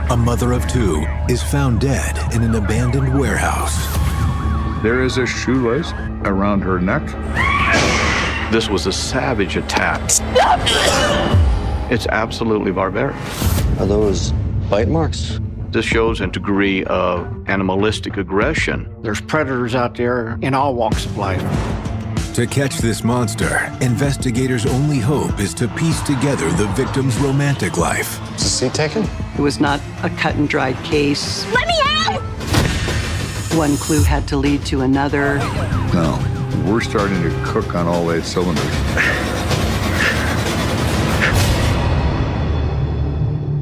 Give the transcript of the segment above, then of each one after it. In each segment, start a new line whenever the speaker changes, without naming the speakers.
a mother of two, is found dead in an abandoned warehouse.
There is a shoelace around her neck.
This was a savage attack. It's absolutely barbaric.
Are those bite marks?
This shows a degree of animalistic aggression.
There's predators out there in all walks of life.
To catch this monster, investigators' only hope is to piece together the victim's romantic life.
Is the seat taken?
It was not a cut and dried case.
Let me out!
One clue had to lead to another.
No, we're starting to cook on all 8 cylinders.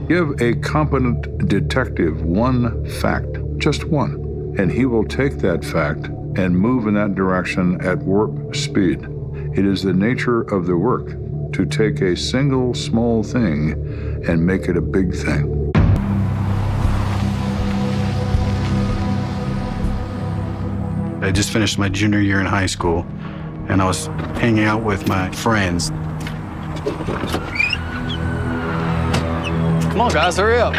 Give a competent detective one fact, just one, and he will take that fact and move in that direction at warp speed. It is the nature of the work to take a single small thing and make it a big thing.
I just finished my junior year in high school, and I was hanging out with my friends.
Come on, guys, hurry up.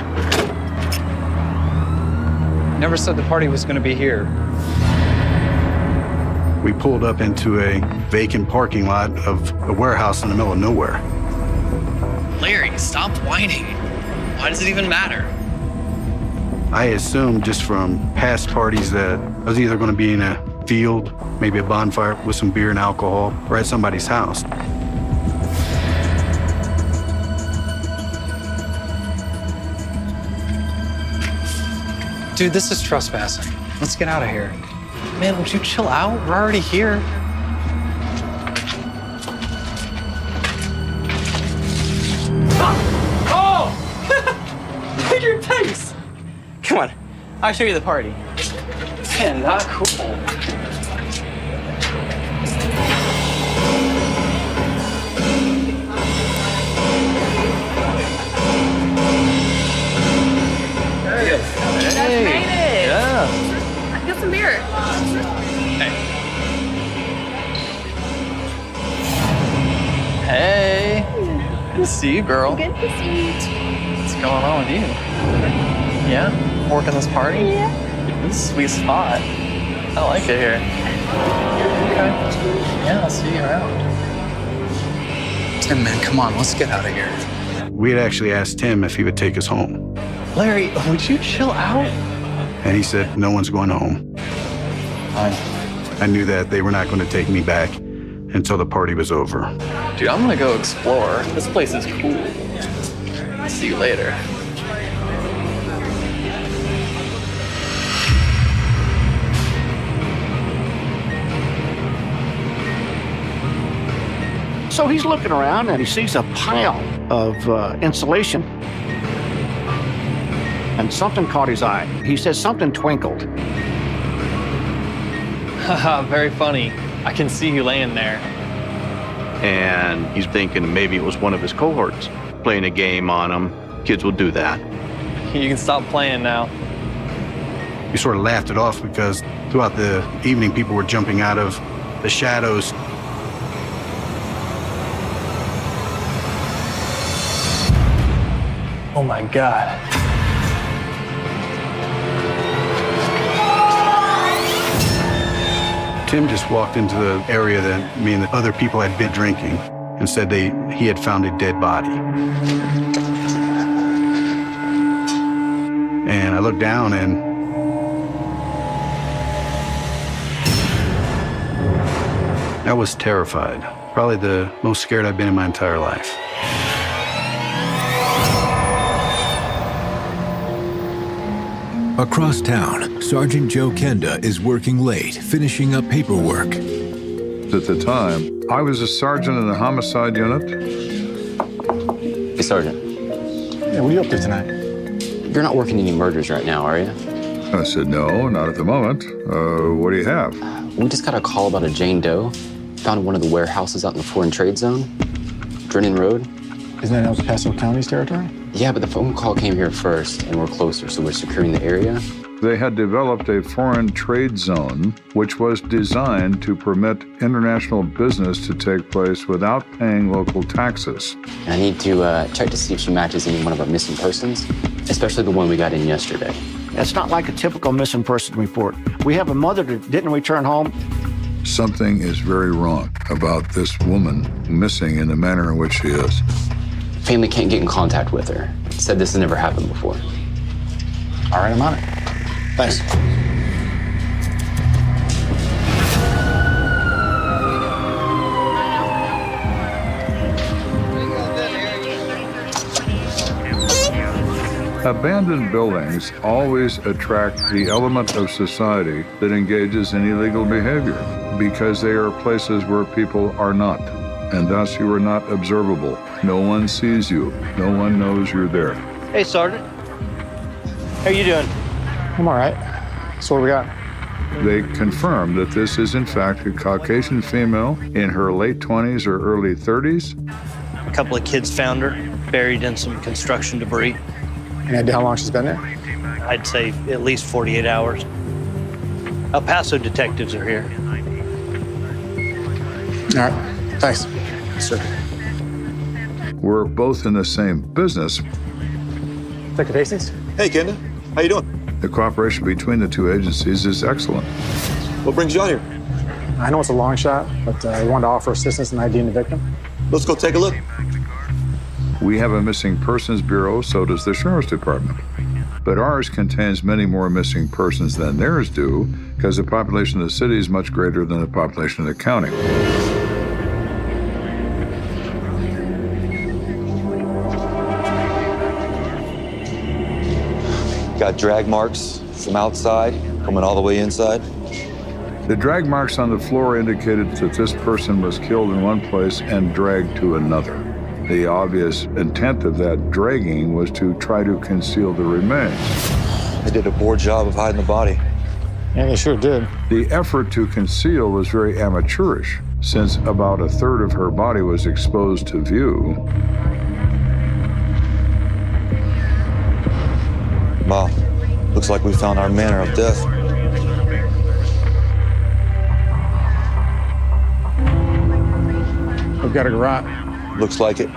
Never said the party was going to be here.
We pulled up into a vacant parking lot of a warehouse in the middle of nowhere.
Larry, stop whining. Why does it even matter?
I assumed just from past parties that I was either going to be in a field, maybe a bonfire with some beer and alcohol, or at somebody's house.
Dude, this is trespassing. Let's get out of here. Man, would you chill out? We're already here.
Oh! Take your pace! Come on, I'll show you the party. Man, not cool.
Hey, yeah.
I feel some beer.
Hey. Good to see you, girl.
Good to see you.
What's going on with you? Yeah? Working this party?
Yeah.
This is a sweet spot. I like it here. Okay. Yeah, I'll see you around. Tim, man, come on, let's get out of here.
We had actually asked Tim if he would take us home,
Larry, would you chill out?
and he said no one's going home.
Fine.
I knew that they were not going to take me back until the party was over.
Dude, I'm gonna go explore. This place is cool. See you later.
So he's looking around and he sees a pile of insulation. And something caught his eye. He says something twinkled.
Haha, very funny. I can see you laying there.
And he's thinking maybe it was one of his cohorts playing a game on him. Kids will do that.
You can stop playing now.
We sort of laughed it off because throughout the evening, people were jumping out of the shadows.
Oh my God.
Tim just walked into the area that me and the other people had been drinking and said he had found a dead body. And I looked down and I was terrified. Probably the most scared I've been in my entire life.
Across town, Sergeant Joe Kenda is working late, finishing up paperwork.
At the time, I was a sergeant in the homicide unit.
Hey, Sergeant.
Yeah, what are you up to tonight?
You're not working any murders right now, are you?
I said, no, not at the moment. What do you have?
We just got a call about a Jane Doe. Found in one of the warehouses out in the foreign trade zone. Drennan Road.
Isn't that El Paso County's territory?
Yeah, but the phone call came here first, and we're closer, so we're securing the area.
They had developed a foreign trade zone which was designed to permit international business to take place without paying local taxes.
And I need to check to see if she matches any one of our missing persons. especially the one we got in yesterday.
It's not like a typical missing person report. We have a mother that didn't return home.
Something is very wrong about this woman missing in the manner in which she is.
Family can't get in contact with her. Said this has never happened before.
All right, I'm on it. Thanks.
Abandoned buildings always attract the element of society that engages in illegal behavior because they are places where people are not, and thus you are not observable. No one sees you. No one knows you're there.
Hey, Sergeant. How you doing?
I'm all right. So what do we got?
They confirm that this is in fact a Caucasian female in her late 20s or early 30s.
A couple of kids found her, buried in some construction debris.
Any idea how long she's been there?
I'd say at least 48 hours. El Paso detectives are here.
All right, thanks. Sir.
We're both in the same business.
Detective Hastings?
Hey, Kenda. How you doing?
The cooperation between the two agencies is excellent.
What brings you out here?
I know it's a long shot, but I wanted to offer assistance in IDing the victim.
Let's go take a look.
We have a missing persons bureau, so does the sheriff's department. But ours contains many more missing persons than theirs do, because the population of the city is much greater than the population of the county.
Got drag marks from outside, coming all the way inside.
The drag marks on the floor indicated that this person was killed in one place and dragged to another. The obvious intent of that dragging was to try to conceal the remains.
They did a poor job of hiding the body.
Yeah, they sure did.
The effort to conceal was very amateurish, since about a third of her body was exposed to view.
Wow, looks like we found our manner of death.
We've got a garrote.
Looks like it.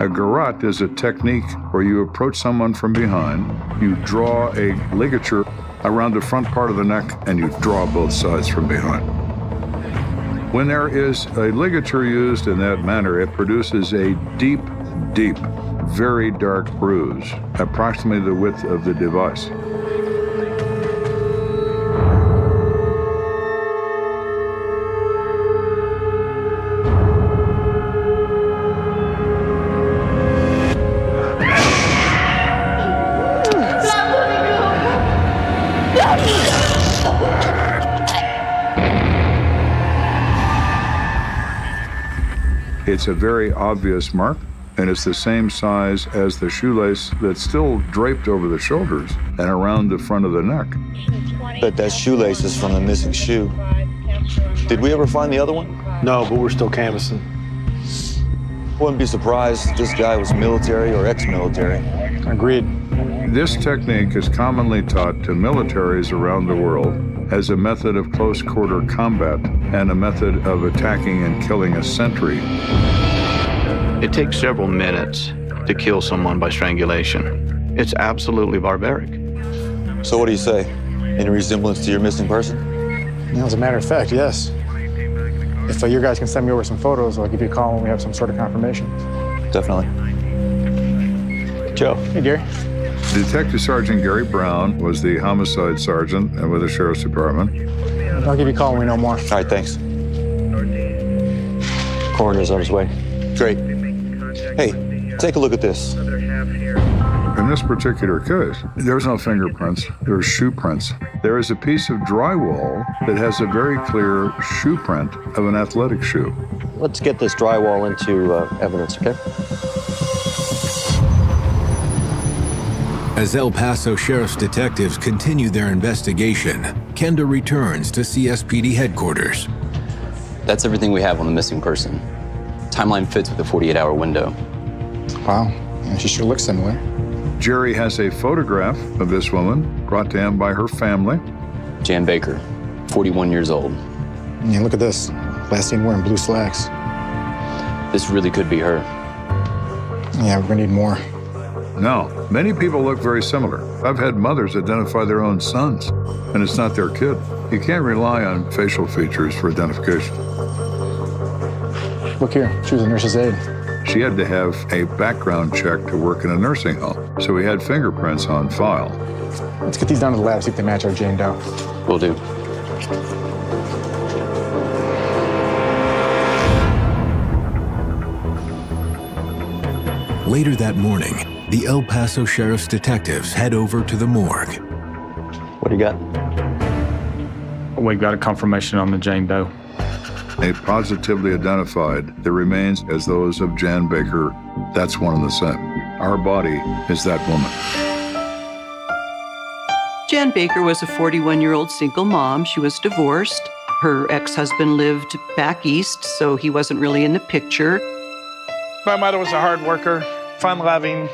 A garrote is a technique where you approach someone from behind, you draw a ligature around the front part of the neck, and you draw both sides from behind. When there is a ligature used in that manner, it produces a deep, very dark bruise, approximately the width of the device. It's a very obvious mark, and it's the same size as the shoelace that's still draped over the shoulders and around the front of the neck.
Bet that shoelace is from the missing shoe. Did we ever find the other one?
No, but we're still canvassing.
Wouldn't be surprised if this guy was military or ex-military.
Agreed.
This technique is commonly taught to militaries around the world as a method of close-quarter combat and a method of attacking and killing a sentry.
It takes several minutes to kill someone by strangulation. It's absolutely barbaric.
So what do you say? Any resemblance to your missing person?
As a matter of fact, yes. If you guys can send me over some photos, I'll give you a call when we have some sort of confirmation.
Definitely. Joe.
Hey, Gary.
Detective Sergeant Gary Brown was the homicide sergeant with the sheriff's department.
I'll give you a call when we know more.
All right, thanks. Coroner's on his way. Great. Hey, take a look at this.
In this particular case, there's no fingerprints, there's shoe prints. There is a piece of drywall that has a very clear shoe print of an athletic shoe.
Let's get this drywall into evidence, okay?
As El Paso Sheriff's detectives continue their investigation, Kenda returns to CSPD headquarters.
That's everything we have on the missing person. Timeline fits with the 48-hour window.
Wow, yeah, she sure looks similar.
Jerry has a photograph of this woman brought to him by her family.
Jan Baker, 41 years old.
Yeah, look at this. Last seen wearing blue slacks.
This really could be her.
Yeah, we're gonna need more.
Now, many people look very similar. I've had mothers identify their own sons, and it's not their kid. You can't rely on facial features for identification.
Look here, she was a nurse's aide.
She had to have a background check to work in a nursing home, so we had fingerprints on file.
Let's get these down to the lab, see if they match our Jane Doe.
Will do.
Later that morning, the El Paso Sheriff's detectives head over to the morgue.
What do you got?
We've got a confirmation on the Jane Doe.
They positively identified the remains as those of Jan Baker. That's one and the same. Our body is that woman.
Jan Baker was a 41-year-old single mom. She was divorced. Her ex-husband lived back east, so he wasn't really in the picture.
My mother was a hard worker, fun-loving,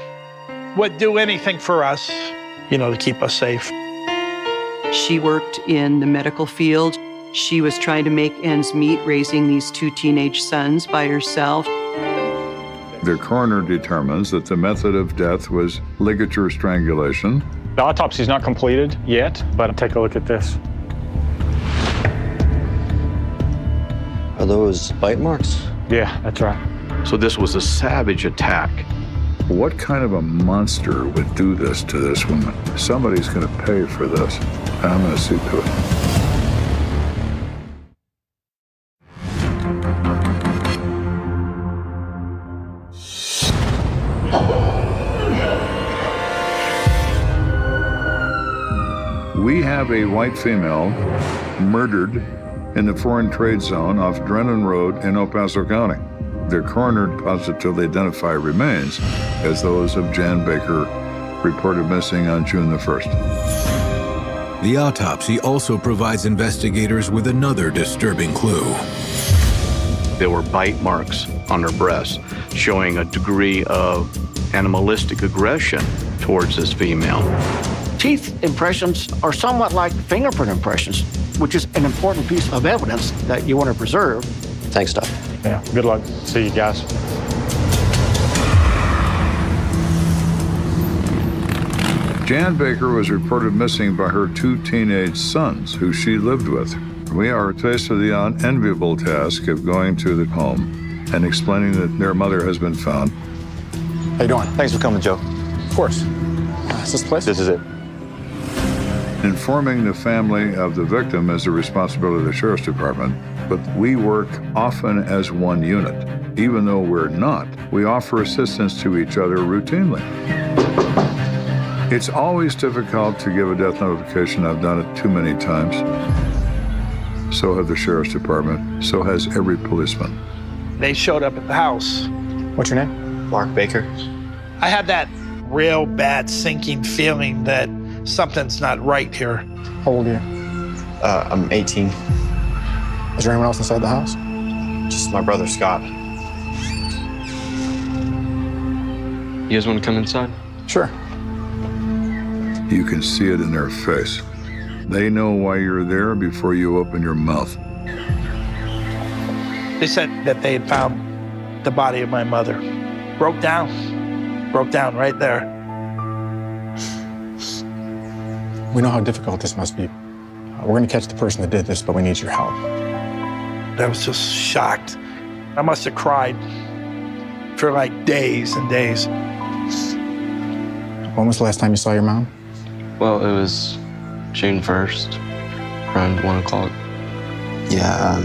would do anything for us, to keep us safe.
She worked in the medical field. She was trying to make ends meet, raising these 2 teenage sons by herself.
The coroner determines that the method of death was ligature strangulation.
The autopsy's not completed yet, but take a look at this.
Are those bite marks?
Yeah, that's right.
So this was a savage attack.
What kind of a monster would do this to this woman? Somebody's going to pay for this, and I'm going to see to it. We have a white female murdered in the foreign trade zone off Drennan Road in El Paso County. The coroner positively identified remains as those of Jan Baker, reported missing on June the 1st.
The autopsy also provides investigators with another disturbing clue.
There were bite marks on her breast, showing a degree of animalistic aggression towards this female.
Teeth impressions are somewhat like fingerprint impressions, which is an important piece of evidence that you want to preserve.
Thanks, Doc.
Yeah, good luck. See you guys.
Jan Baker was reported missing by her 2 teenage sons, who she lived with. We are faced with the unenviable task of going to the home and explaining that their mother has been found.
How you doing?
Thanks for coming, Joe.
Of course. Is this the place?
This is it.
Informing the family of the victim is the responsibility of the Sheriff's Department, but we work often as one unit. Even though we're not, we offer assistance to each other routinely. It's always difficult to give a death notification. I've done it too many times. So have the Sheriff's Department. So has every policeman.
They showed up at the house.
What's your name?
Mark Baker.
I had that real bad sinking feeling that something's not right here.
How old are you?
I'm 18.
Is there anyone else inside the house?
Just my brother, Scott.
You guys want to come inside?
Sure.
You can see it in their face. They know why you're there before you open your mouth.
They said that they had found the body of my mother. Broke down right there.
We know how difficult this must be. We're going to catch the person that did this, but we need your help.
I was just shocked. I must have cried for like days and days.
When was the last time you saw your mom?
Well, it was June 1st, around 1 o'clock.
Yeah,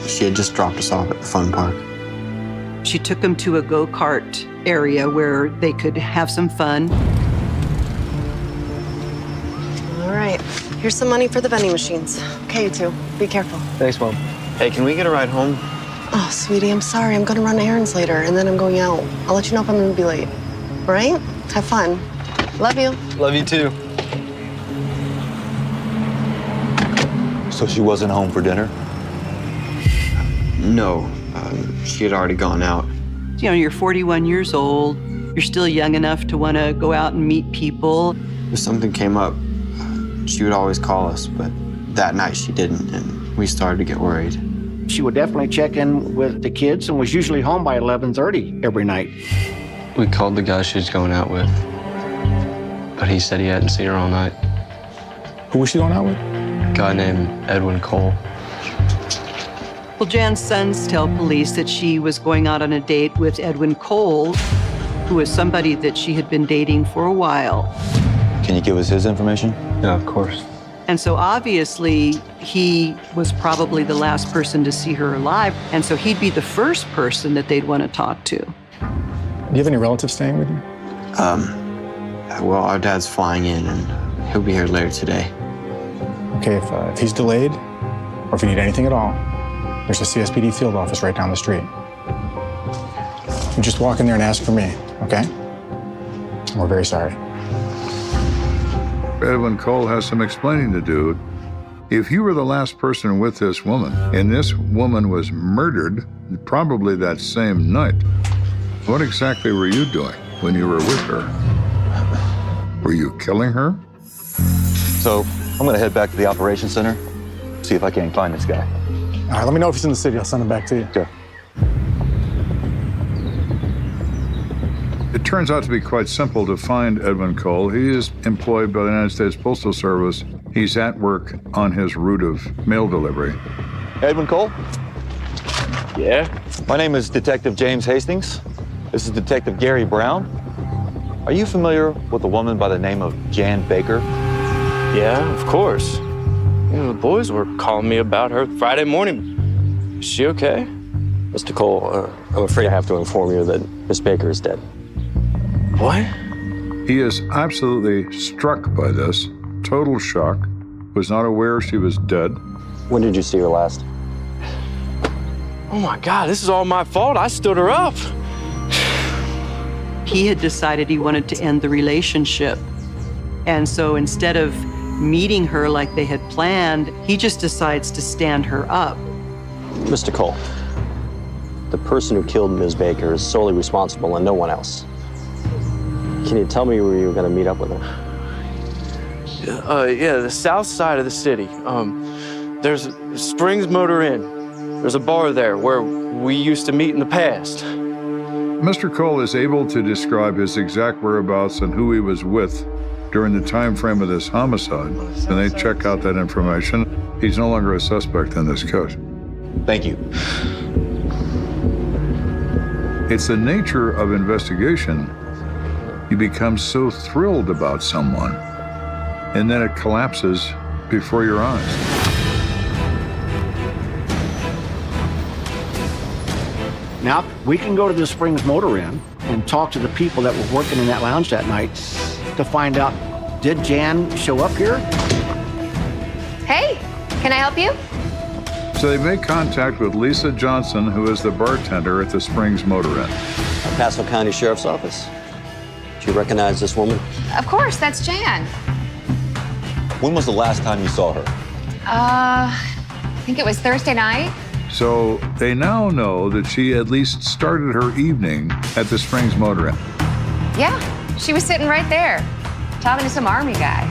she had just dropped us off at the fun park.
She took them to a go-kart area where they could have some fun.
All right, here's some money for the vending machines. Okay, you two, be careful.
Thanks, Mom. Hey, can we get a ride home?
Oh, sweetie, I'm sorry. I'm gonna run errands later, and then I'm going out. I'll let you know if I'm gonna be late. All right? Have fun. Love you.
Love you, too. So she wasn't home for dinner?
No, she had already gone out.
You know, you're 41 years old. You're still young enough to want to go out and meet people.
If something came up, she would always call us, but that night she didn't, and we started to get worried.
She would definitely check in with the kids and was usually home by 11:30 every night.
We called the guy she was going out with.
but he said he hadn't seen her all night.
Who was she going out with?
A guy named Edwin Cole.
Well, Jan's sons tell police that she was going out on a date with Edwin Cole, who was somebody that she had been dating for a while.
Can you give us his information?
Yeah, of course.
And so obviously, he was probably the last person to see her alive, and so he'd be the first person that they'd want to talk to.
Do you have any relatives staying with you?
Well, our dad's flying in, and he'll be here later today.
Okay, if he's delayed, or if you need anything at all, there's a CSPD field office right down the street. You just walk in there and ask for me, okay? We're very sorry.
Edwin Cole has some explaining to do. If you were the last person with this woman, and this woman was murdered probably that same night, what exactly were you doing when you were with her? Were you killing her?
So I'm going to head back to the operations center, see if I can't find this guy.
All right, let me know if he's in the city. I'll send him back to you.
Sure.
It turns out to be quite simple to find Edwin Cole. He is employed by the United States Postal Service. He's at work on his route of mail delivery.
Edwin Cole?
Yeah?
My name is Detective James Hastings. This is Detective Gary Brown. Are you familiar with a woman by the name of Jan Baker?
Yeah, of course. You know, the boys were calling me about her Friday morning. Is she okay?
Mr. Cole, I'm afraid I have to inform you that Miss Baker is dead.
What?
He is absolutely struck by this, total shock, was not aware she was dead.
When did you see her last?
Oh my God, this is all my fault. I stood her up.
He had decided he wanted to end the relationship. And so instead of meeting her like they had planned, he just decides to stand her up.
Mr. Cole, the person who killed Ms. Baker is solely responsible and no one else. Can you tell me where you were going to meet up with her?
Yeah, the south side of the city. There's Springs Motor Inn. There's a bar there where we used to meet in the past.
Mr. Cole is able to describe his exact whereabouts and who he was with during the time frame of this homicide. And they check out that information. He's no longer a suspect in this case.
Thank you.
It's the nature of investigation. You become so thrilled about someone, and then it collapses before your eyes.
Now, we can go to the Springs Motor Inn and talk to the people that were working in that lounge that night to find out, did Jan show up here?
Hey, can I help you?
So they make contact with Lisa Johnson, who is the bartender at the Springs Motor Inn.
El Paso County Sheriff's Office. Do you recognize this woman?
Of course, that's Jan.
When was the last time you saw her?
I think it was Thursday night.
So they now know that she at least started her evening at the Springs Motor Inn.
Yeah, she was sitting right there, talking to some army guy.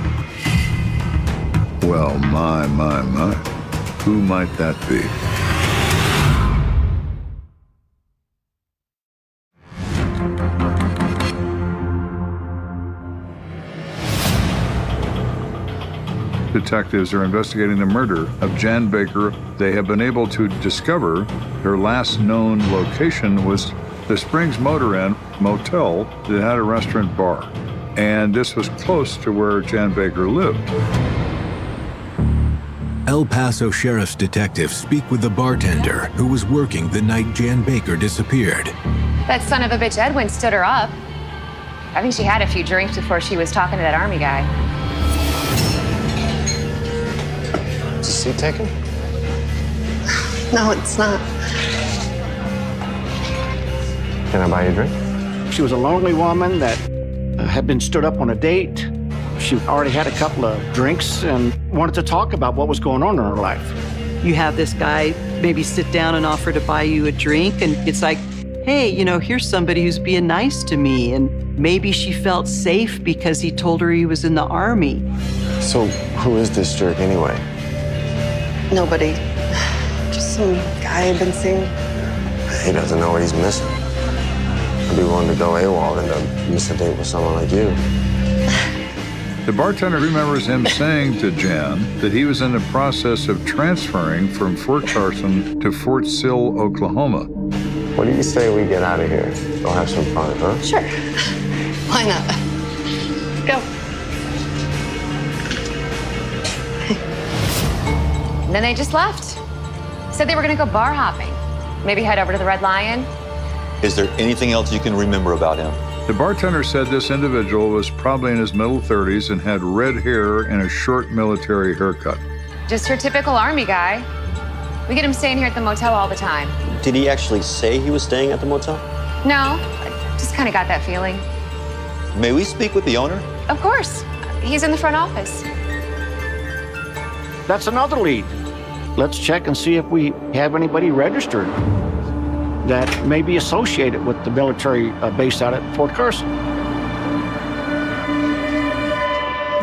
Well, my. Who might that be? Detectives are investigating the murder of Jan Baker. They have been able to discover her last known location was the Springs Motor Inn motel that had a restaurant bar. And this was close to where Jan Baker lived.
El Paso Sheriff's detectives speak with the bartender who was working the night Jan Baker disappeared.
That son of a bitch Edwin stood her up. I think she had a few drinks before she was talking to that army guy.
Is the seat taken?
No, it's not.
Can I buy you a drink?
She was a lonely woman that had been stood up on a date. She already had a couple of drinks and wanted to talk about what was going on in her life.
You have this guy maybe sit down and offer to buy you a drink, and it's like, hey, you know, here's somebody who's being nice to me. And maybe she felt safe because he told her he was in the army.
So who is this jerk anyway?
Nobody. Just some guy I've been seeing.
He doesn't know what he's missing. I'd be willing to go AWOL and to miss a date with someone like you.
The bartender remembers him saying to Jan that he was in the process of transferring from Fort Carson to Fort Sill, Oklahoma.
What do you say we get out of here? Go have some fun, huh?
Sure. Why not? Go.
And then they just left. Said they were gonna go bar hopping. Maybe head over to the Red Lion.
Is there anything else you can remember about him?
The bartender said this individual was probably in his middle 30s and had red hair and a short military haircut.
Just your typical Army guy. We get him staying here at the motel all the time.
Did he actually say he was staying at the motel?
No, I just kind of got that feeling.
May we speak with the owner?
Of course. He's in the front office.
That's another lead. Let's check and see if we have anybody registered that may be associated with the military base out at Fort Carson.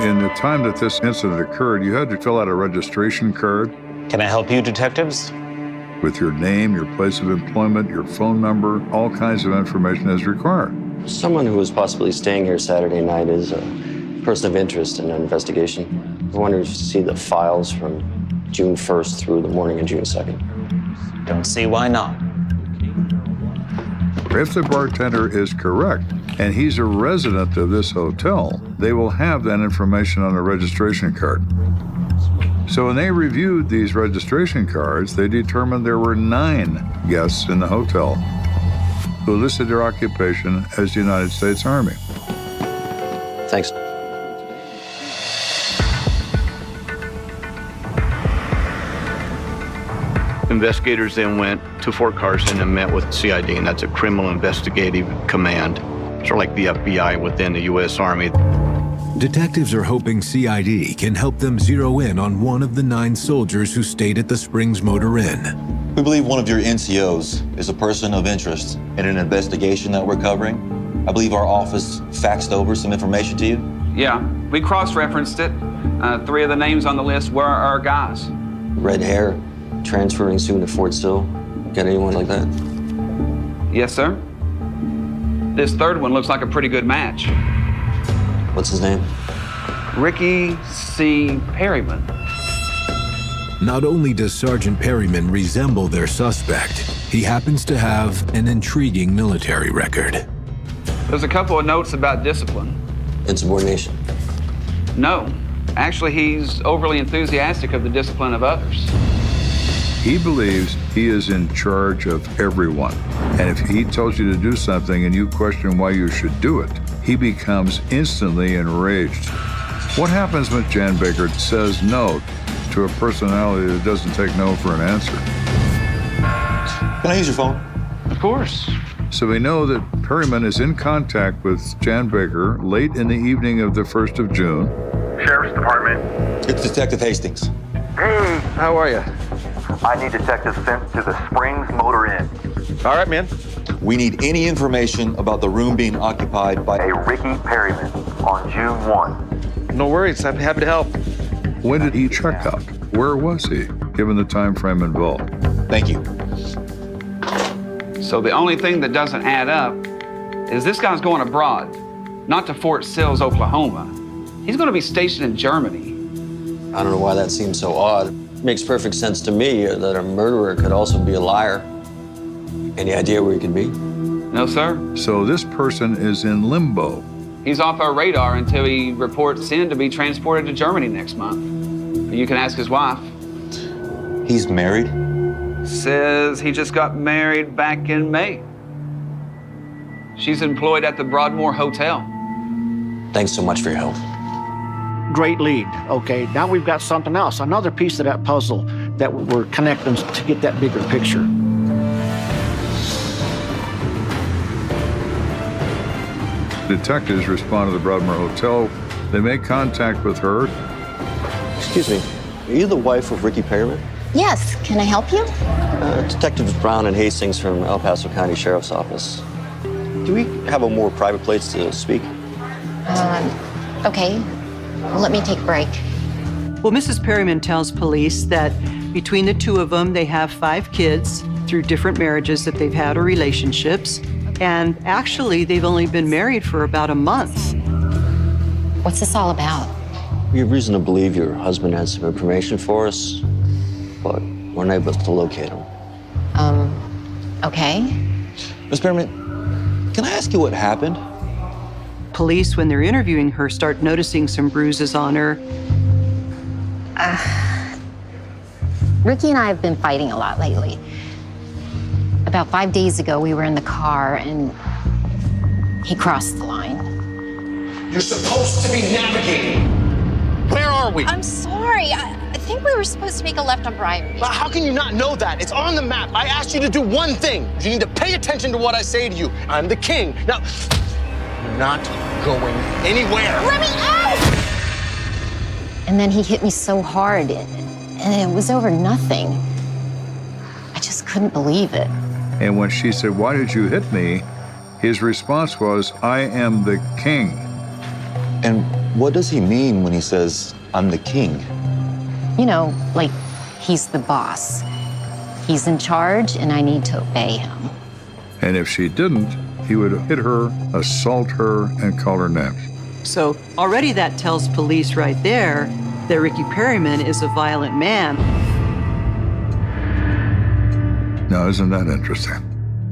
In the time that this incident occurred, you had to fill out a registration card.
Can I help you, detectives?
With your name, your place of employment, your phone number, all kinds of information is required.
Someone who was possibly staying here Saturday night is a person of interest in an investigation. I wonder if you see the files from June 1st through the morning of June 2nd.
Don't see why not.
If the bartender is correct and he's a resident of this hotel, they will have that information on a registration card. So when they reviewed these registration cards, they determined there were 9 guests in the hotel who listed their occupation as the United States Army.
Thanks.
Investigators then went to Fort Carson and met with CID, and that's a Criminal Investigative Command, sort of like the FBI within the U.S. Army.
Detectives are hoping CID can help them zero in on one of the 9 soldiers who stayed at the Springs Motor Inn.
We believe one of your NCOs is a person of interest in an investigation that we're covering. I believe our office faxed over some information to you.
Yeah, we cross-referenced it. 3 of the names on the list were our guys.
Red hair, transferring soon to Fort Sill. Got anyone like that?
Yes, sir. This third one looks like a pretty good match.
What's his name?
Ricky C. Perryman.
Not only does Sergeant Perryman resemble their suspect, he happens to have an intriguing military record.
There's a couple of notes about discipline.
Insubordination?
No. Actually, he's overly enthusiastic of the discipline of others.
He believes he is in charge of everyone. And if he tells you to do something and you question why you should do it, he becomes instantly enraged. What happens when Jan Baker says no to a personality that doesn't take no for an answer?
Can I use your phone?
Of course.
So we know that Perryman is in contact with Jan Baker late in the evening of the 1st of June.
Sheriff's Department.
It's Detective Hastings.
Hey,
How are you?
I need detectives sent to the Springs Motor Inn.
All right, man. We need any information about the room being occupied by
A Ricky Perryman on June 1.
No worries, I'm happy to help.
When did he check out? Where was he, given the time frame involved?
Thank you.
So the only thing that doesn't add up is this guy's going abroad, not to Fort Sills, Oklahoma. He's going to be stationed in Germany.
I don't know why that seems so odd. It makes perfect sense to me that a murderer could also be a liar. Any idea where he could be?
No, sir.
So this person is in limbo.
He's off our radar until he reports in to be transported to Germany next month. You can ask his wife.
He's married?
Says he just got married back in May. She's employed at the Broadmoor Hotel.
Thanks so much for your help.
Great lead. Okay, now we've got something else, another piece of that puzzle that we're connecting to get that bigger picture.
Detectives respond to the Broadmoor Hotel. They make contact with her.
Excuse me, are you the wife of Ricky Perryman?
Yes, can I help you?
Detectives Brown and Hastings from El Paso County Sheriff's Office. Do we have a more private place to speak?
Okay. Let me take a break.
Well, Mrs. Perryman tells police that between the 2 of them, they have 5 kids through different marriages that they've had or relationships. And actually, they've only been married for about a month.
What's this all about?
We have reason to believe your husband had some information for us, but we're unable to locate him.
Okay.
Miss Perriman, can I ask you what happened?
Police, when they're interviewing her, start noticing some bruises on her.
Ricky and I have been fighting a lot lately. About 5 days ago, we were in the car and he crossed the line.
You're supposed to be navigating. Where are we?
I'm sorry. I think we were supposed to make a left on Briar.
But how can you not know that? It's on the map. I asked you to do one thing. You need to pay attention to what I say to you. I'm the king. Now, you're not going anywhere.
Let me out! And then he hit me so hard, and it was over nothing. I just couldn't believe it.
And when she said, "Why did you hit me?" his response was, "I am the king."
And what does he mean when he says, "I'm the king"?
You know, like he's the boss. He's in charge, and I need to obey him.
And if she didn't, he would hit her, assault her, and call her names.
So already that tells police right there that Ricky Perryman is a violent man.
Now, isn't that interesting?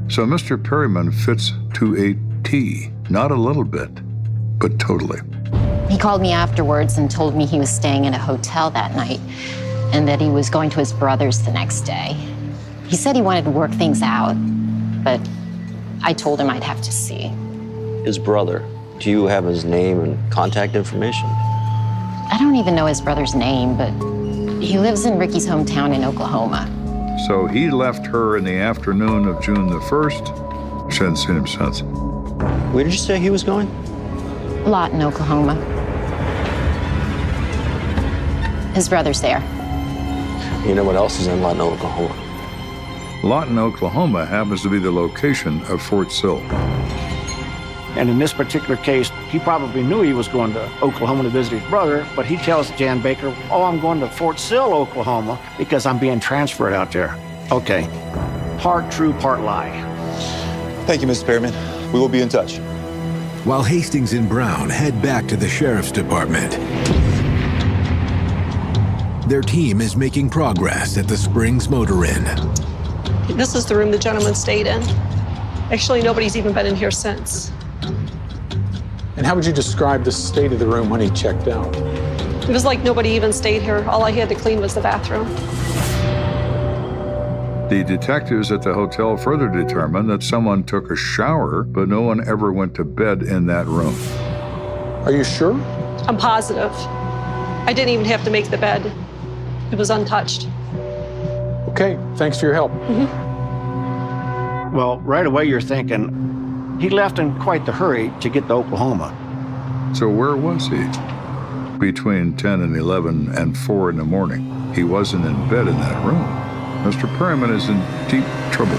So Mr. Perryman fits to a T, not a little bit, but totally.
He called me afterwards and told me he was staying in a hotel that night and that he was going to his brother's the next day. He said he wanted to work things out, but I told him I'd have to see.
His brother, do you have his name and contact information?
I don't even know his brother's name, but he lives in Ricky's hometown in Oklahoma.
So he left her in the afternoon of June the 1st. She hadn't seen him since.
Where did you say he was going?
Lawton, Oklahoma. His brother's there.
You know what else is in Lawton, Oklahoma?
Lawton, Oklahoma happens to be the location of Fort Sill.
And in this particular case, he probably knew he was going to Oklahoma to visit his brother, but he tells Jan Baker, "Oh, I'm going to Fort Sill, Oklahoma, because I'm being transferred out there." Okay, part true, part lie.
Thank you, Mr. Perryman. We will be in touch.
While Hastings and Brown head back to the sheriff's department, their team is making progress at the Springs Motor Inn.
This is the room the gentleman stayed in. Actually, nobody's even been in here since.
And how would you describe the state of the room when he checked out?
It was like nobody even stayed here. All I had to clean was the bathroom.
The detectives at the hotel further determined that someone took a shower, but no one ever went to bed in that room.
Are you sure?
I'm positive. I didn't even have to make the bed. It was untouched.
Okay, thanks for your help.
Well, right away you're thinking, he left in quite the hurry to get to Oklahoma.
So where was he? Between 10 and 11 and 4 in the morning. He wasn't in bed in that room. Mr. Perryman is in deep trouble.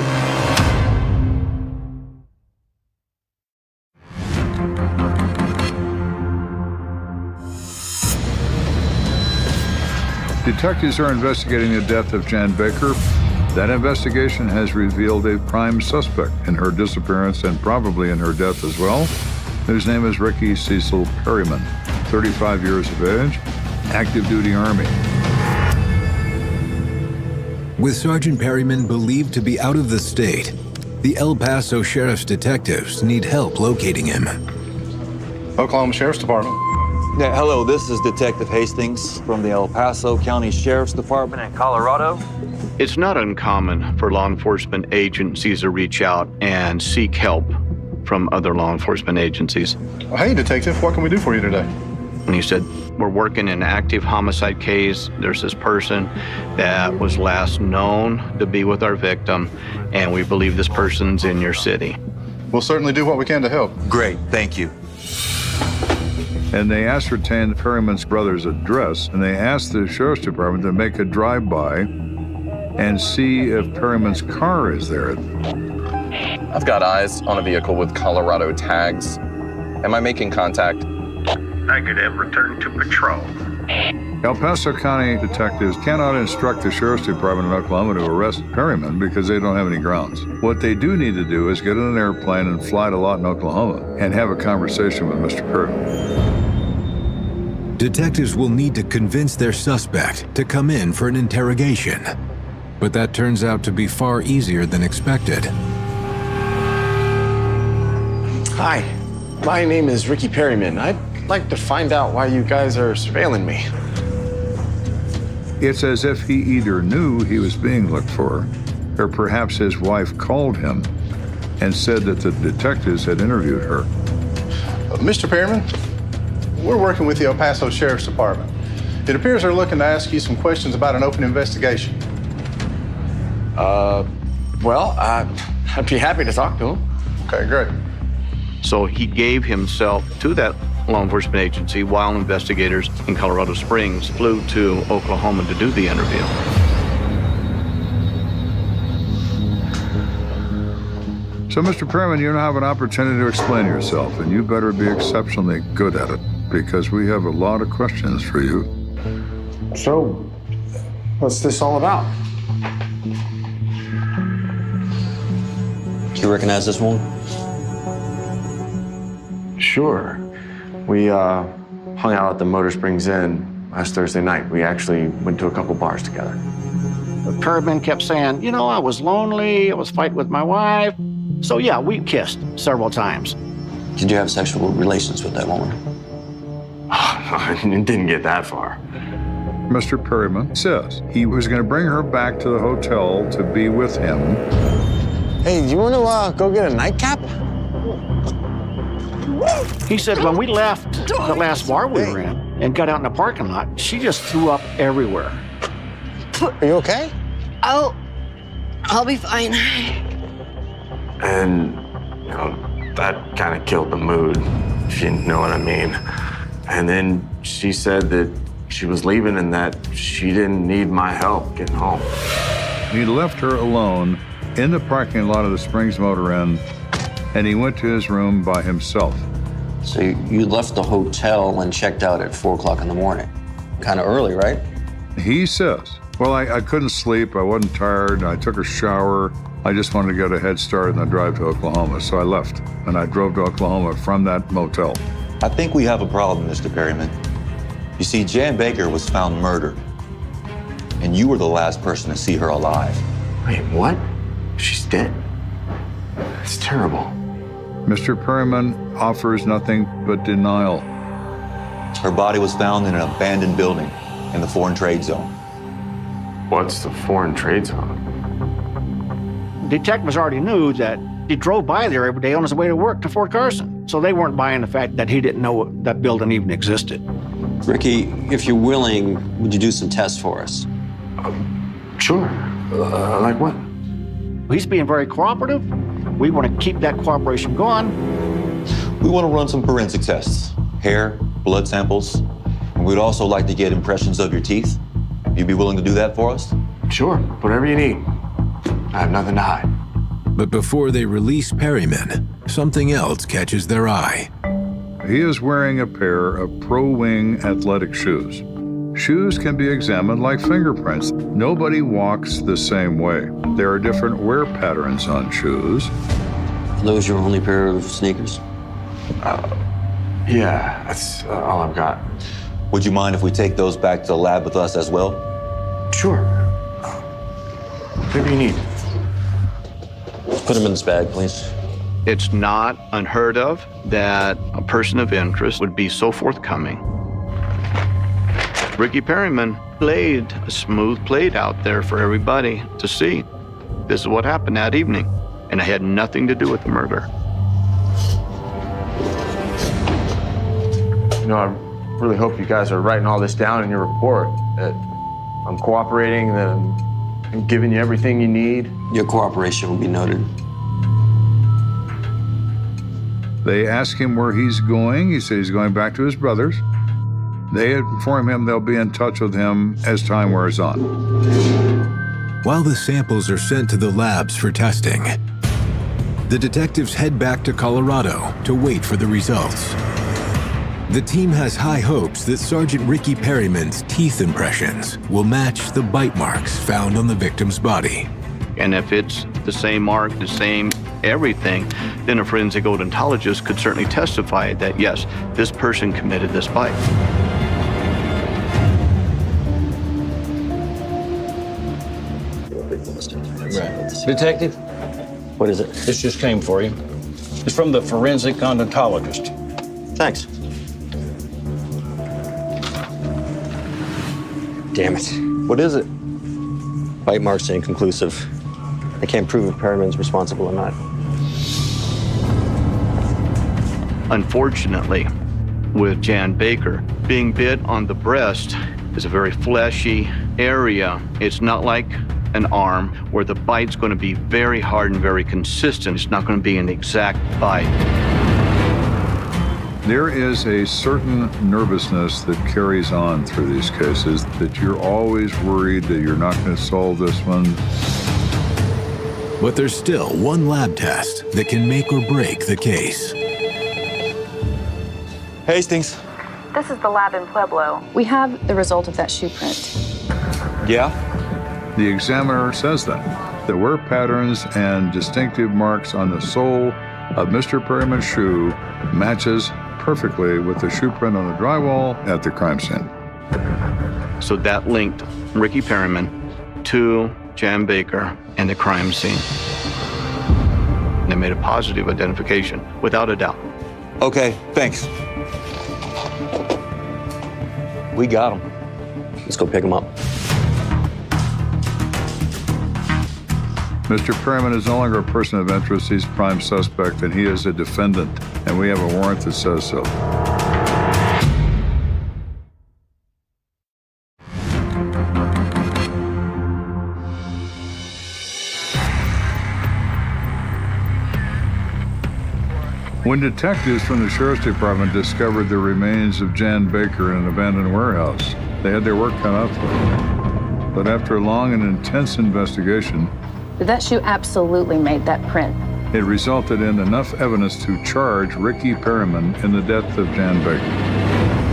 Detectives are investigating the death of Jan Baker. That investigation has revealed a prime suspect in her disappearance and probably in her death as well, whose name is Ricky Cecil Perryman, 35 years of age, active duty Army.
With Sergeant Perryman believed to be out of the state, the El Paso Sheriff's detectives need help locating him.
Oklahoma Sheriff's Department. Yeah, hello, this is Detective Hastings from the El Paso County Sheriff's Department in Colorado.
It's not uncommon for law enforcement agencies to reach out and seek help from other law enforcement agencies.
Well, hey, Detective, what can we do for you today?
And he said, we're working an active homicide case. There's this person that was last known to be with our victim, and we believe this person's in your city.
We'll certainly do what we can to help. Great, thank you.
And they ascertained Perryman's brother's address, and they asked the Sheriff's Department to make a drive-by and see if Perryman's car is there.
I've got eyes on a vehicle with Colorado tags. Am I making contact?
Negative. Return to patrol.
El Paso County detectives cannot instruct the Sheriff's Department in Oklahoma to arrest Perryman because they don't have any grounds. What they do need to do is get in an airplane and fly to Lawton, Oklahoma, and have a conversation with Mr. Perryman.
Detectives will need to convince their suspect to come in for an interrogation. But that turns out to be far easier than expected.
Hi, my name is Ricky Perryman. I'd like to find out why you guys are surveilling me.
It's as if he either knew he was being looked for, or perhaps his wife called him and said that the detectives had interviewed her.
Mr. Perryman, we're working with the El Paso Sheriff's Department. It appears they're looking to ask you some questions about an open investigation.
Well, I'd be happy to talk to him.
Okay, great.
So he gave himself to that law enforcement agency while investigators in Colorado Springs flew to Oklahoma to do the interview.
So, Mr. Perryman, you now have an opportunity to explain yourself, and you better be exceptionally good at it, because we have a lot of questions for you.
So, what's this all about?
Do you recognize this woman?
Sure. We hung out at the Motor Springs Inn last Thursday night. We actually went to a couple bars together.
The Perryman kept saying, you know, I was lonely, I was fighting with my wife. So yeah, we kissed several times.
Did you have sexual relations with that woman?
It didn't get that far.
Mr. Perryman says he was going to bring her back to the hotel to be with him.
Hey, do you want to go get a nightcap?
He said when we left the last bar we were in and got out in the parking lot, she just threw up everywhere.
Are you okay?
I'll be fine.
And, you know, that kind of killed the mood, if you know what I mean. And then she said that she was leaving and that she didn't need my help getting home.
He left her alone in the parking lot of the Springs Motor Inn, and he went to his room by himself.
So you left the hotel and checked out at 4 o'clock in the morning. Kind of early, right?
He says, well, I couldn't sleep, I wasn't tired, I took a shower, I just wanted to get a head start in the drive to Oklahoma, so I left, and I drove to Oklahoma from that motel.
I think we have a problem, Mr. Perryman. You see, Jan Baker was found murdered, and you were the last person to see her alive.
Wait, what? She's dead? It's terrible.
Mr. Perryman offers nothing but denial.
Her body was found in an abandoned building in the foreign trade zone.
What's the foreign trade zone?
Detectives already knew that he drove by there every day on his way to work to Fort Carson. So they weren't buying the fact that he didn't know that building even existed.
Ricky, if you're willing, would you do some tests for us?
Sure. Like what?
He's being very cooperative. We want to keep that cooperation going.
We want to run some forensic tests. Hair, blood samples. And we'd also like to get impressions of your teeth. You'd be willing to do that for us?
Sure, whatever you need. I have nothing to hide.
But before they release Perryman, something else catches their eye.
He is wearing a pair of pro-wing athletic shoes. Shoes can be examined like fingerprints. Nobody walks the same way. There are different wear patterns on shoes.
Are those your only pair of sneakers?
Yeah, that's all I've got.
Would you mind if we take those back to the lab with us as well?
Sure. Whatever you need.
Put them in this bag, please.
It's not unheard of that a person of interest would be so forthcoming. Ricky Perryman laid a smooth plate out there for everybody to see. This is what happened that evening, and it had nothing to do with the murder.
You know, I really hope you guys are writing all this down in your report, that I'm cooperating, that I'm giving you everything you need.
Your cooperation will be noted.
They ask him where he's going. He says he's going back to his brother's. They inform him they'll be in touch with him as time wears on.
While the samples are sent to the labs for testing, the detectives head back to Colorado to wait for the results. The team has high hopes that Sergeant Ricky Perryman's teeth impressions will match the bite marks found on the victim's body.
And if it's the same mark, the same everything, then a forensic odontologist could certainly testify that, yes, this person committed this bite.
Detective?
What is it?
This just came for you. It's from the forensic odontologist.
Thanks. Damn it.
What is it?
Bite marks are inconclusive. I can't prove if Perriman's responsible or not.
Unfortunately, with Jan Baker, being bit on the breast is a very fleshy area. It's not like an arm where the bite's going to be very hard and very consistent. It's not going to be an exact bite.
There is a certain nervousness that carries on through these cases, that you're always worried that you're not going to solve this one.
But there's still one lab test that can make or break the case.
Hastings.
This is the lab in Pueblo. We have the result of that shoe print.
Yeah? The examiner says that. There were patterns and distinctive marks on the sole of Mr. Perriman's shoe matches perfectly with the shoe print on the drywall at the crime scene.
So that linked Ricky Perriman to Jan Baker and the crime scene. They made a positive identification, without a doubt.
Okay, thanks. We got him.
Let's go pick him up.
Mr. Perriman is no longer a person of interest. He's prime suspect, and he is a defendant, and we have a warrant that says so. When detectives from the Sheriff's Department discovered the remains of Jan Baker in an abandoned warehouse, they had their work cut out for them. But after a long and intense investigation,
That shoe absolutely made that print.
it resulted in enough evidence to charge Ricky Perriman in the death of Jan Baker.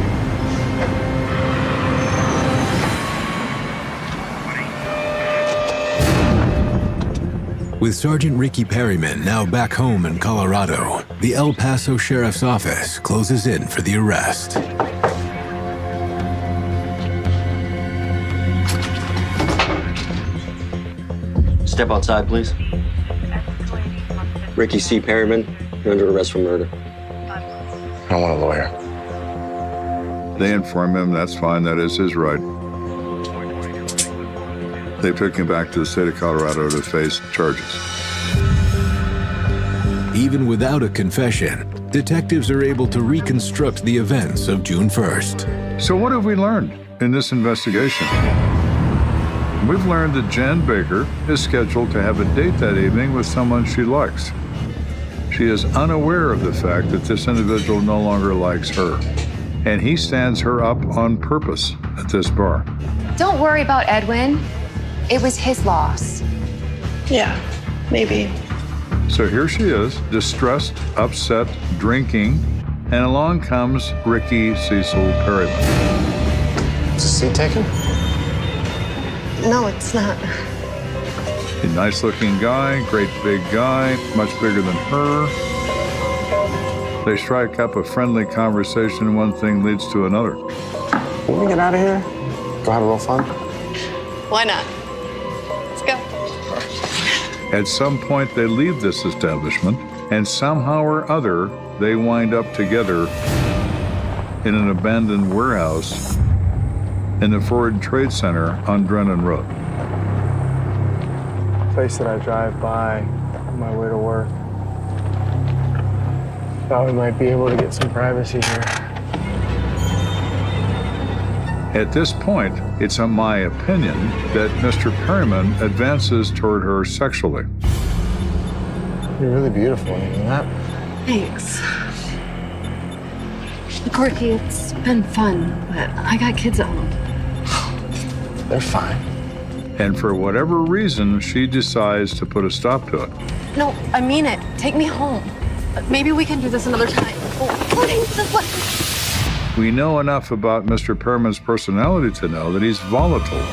With Sergeant Ricky Perriman now back home in Colorado, the El Paso Sheriff's Office closes in for the arrest.
Step outside, please. Ricky C. Perriman, you're under arrest for murder.
I don't want a lawyer. They inform him that's fine, that is his right. They took him back to the state of Colorado to face charges.
Even without a confession, detectives are able to reconstruct the events of June 1st.
So what have we learned in this investigation? We've learned that Jan Baker is scheduled to have a date that evening with someone she likes. She is unaware of the fact that this individual no longer likes her, and he stands her up on purpose at this bar.
Don't worry about Edwin. It was his loss.
Yeah, maybe.
So here she is, distressed, upset, drinking, and along comes Ricky Cecil Perriman.
Is the seat taken?
No, it's not.
A nice-looking guy, great big guy, much bigger than her. They strike up a friendly conversation, one thing leads to another.
Can we get out of here? Go have a little fun?
Why not? Let's go.
At some point, they leave this establishment, and somehow or other, they wind up together in an abandoned warehouse in the Ford Trade Center on Drennan Road.
Place that I drive by on my way to work. Thought we might be able to get some privacy here.
At this point, it's my opinion that Mr. Perriman advances toward her sexually.
You're really beautiful, you know that?
Thanks. Corky, it's been fun, but I got kids at home.
They're fine.
And for whatever reason, she decides to put a stop to it.
No, I mean it. Take me home. Maybe we can do this another time. Oh,
We know enough about Mr. Perriman's personality to know that he's volatile.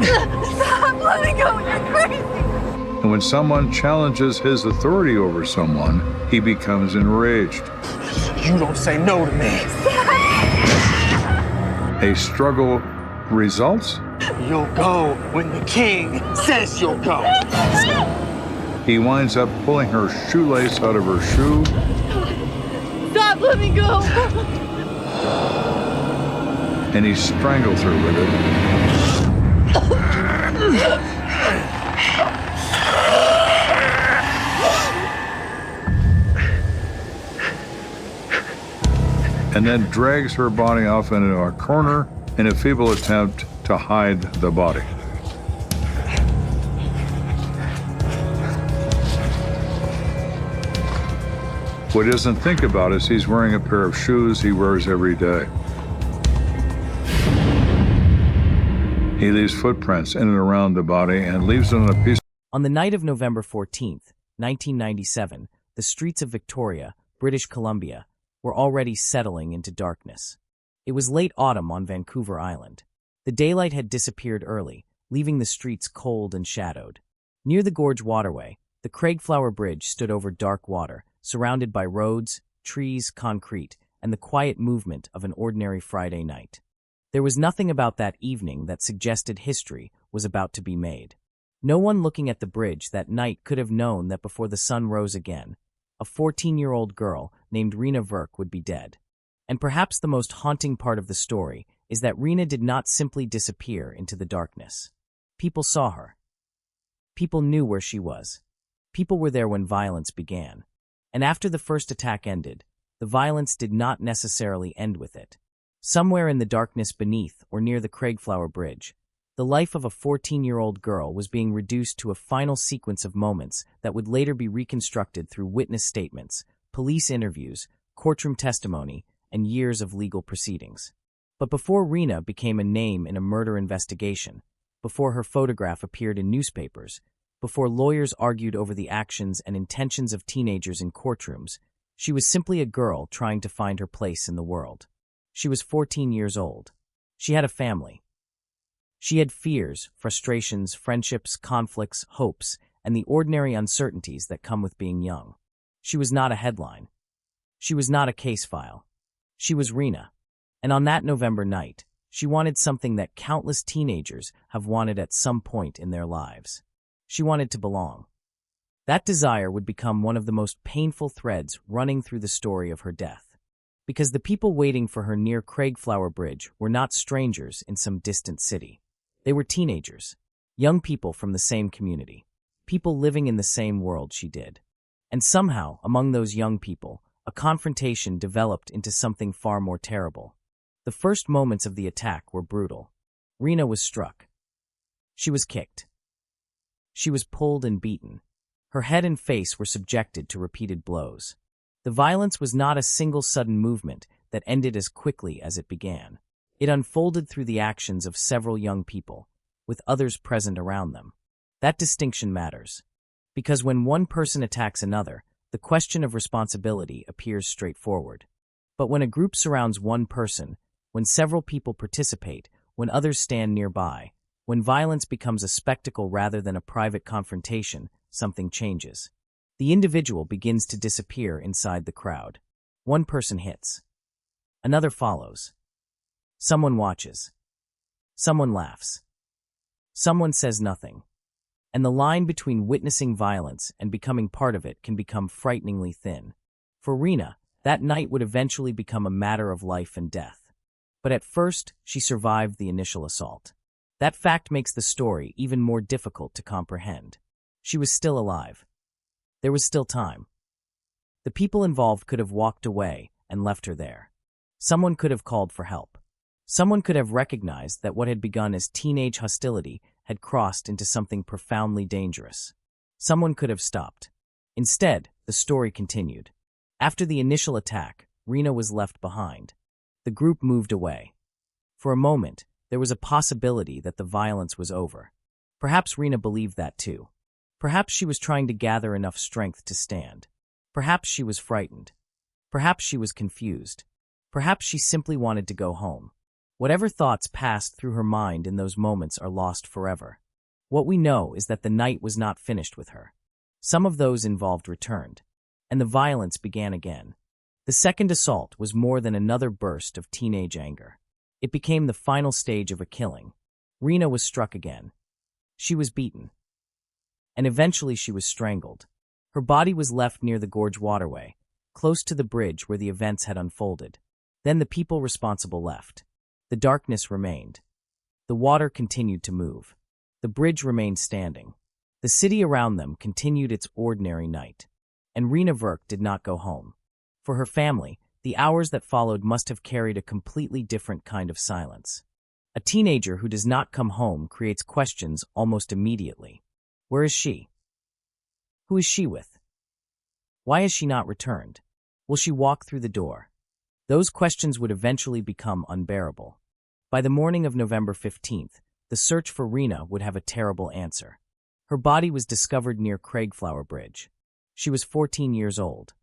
Stop, let me go. You're crazy.
And when someone challenges his authority over someone, he becomes enraged.
You don't say no to me.
A struggle results.
You'll go when the king says you'll go.
He winds up pulling her shoelace out of her shoe.
Stop, let me go.
And he strangles her with it. And then drags her body off into a corner in a feeble attempt to hide the body. What he doesn't think about is he's wearing a pair of shoes he wears every day. He leaves footprints in and around the body and leaves it on a piece.
On the night of November 14th, 1997, the streets of Victoria, British Columbia, were already settling into darkness. It was late autumn on Vancouver Island. The daylight had disappeared early, leaving the streets cold and shadowed. Near the Gorge Waterway, the Craigflower Bridge stood over dark water, surrounded by roads, trees, concrete, and the quiet movement of an ordinary Friday night. There was nothing about that evening that suggested history was about to be made. No one looking at the bridge that night could have known that before the sun rose again, a 14-year-old girl named Rena Verk would be dead. And perhaps the most haunting part of the story is that Rena did not simply disappear into the darkness. People saw her. People knew where she was. People were there when violence began. And after the first attack ended, the violence did not necessarily end with it. Somewhere in the darkness beneath or near the Craigflower Bridge, the life of a 14-year-old girl was being reduced to a final sequence of moments that would later be reconstructed through witness statements, police interviews, courtroom testimony, and years of legal proceedings. But before Rena became a name in a murder investigation, before her photograph appeared in newspapers, before lawyers argued over the actions and intentions of teenagers in courtrooms, she was simply a girl trying to find her place in the world. She was 14 years old. She had a family. She had fears, frustrations, friendships, conflicts, hopes, and the ordinary uncertainties that come with being young. She was not a headline. She was not a case file. She was Rena. And on that November night, she wanted something that countless teenagers have wanted at some point in their lives. She wanted to belong. That desire would become one of the most painful threads running through the story of her death. Because the people waiting for her near Craigflower Bridge were not strangers in some distant city. They were teenagers, young people from the same community, people living in the same world she did. And somehow, among those young people, a confrontation developed into something far more terrible. The first moments of the attack were brutal. Rena was struck. She was kicked. She was pulled and beaten. Her head and face were subjected to repeated blows. The violence was not a single sudden movement that ended as quickly as it began. It unfolded through the actions of several young people, with others present around them. That distinction matters, because when one person attacks another, the question of responsibility appears straightforward. But when a group surrounds one person, when several people participate, when others stand nearby, when violence becomes a spectacle rather than a private confrontation, something changes. The individual begins to disappear inside the crowd. One person hits. Another follows. Someone watches. Someone laughs. Someone says nothing. And the line between witnessing violence and becoming part of it can become frighteningly thin. For Rena, that night would eventually become a matter of life and death. But at first, she survived the initial assault. That fact makes the story even more difficult to comprehend. She was still alive. There was still time. The people involved could have walked away and left her there. Someone could have called for help. Someone could have recognized that what had begun as teenage hostility had crossed into something profoundly dangerous. Someone could have stopped. Instead, the story continued. After the initial attack, Rena was left behind. The group moved away. For a moment, there was a possibility that the violence was over. Perhaps Rena believed that too. Perhaps she was trying to gather enough strength to stand. Perhaps she was frightened. Perhaps she was confused. Perhaps she simply wanted to go home. Whatever thoughts passed through her mind in those moments are lost forever. What we know is that the night was not finished with her. Some of those involved returned, and the violence began again. The second assault was more than another burst of teenage anger. It became the final stage of a killing, Rena was struck again. She was beaten. And eventually she was strangled. Her body was left near the gorge waterway, close to the bridge where the events had unfolded. Then the people responsible left. The darkness remained. The water continued to move. The bridge remained standing. The city around them continued its ordinary night. And Rena Verk did not go home. For her family, the hours that followed must have carried a completely different kind of silence. A teenager who does not come home creates questions almost immediately. Where is she? Who is she with? Why has she not returned? Will she walk through the door? Those questions would eventually become unbearable. By the morning of November 15th, the search for Rena would have a terrible answer. Her body was discovered near Craigflower Bridge. She was 14 years old.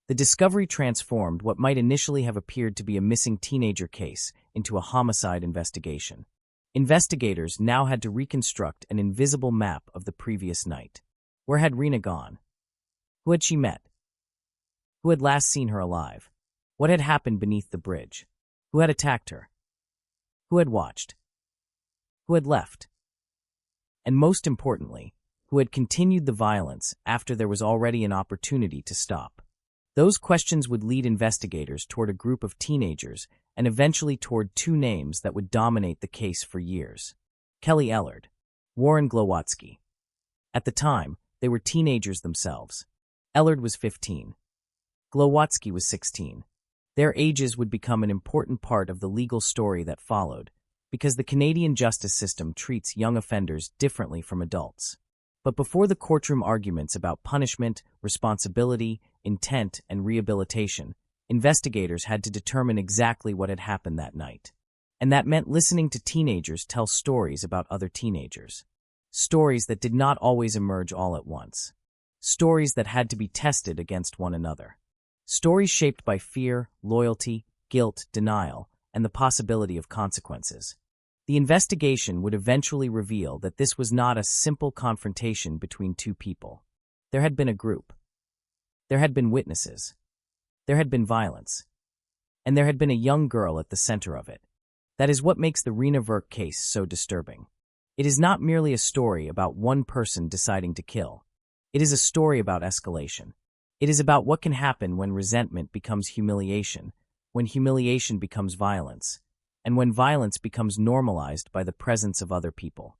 The discovery transformed what might initially have appeared to be a missing teenager case into a homicide investigation. Investigators now had to reconstruct an invisible map of the previous night. Where had Rena gone? Who had she met? Who had last seen her alive? What had happened beneath the bridge? Who had attacked her? Who had watched? Who had left? And most importantly, who had continued the violence after there was already an opportunity to stop? Those questions would lead investigators toward a group of teenagers and eventually toward two names that would dominate the case for years. Kelly Ellard, Warren Glowatsky. At the time, they were teenagers themselves. Ellard was 15. Glowatsky was 16. Their ages would become an important part of the legal story that followed, because the Canadian justice system treats young offenders differently from adults. But before the courtroom arguments about punishment, responsibility, intent, and rehabilitation, investigators had to determine exactly what had happened that night. And that meant listening to teenagers tell stories about other teenagers. Stories that did not always emerge all at once. Stories that had to be tested against one another. Stories shaped by fear, loyalty, guilt, denial, and the possibility of consequences. The investigation would eventually reveal that this was not a simple confrontation between two people. There had been a group. There had been witnesses. There had been violence. And there had been a young girl at the center of it. That is what makes the Rena Verk case so disturbing. It is not merely a story about one person deciding to kill. It is a story about escalation. It is about what can happen when resentment becomes humiliation, when humiliation becomes violence, and when violence becomes normalized by the presence of other people.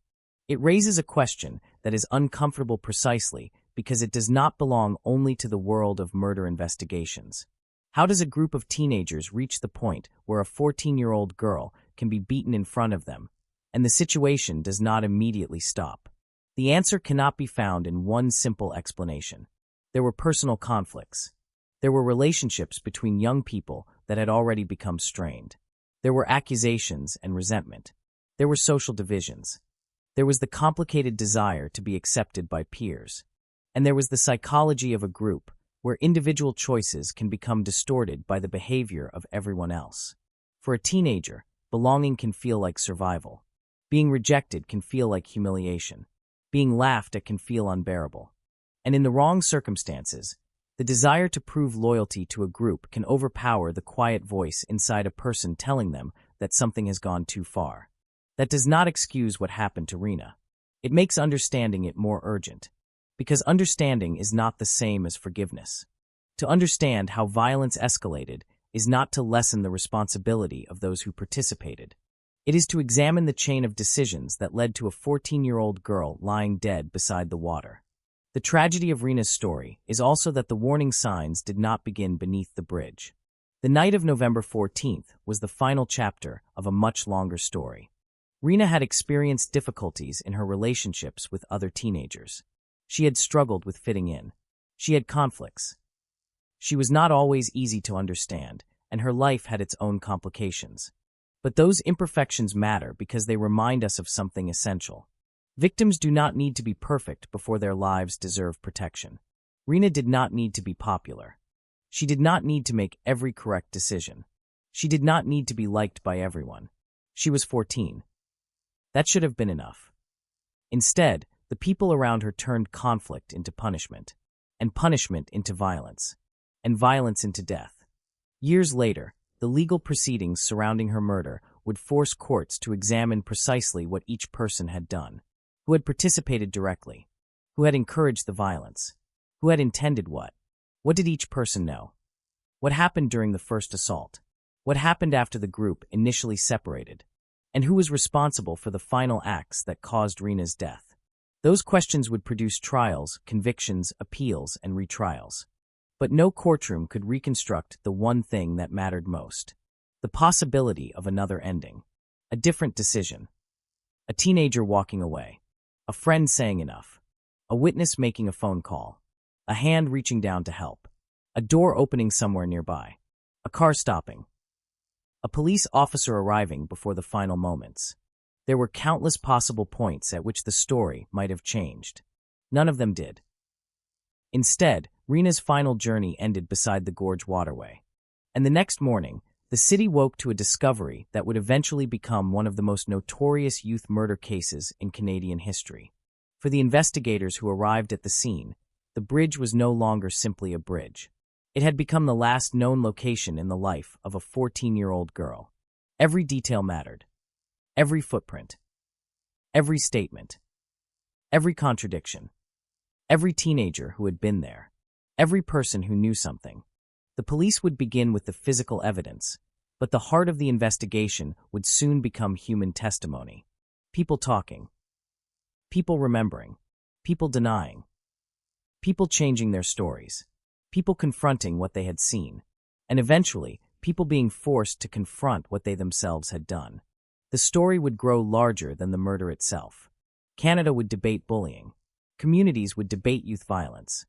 It raises a question that is uncomfortable precisely because it does not belong only to the world of murder investigations. How does a group of teenagers reach the point where a 14-year-old girl can be beaten in front of them, and the situation does not immediately stop? The answer cannot be found in one simple explanation. There were personal conflicts. There were relationships between young people that had already become strained. There were accusations and resentment. There were social divisions. There was the complicated desire to be accepted by peers. And there was the psychology of a group where individual choices can become distorted by the behavior of everyone else. For a teenager, belonging can feel like survival. Being rejected can feel like humiliation. Being laughed at can feel unbearable. And in the wrong circumstances, the desire to prove loyalty to a group can overpower the quiet voice inside a person telling them that something has gone too far. That does not excuse what happened to Rena. It makes understanding it more urgent. Because understanding is not the same as forgiveness. To understand how violence escalated is not to lessen the responsibility of those who participated. It is to examine the chain of decisions that led to a 14-year-old girl lying dead beside the water. The tragedy of Rena's story is also that the warning signs did not begin beneath the bridge. The night of November 14th was the final chapter of a much longer story. Rena had experienced difficulties in her relationships with other teenagers. She had struggled with fitting in. She had conflicts. She was not always easy to understand, and her life had its own complications. But those imperfections matter because they remind us of something essential. Victims do not need to be perfect before their lives deserve protection. Rena did not need to be popular. She did not need to make every correct decision. She did not need to be liked by everyone. She was 14. That should have been enough. Instead, the people around her turned conflict into punishment, and punishment into violence, and violence into death. Years later, the legal proceedings surrounding her murder would force courts to examine precisely what each person had done, who had participated directly, who had encouraged the violence, who had intended what did each person know? What happened during the first assault? What happened after the group initially separated? And who was responsible for the final acts that caused Rena's death? Those questions would produce trials, convictions, appeals, and retrials. But no courtroom could reconstruct the one thing that mattered most: the possibility of another ending, a different decision. A teenager walking away, a friend saying enough, a witness making a phone call, a hand reaching down to help, a door opening somewhere nearby, a car stopping, a police officer arriving before the final moments. There were countless possible points at which the story might have changed. None of them did. Instead, Rena's final journey ended beside the Gorge Waterway. And the next morning, the city woke to a discovery that would eventually become one of the most notorious youth murder cases in Canadian history. For the investigators who arrived at the scene, the bridge was no longer simply a bridge. It had become the last known location in the life of a 14-year-old girl. Every detail mattered. Every footprint. Every statement. Every contradiction. Every teenager who had been there. Every person who knew something. The police would begin with the physical evidence, but the heart of the investigation would soon become human testimony. People talking. People remembering. People denying. People changing their stories. People confronting what they had seen. And eventually, people being forced to confront what they themselves had done. The story would grow larger than the murder itself. Canada would debate bullying. Communities would debate youth violence.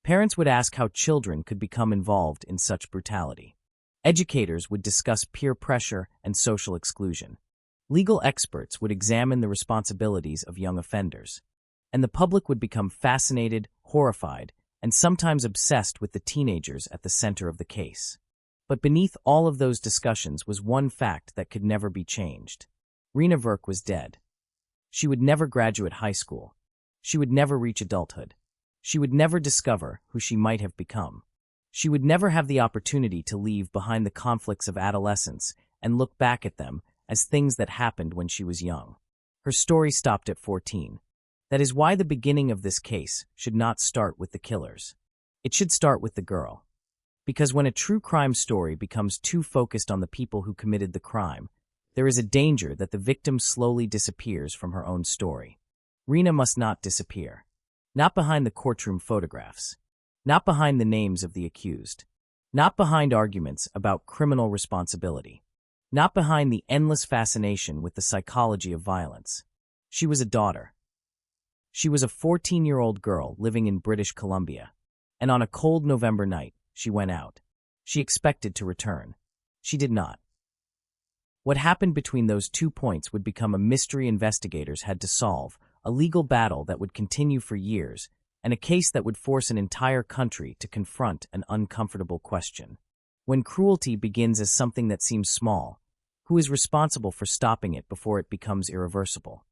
Parents would ask how children could become involved in such brutality. Educators would discuss peer pressure and social exclusion. Legal experts would examine the responsibilities of young offenders. And the public would become fascinated, horrified, and sometimes obsessed with the teenagers at the center of the case. But beneath all of those discussions was one fact that could never be changed. Rena Verk was dead. She would never graduate high school. She would never reach adulthood. She would never discover who she might have become. She would never have the opportunity to leave behind the conflicts of adolescence and look back at them as things that happened when she was young. Her story stopped at 14. That is why the beginning of this case should not start with the killers. It should start with the girl. Because when a true crime story becomes too focused on the people who committed the crime, there is a danger that the victim slowly disappears from her own story. Rena must not disappear. Not behind the courtroom photographs. Not behind the names of the accused. Not behind arguments about criminal responsibility. Not behind the endless fascination with the psychology of violence. She was a daughter. She was a 14-year-old girl living in British Columbia. And on a cold November night, she went out. She expected to return. She did not. What happened between those 2 points would become a mystery investigators had to solve, a legal battle that would continue for years, and a case that would force an entire country to confront an uncomfortable question. When cruelty begins as something that seems small, who is responsible for stopping it before it becomes irreversible?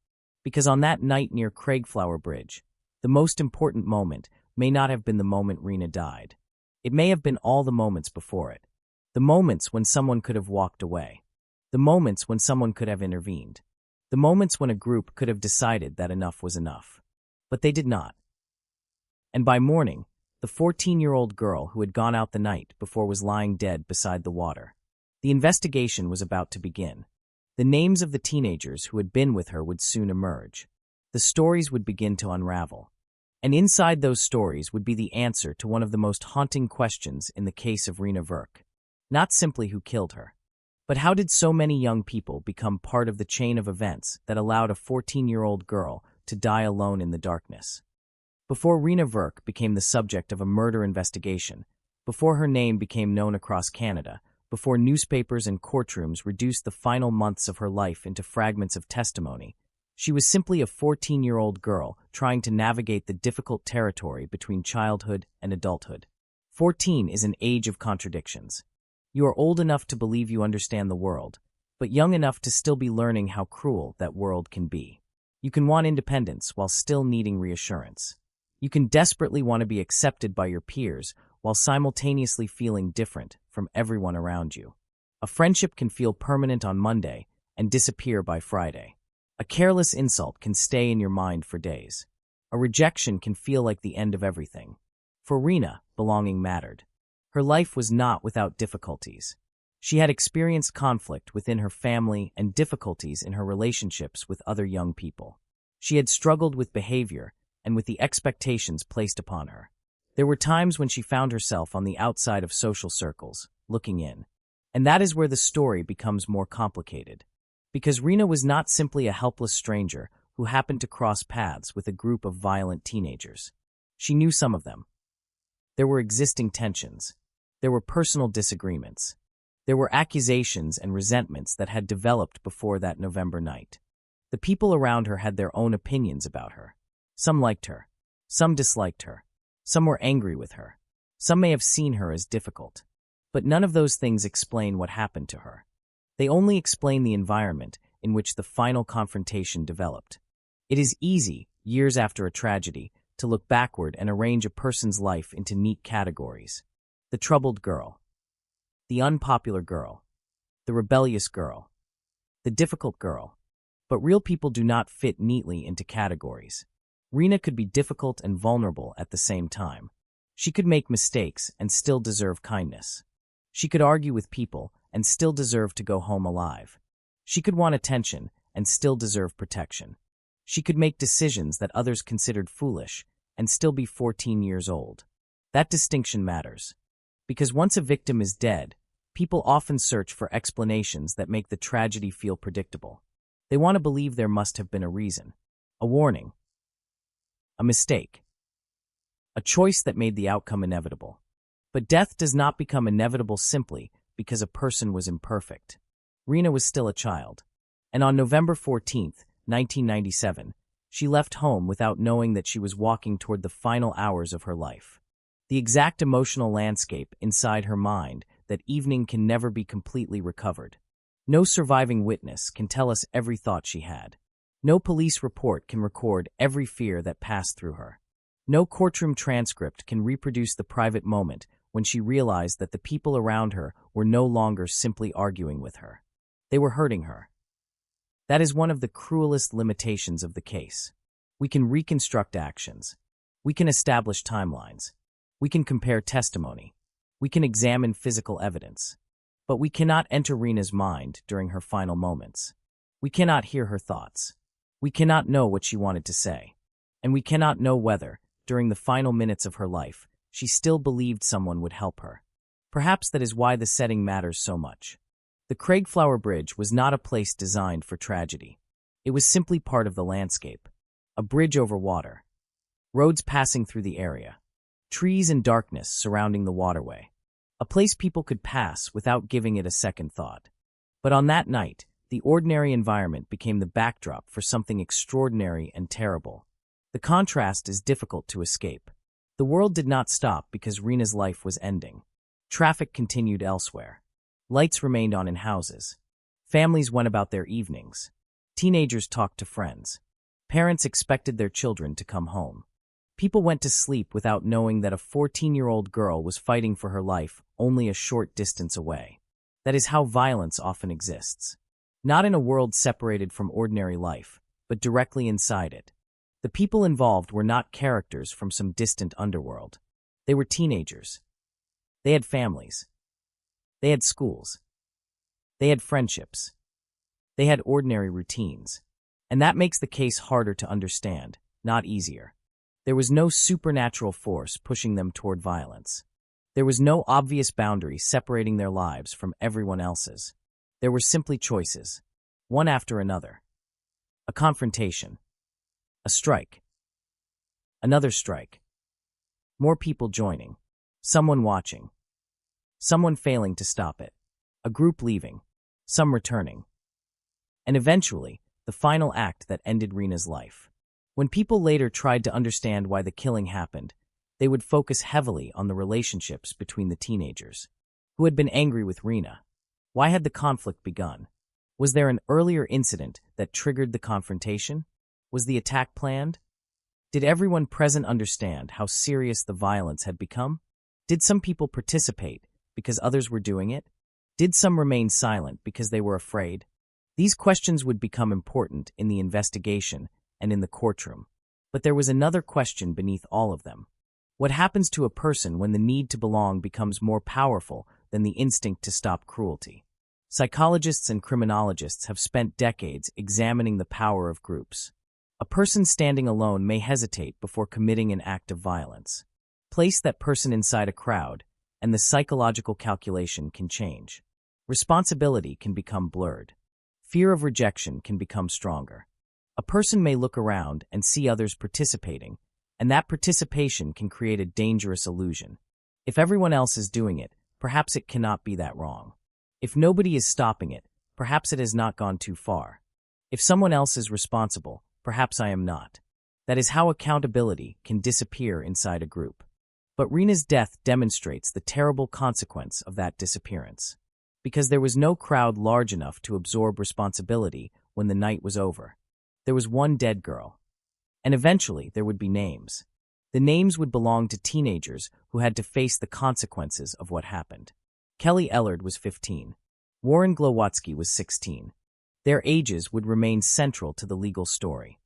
Because on that night near Craigflower Bridge, the most important moment may not have been the moment Rena died. It may have been all the moments before it. The moments when someone could have walked away. The moments when someone could have intervened. The moments when a group could have decided that enough was enough. But they did not. And by morning, the 14-year-old girl who had gone out the night before was lying dead beside the water. The investigation was about to begin. The names of the teenagers who had been with her would soon emerge. The stories would begin to unravel. And inside those stories would be the answer to one of the most haunting questions in the case of Rena Verk. Not simply who killed her, but how did so many young people become part of the chain of events that allowed a 14-year-old girl to die alone in the darkness? Before Rena Verk became the subject of a murder investigation, before her name became known across Canada, before newspapers and courtrooms reduced the final months of her life into fragments of testimony, she was simply a 14-year-old girl trying to navigate the difficult territory between childhood and adulthood. 14 is an age of contradictions. You are old enough to believe you understand the world, but young enough to still be learning how cruel that world can be. You can want independence while still needing reassurance. You can desperately want to be accepted by your peers while simultaneously feeling different from everyone around you. A friendship can feel permanent on Monday and disappear by Friday. A careless insult can stay in your mind for days. A rejection can feel like the end of everything. For Rena, belonging mattered. Her life was not without difficulties. She had experienced conflict within her family and difficulties in her relationships with other young people. She had struggled with behavior and with the expectations placed upon her. There were times when she found herself on the outside of social circles, looking in. And that is where the story becomes more complicated. Because Rena was not simply a helpless stranger who happened to cross paths with a group of violent teenagers. She knew some of them. There were existing tensions. There were personal disagreements. There were accusations and resentments that had developed before that November night. The people around her had their own opinions about her. Some liked her. Some disliked her. Some were angry with her. Some may have seen her as difficult. But none of those things explain what happened to her. They only explain the environment in which the final confrontation developed. It is easy, years after a tragedy, to look backward and arrange a person's life into neat categories. The troubled girl. The unpopular girl. The rebellious girl. The difficult girl. But real people do not fit neatly into categories. Rena could be difficult and vulnerable at the same time. She could make mistakes and still deserve kindness. She could argue with people and still deserve to go home alive. She could want attention and still deserve protection. She could make decisions that others considered foolish and still be 14 years old. That distinction matters. Because once a victim is dead, people often search for explanations that make the tragedy feel predictable. They want to believe there must have been a reason, a warning, a mistake, a choice that made the outcome inevitable. But death does not become inevitable simply because a person was imperfect. Rena was still a child, and on November 14, 1997, she left home without knowing that she was walking toward the final hours of her life. The exact emotional landscape inside her mind that evening can never be completely recovered. No surviving witness can tell us every thought she had. No police report can record every fear that passed through her. No courtroom transcript can reproduce the private moment when she realized that the people around her were no longer simply arguing with her. They were hurting her. That is one of the cruelest limitations of the case. We can reconstruct actions. We can establish timelines. We can compare testimony. We can examine physical evidence. But we cannot enter Rena's mind during her final moments. We cannot hear her thoughts. We cannot know what she wanted to say. And we cannot know whether, during the final minutes of her life, she still believed someone would help her. Perhaps that is why the setting matters so much. The Craigflower Bridge was not a place designed for tragedy. It was simply part of the landscape. A bridge over water. Roads passing through the area. Trees and darkness surrounding the waterway. A place people could pass without giving it a second thought. But on that night, the ordinary environment became the backdrop for something extraordinary and terrible. The contrast is difficult to escape. The world did not stop because Rena's life was ending. Traffic continued elsewhere. Lights remained on in houses. Families went about their evenings. Teenagers talked to friends. Parents expected their children to come home. People went to sleep without knowing that a 14-year-old girl was fighting for her life only a short distance away. That is how violence often exists. Not in a world separated from ordinary life, but directly inside it. The people involved were not characters from some distant underworld. They were teenagers. They had families. They had schools. They had friendships. They had ordinary routines. And that makes the case harder to understand, not easier. There was no supernatural force pushing them toward violence. There was no obvious boundary separating their lives from everyone else's. There were simply choices, one after another. A confrontation. A strike. Another strike. More people joining. Someone watching. Someone failing to stop it. A group leaving. Some returning. And eventually, the final act that ended Rena's life. When people later tried to understand why the killing happened, they would focus heavily on the relationships between the teenagers. Who had been angry with Rena? Why had the conflict begun? Was there an earlier incident that triggered the confrontation? Was the attack planned? Did everyone present understand how serious the violence had become? Did some people participate because others were doing it? Did some remain silent because they were afraid? These questions would become important in the investigation and in the courtroom. But there was another question beneath all of them. What happens to a person when the need to belong becomes more powerful than the instinct to stop cruelty? Psychologists and criminologists have spent decades examining the power of groups. A person standing alone may hesitate before committing an act of violence. Place that person inside a crowd, and the psychological calculation can change. Responsibility can become blurred. Fear of rejection can become stronger. A person may look around and see others participating, and that participation can create a dangerous illusion. If everyone else is doing it, perhaps it cannot be that wrong. If nobody is stopping it, perhaps it has not gone too far. If someone else is responsible, perhaps I am not. That is how accountability can disappear inside a group. But Rena's death demonstrates the terrible consequence of that disappearance. Because there was no crowd large enough to absorb responsibility when the night was over. There was one dead girl. And eventually there would be names. The names would belong to teenagers who had to face the consequences of what happened. Kelly Ellard was 15. Warren Glowatsky was 16. Their ages would remain central to the legal story.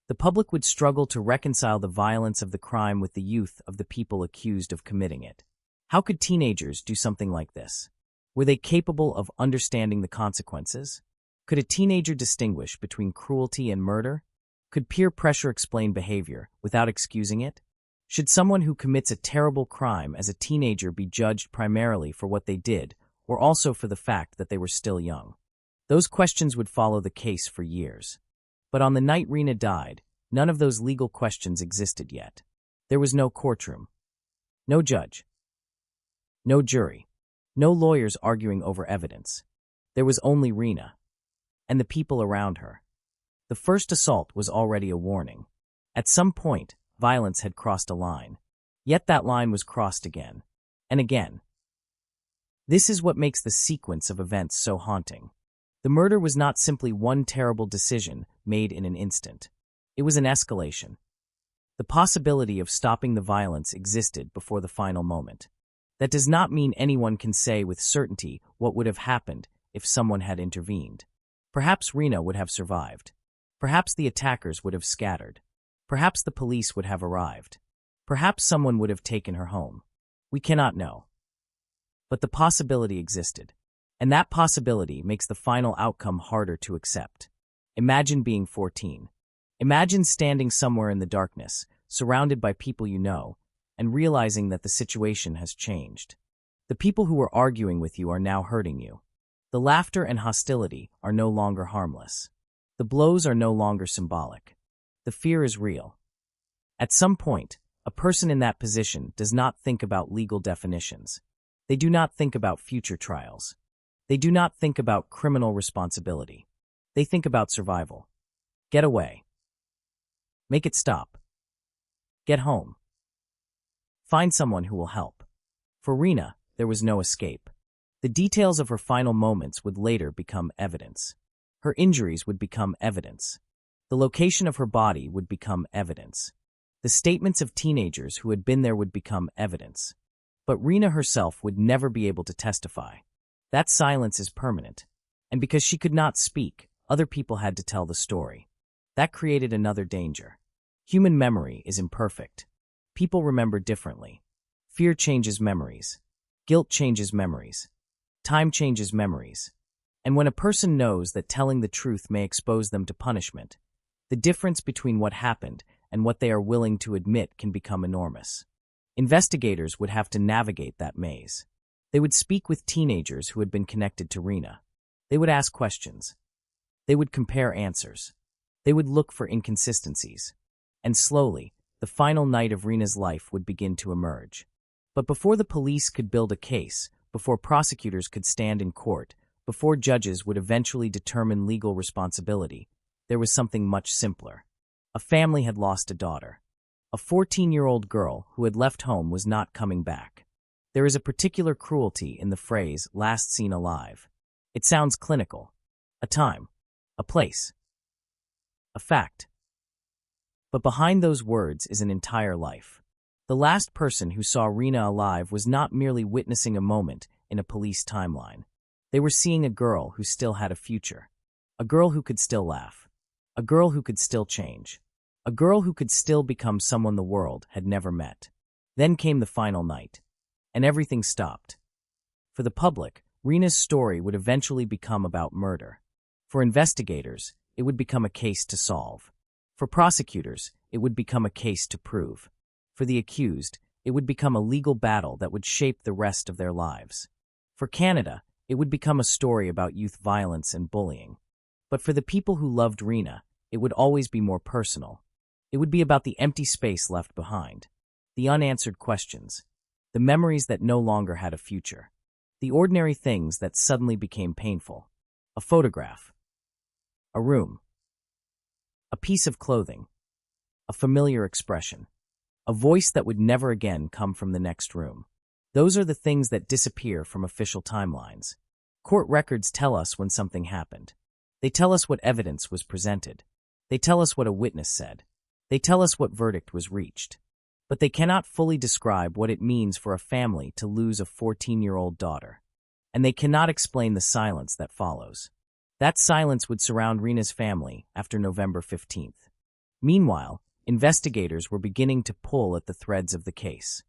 The public would struggle to reconcile the violence of the crime with the youth of the people accused of committing it. How could teenagers do something like this? Were they capable of understanding the consequences? Could a teenager distinguish between cruelty and murder? Could peer pressure explain behavior without excusing it? Should someone who commits a terrible crime as a teenager be judged primarily for what they did, or also for the fact that they were still young? Those questions would follow the case for years. But on the night Rena died, none of those legal questions existed yet. There was no courtroom, no judge, no jury, no lawyers arguing over evidence. There was only Rena and the people around her. The first assault was already a warning. At some point, violence had crossed a line. Yet that line was crossed again and again. This is what makes the sequence of events so haunting. The murder was not simply one terrible decision made in an instant. It was an escalation. The possibility of stopping the violence existed before the final moment. That does not mean anyone can say with certainty what would have happened if someone had intervened. Perhaps Rena would have survived. Perhaps the attackers would have scattered. Perhaps the police would have arrived. Perhaps someone would have taken her home. We cannot know. But the possibility existed. And that possibility makes the final outcome harder to accept. Imagine being 14. Imagine standing somewhere in the darkness, surrounded by people you know, and realizing that the situation has changed. The people who were arguing with you are now hurting you. The laughter and hostility are no longer harmless. The blows are no longer symbolic. The fear is real. At some point, a person in that position does not think about legal definitions. They do not think about future trials. They do not think about criminal responsibility. They think about survival. Get away. Make it stop. Get home. Find someone who will help. For Rena, there was no escape. The details of her final moments would later become evidence. Her injuries would become evidence. The location of her body would become evidence. The statements of teenagers who had been there would become evidence. But Rena herself would never be able to testify. That silence is permanent. And because she could not speak, other people had to tell the story. That created another danger. Human memory is imperfect. People remember differently. Fear changes memories. Guilt changes memories. Time changes memories. And when a person knows that telling the truth may expose them to punishment, the difference between what happened and what they are willing to admit can become enormous. Investigators would have to navigate that maze. They would speak with teenagers who had been connected to Rena. They would ask questions. They would compare answers. They would look for inconsistencies. And slowly, the final night of Rena's life would begin to emerge. But before the police could build a case, before prosecutors could stand in court, before judges would eventually determine legal responsibility, there was something much simpler. A family had lost a daughter. A 14-year-old girl who had left home was not coming back. There is a particular cruelty in the phrase, last seen alive. It sounds clinical. A time. A place. A fact. But behind those words is an entire life. The last person who saw Rena alive was not merely witnessing a moment in a police timeline. They were seeing a girl who still had a future. A girl who could still laugh. A girl who could still change. A girl who could still become someone the world had never met. Then came the final night, and everything stopped. For the public, Rena's story would eventually become about murder. For investigators, it would become a case to solve. For prosecutors, it would become a case to prove. For the accused, it would become a legal battle that would shape the rest of their lives. For Canada, it would become a story about youth violence and bullying. But for the people who loved Rena, it would always be more personal. It would be about the empty space left behind, the unanswered questions, the memories that no longer had a future, the ordinary things that suddenly became painful. A photograph, a room, a piece of clothing, a familiar expression, a voice that would never again come from the next room. Those are the things that disappear from official timelines. Court records tell us when something happened. They tell us what evidence was presented. They tell us what a witness said. They tell us what verdict was reached. But they cannot fully describe what it means for a family to lose a 14-year-old daughter. And they cannot explain the silence that follows. That silence would surround Rena's family after November 15th. Meanwhile, investigators were beginning to pull at the threads of the case.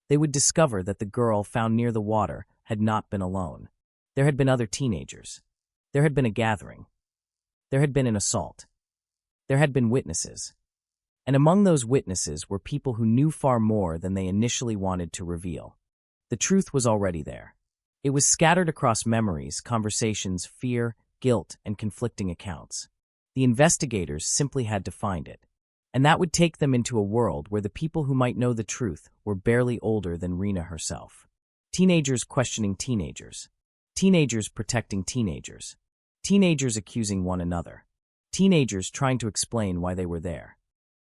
They would discover that the girl found near the water had not been alone. There had been other teenagers. There had been a gathering. There had been an assault. There had been witnesses. And among those witnesses were people who knew far more than they initially wanted to reveal. The truth was already there. It was scattered across memories, conversations, fear, guilt, and conflicting accounts. The investigators simply had to find it. And that would take them into a world where the people who might know the truth were barely older than Rena herself. Teenagers questioning teenagers. Teenagers protecting teenagers. Teenagers accusing one another. Teenagers trying to explain why they were there.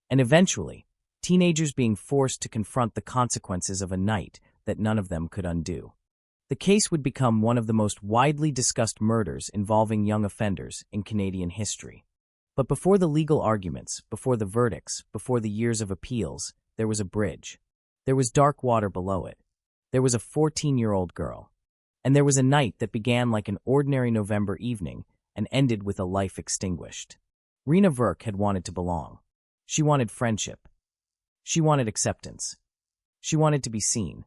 And eventually, teenagers being forced to confront the consequences of a night that none of them could undo. The case would become one of the most widely discussed murders involving young offenders in Canadian history. But before the legal arguments, before the verdicts, before the years of appeals, there was a bridge. There was dark water below it. There was a 14-year-old girl. And there was a night that began like an ordinary November evening and ended with a life extinguished. Rena Verk had wanted to belong. She wanted friendship. She wanted acceptance. She wanted to be seen.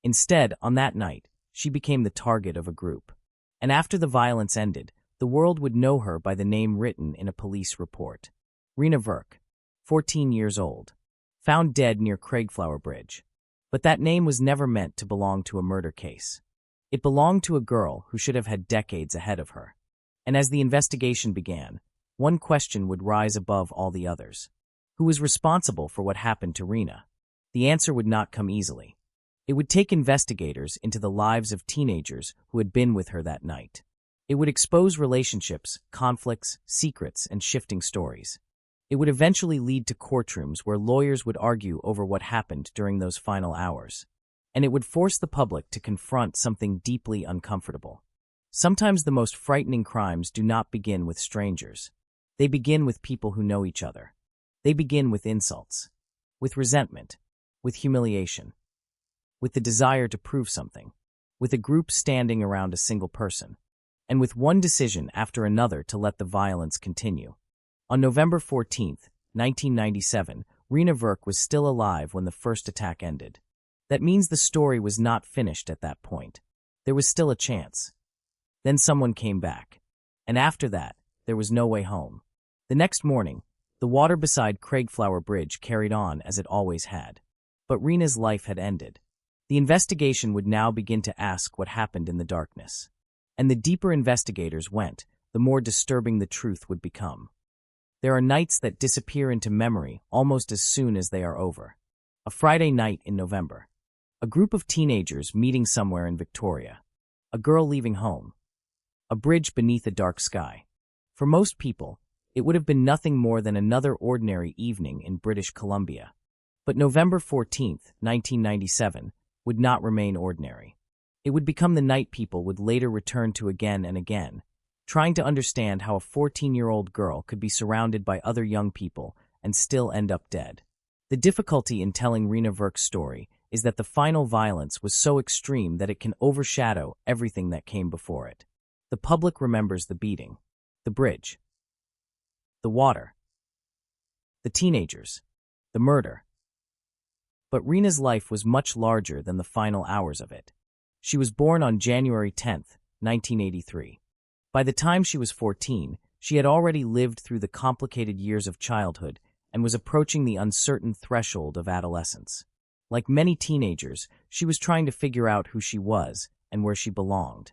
Instead, on that night, she became the target of a group. And after the violence ended, the world would know her by the name written in a police report. Rena Verk, 14 years old, found dead near Craigflower Bridge. But that name was never meant to belong to a murder case. It belonged to a girl who should have had decades ahead of her. And as the investigation began, one question would rise above all the others. Who was responsible for what happened to Rena? The answer would not come easily. It would take investigators into the lives of teenagers who had been with her that night. It would expose relationships, conflicts, secrets, and shifting stories. It would eventually lead to courtrooms where lawyers would argue over what happened during those final hours. And it would force the public to confront something deeply uncomfortable. Sometimes the most frightening crimes do not begin with strangers. They begin with people who know each other. They begin with insults, with resentment, with humiliation, with the desire to prove something, with a group standing around a single person, and with one decision after another to let the violence continue. On November 14, 1997, Rena Verk was still alive when the first attack ended. That means the story was not finished at that point. There was still a chance. Then someone came back. And after that, there was no way home. The next morning, the water beside Craigflower Bridge carried on as it always had. But Rena's life had ended. The investigation would now begin to ask what happened in the darkness. And the deeper investigators went, the more disturbing the truth would become. There are nights that disappear into memory almost as soon as they are over. A Friday night in November. A group of teenagers meeting somewhere in Victoria. A girl leaving home. A bridge beneath a dark sky. For most people, it would have been nothing more than another ordinary evening in British Columbia. But November 14, 1997, would not remain ordinary. It would become the night people would later return to again and again, trying to understand how a 14-year-old girl could be surrounded by other young people and still end up dead. The difficulty in telling Rena Verk's story is that the final violence was so extreme that it can overshadow everything that came before it. The public remembers the beating. The bridge. The water. The teenagers. The murder. But Rena's life was much larger than the final hours of it. She was born on January 10, 1983. By the time she was 14, she had already lived through the complicated years of childhood and was approaching the uncertain threshold of adolescence. Like many teenagers, she was trying to figure out who she was and where she belonged.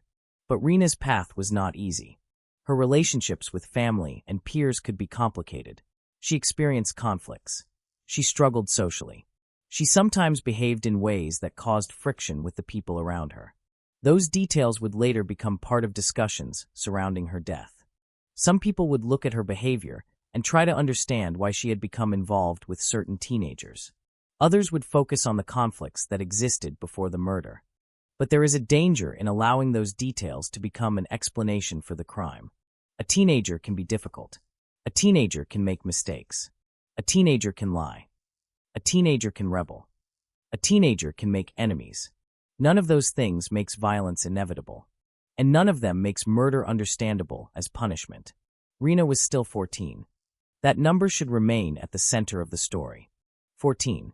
But Rena's path was not easy. Her relationships with family and peers could be complicated. She experienced conflicts. She struggled socially. She sometimes behaved in ways that caused friction with the people around her. Those details would later become part of discussions surrounding her death. Some people would look at her behavior and try to understand why she had become involved with certain teenagers. Others would focus on the conflicts that existed before the murder. But there is a danger in allowing those details to become an explanation for the crime. A teenager can be difficult. A teenager can make mistakes. A teenager can lie. A teenager can rebel. A teenager can make enemies. None of those things makes violence inevitable. And none of them makes murder understandable as punishment. Rena was still 14. That number should remain at the center of the story. 14.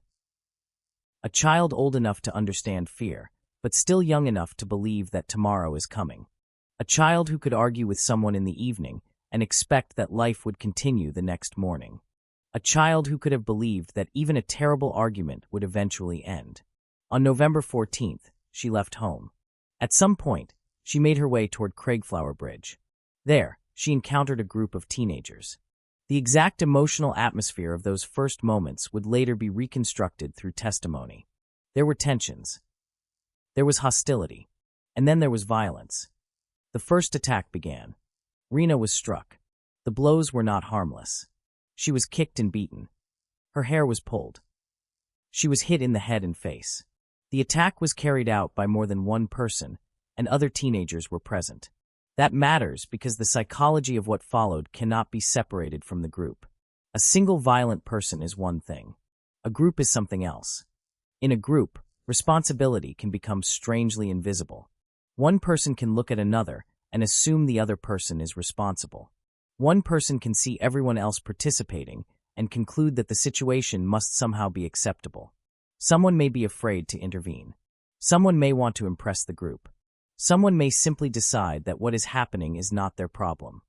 A child old enough to understand fear, but still young enough to believe that tomorrow is coming. A child who could argue with someone in the evening and expect that life would continue the next morning. A child who could have believed that even a terrible argument would eventually end. On November 14th, she left home. At some point, she made her way toward Craigflower Bridge. There, she encountered a group of teenagers. The exact emotional atmosphere of those first moments would later be reconstructed through testimony. There were tensions. There was hostility. And then there was violence. The first attack began. Rena was struck. The blows were not harmless. She was kicked and beaten. Her hair was pulled. She was hit in the head and face. The attack was carried out by more than one person, and other teenagers were present. That matters because the psychology of what followed cannot be separated from the group. A single violent person is one thing. A group is something else. In a group, responsibility can become strangely invisible. One person can look at another and assume the other person is responsible. One person can see everyone else participating and conclude that the situation must somehow be acceptable. Someone may be afraid to intervene. Someone may want to impress the group. Someone may simply decide that what is happening is not their problem.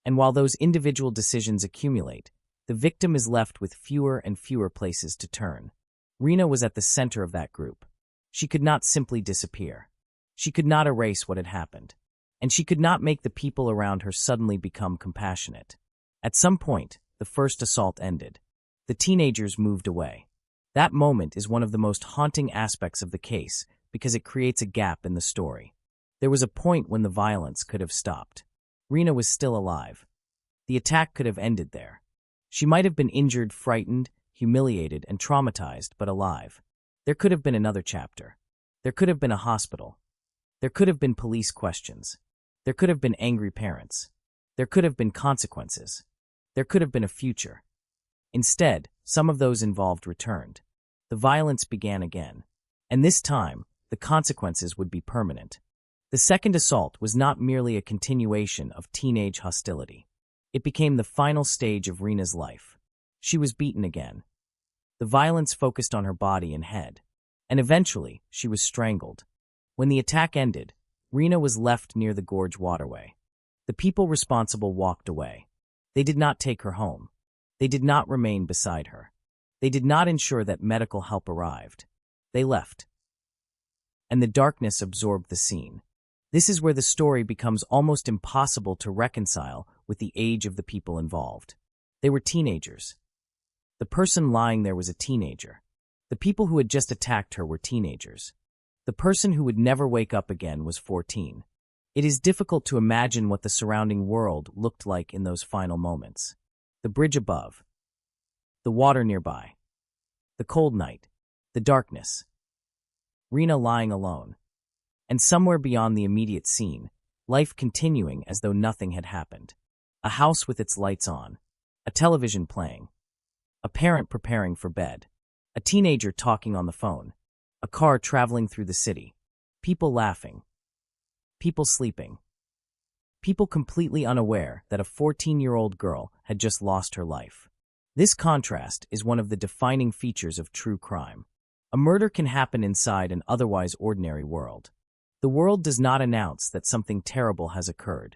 And while those individual decisions accumulate, the victim is left with fewer and fewer places to turn. Rena was at the center of that group. She could not simply disappear. She could not erase what had happened. And she could not make the people around her suddenly become compassionate. At some point, the first assault ended. The teenagers moved away. That moment is one of the most haunting aspects of the case because it creates a gap in the story. There was a point when the violence could have stopped. Rena was still alive. The attack could have ended there. She might have been injured, frightened, humiliated, and traumatized, but alive. There could have been another chapter. There could have been a hospital. There could have been police questions. There could have been angry parents. There could have been consequences. There could have been a future. Instead, some of those involved returned. The violence began again. And this time, the consequences would be permanent. The second assault was not merely a continuation of teenage hostility. It became the final stage of Rena's life. She was beaten again. The violence focused on her body and head. And eventually, she was strangled. When the attack ended, Rena was left near the gorge waterway. The people responsible walked away. They did not take her home. They did not remain beside her. They did not ensure that medical help arrived. They left. And the darkness absorbed the scene. This is where the story becomes almost impossible to reconcile with the age of the people involved. They were teenagers. The person lying there was a teenager. The people who had just attacked her were teenagers. The person who would never wake up again was 14. It is difficult to imagine what the surrounding world looked like in those final moments. The bridge above. The water nearby. The cold night. The darkness. Rena lying alone. And somewhere beyond the immediate scene, life continuing as though nothing had happened. A house with its lights on. A television playing. A parent preparing for bed. A teenager talking on the phone. A car traveling through the city. People laughing. People sleeping. people completely unaware that a 14-year-old girl had just lost her life. This contrast is one of the defining features of true crime. A murder can happen inside an otherwise ordinary world. The world does not announce that something terrible has occurred.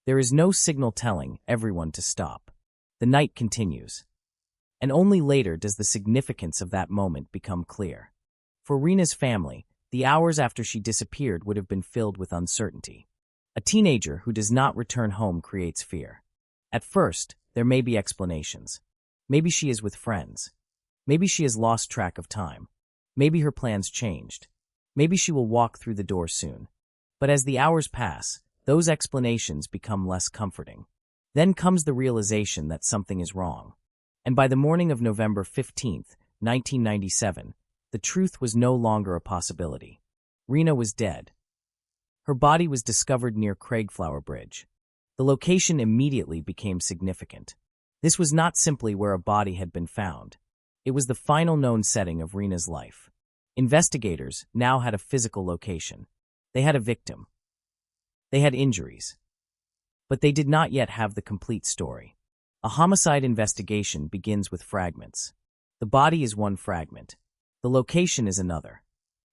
There is no signal telling everyone to stop. The night continues. And only later does the significance of that moment become clear. For Rena's family, the hours after she disappeared would have been filled with uncertainty. A teenager who does not return home creates fear. At first, there may be explanations. Maybe she is with friends. Maybe she has lost track of time. Maybe her plans changed. Maybe she will walk through the door soon. But as the hours pass, those explanations become less comforting. Then comes the realization that something is wrong. And by the morning of November 15th, 1997, the truth was no longer a possibility. Rena was dead. Her body was discovered near Craigflower Bridge. The location immediately became significant. This was not simply where a body had been found. It was the final known setting of Rena's life. Investigators now had a physical location. They had a victim. They had injuries. But they did not yet have the complete story. A homicide investigation begins with fragments. The body is one fragment. The location is another.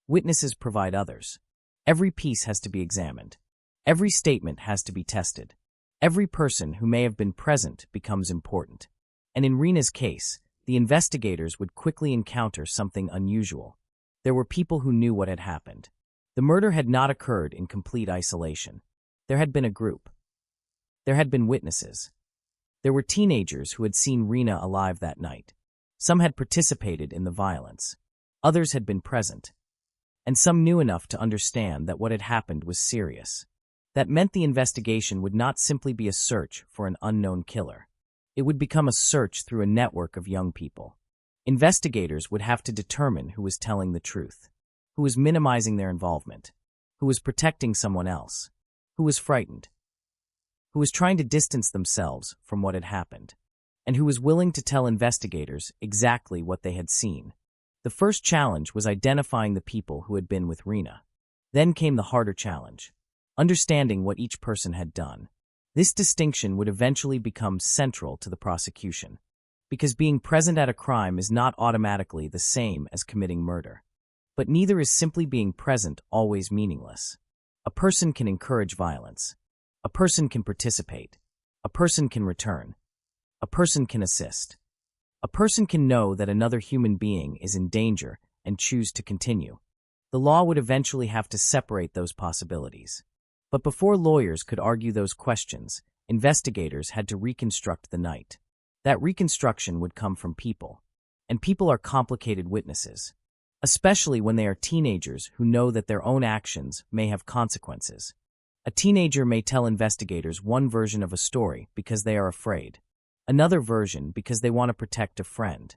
Witnesses provide others. Every piece has to be examined. Every statement has to be tested. Every person who may have been present becomes important. And in Rena's case, the investigators would quickly encounter something unusual. There were people who knew what had happened. The murder had not occurred in complete isolation. There had been a group. There had been witnesses. There were teenagers who had seen Rena alive that night. Some had participated in the violence. Others had been present. And some knew enough to understand that what had happened was serious. That meant the investigation would not simply be a search for an unknown killer. It would become a search through a network of young people. Investigators would have to determine who was telling the truth, who was minimizing their involvement, who was protecting someone else, who was frightened, who was trying to distance themselves from what had happened, and who was willing to tell investigators exactly what they had seen. The first challenge was identifying the people who had been with Rena. Then came the harder challenge, understanding what each person had done. This distinction would eventually become central to the prosecution, because being present at a crime is not automatically the same as committing murder. But neither is simply being present always meaningless. A person can encourage violence. A person can participate. A person can return. A person can assist. A person can know that another human being is in danger and choose to continue. The law would eventually have to separate those possibilities. But before lawyers could argue those questions, investigators had to reconstruct the night. That reconstruction would come from people. And people are complicated witnesses, especially when they are teenagers who know that their own actions may have consequences. A teenager may tell investigators one version of a story because they are afraid, another version because they want to protect a friend,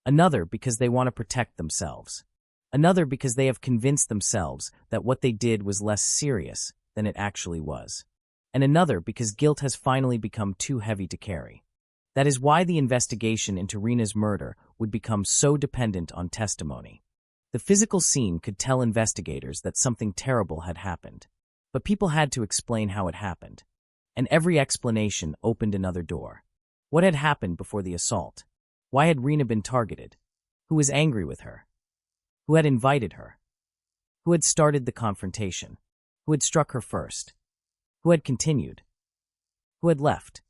another because they want to protect themselves, another because they have convinced themselves that what they did was less serious than it actually was, and another because guilt has finally become too heavy to carry. That is why the investigation into Rena's murder would become so dependent on testimony. The physical scene could tell investigators that something terrible had happened, but people had to explain how it happened, and every explanation opened another door. What had happened before the assault? Why had Rena been targeted? Who was angry with her? Who had invited her? Who had started the confrontation? Who had struck her first? Who had continued? Who had left?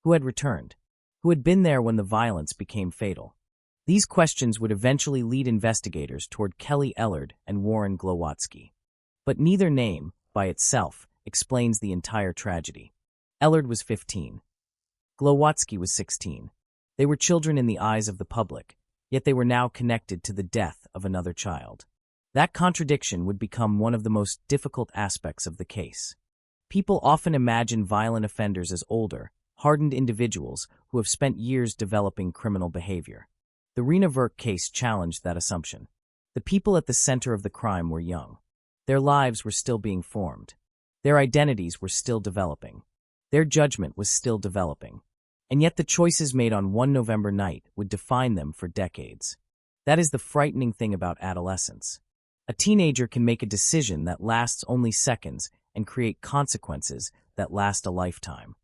Who had returned? Who had been there when the violence became fatal? These questions would eventually lead investigators toward Kelly Ellard and Warren Glowatsky. But neither name, by itself, explains the entire tragedy. Ellard was 15. Glowatsky was 16. They were children in the eyes of the public, yet they were now connected to the death of another child. That contradiction would become one of the most difficult aspects of the case. People often imagine violent offenders as older, hardened individuals who have spent years developing criminal behavior. The Rena Verk case challenged that assumption. The people at the center of the crime were young. Their lives were still being formed. Their identities were still developing. Their judgment was still developing. And yet the choices made on one November night would define them for decades. That is the frightening thing about adolescence. A teenager can make a decision that lasts only seconds and create consequences that last a lifetime.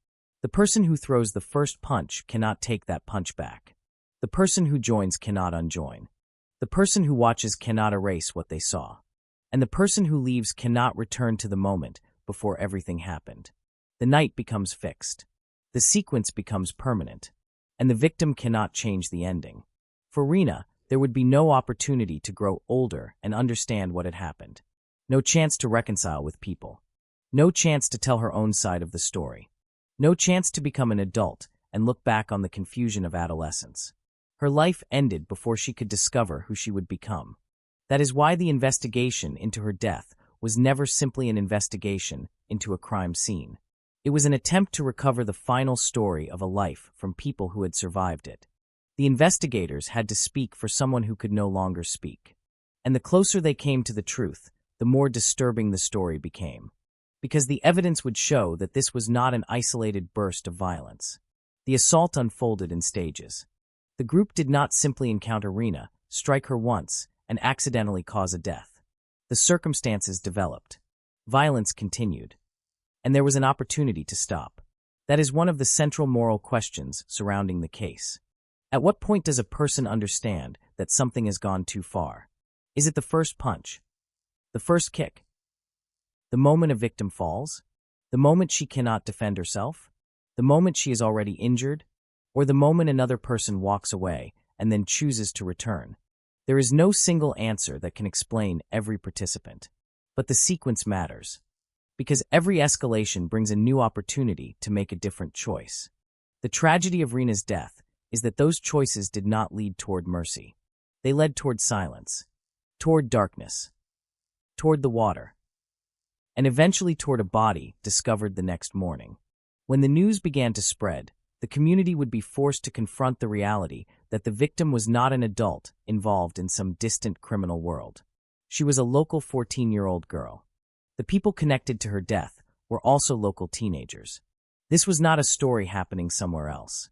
The person who throws the first punch cannot take that punch back. The person who joins cannot unjoin. The person who watches cannot erase what they saw. And the person who leaves cannot return to the moment before everything happened. The night becomes fixed. The sequence becomes permanent. And the victim cannot change the ending. For Rena, there would be no opportunity to grow older and understand what had happened. No chance to reconcile with people. No chance to tell her own side of the story. No chance to become an adult and look back on the confusion of adolescence. Her life ended before she could discover who she would become. That is why the investigation into her death was never simply an investigation into a crime scene. It was an attempt to recover the final story of a life from people who had survived it. The investigators had to speak for someone who could no longer speak. And the closer they came to the truth, the more disturbing the story became. Because the evidence would show that this was not an isolated burst of violence. The assault unfolded in stages. The group did not simply encounter Rena, strike her once, and accidentally cause a death. The circumstances developed. Violence continued. And there was an opportunity to stop. That is one of the central moral questions surrounding the case. At what point does a person understand that something has gone too far? Is it the first punch? The first kick? The moment a victim falls? The moment she cannot defend herself? The moment she is already injured? Or the moment another person walks away and then chooses to return? There is no single answer that can explain every participant. But the sequence matters. Because every escalation brings a new opportunity to make a different choice. The tragedy of Rena's death is that those choices did not lead toward mercy. They led toward silence, toward darkness, toward the water, and eventually toward a body discovered the next morning. When the news began to spread, the community would be forced to confront the reality that the victim was not an adult involved in some distant criminal world. She was a local 14-year-old girl. The people connected to her death were also local teenagers. This was not a story happening somewhere else.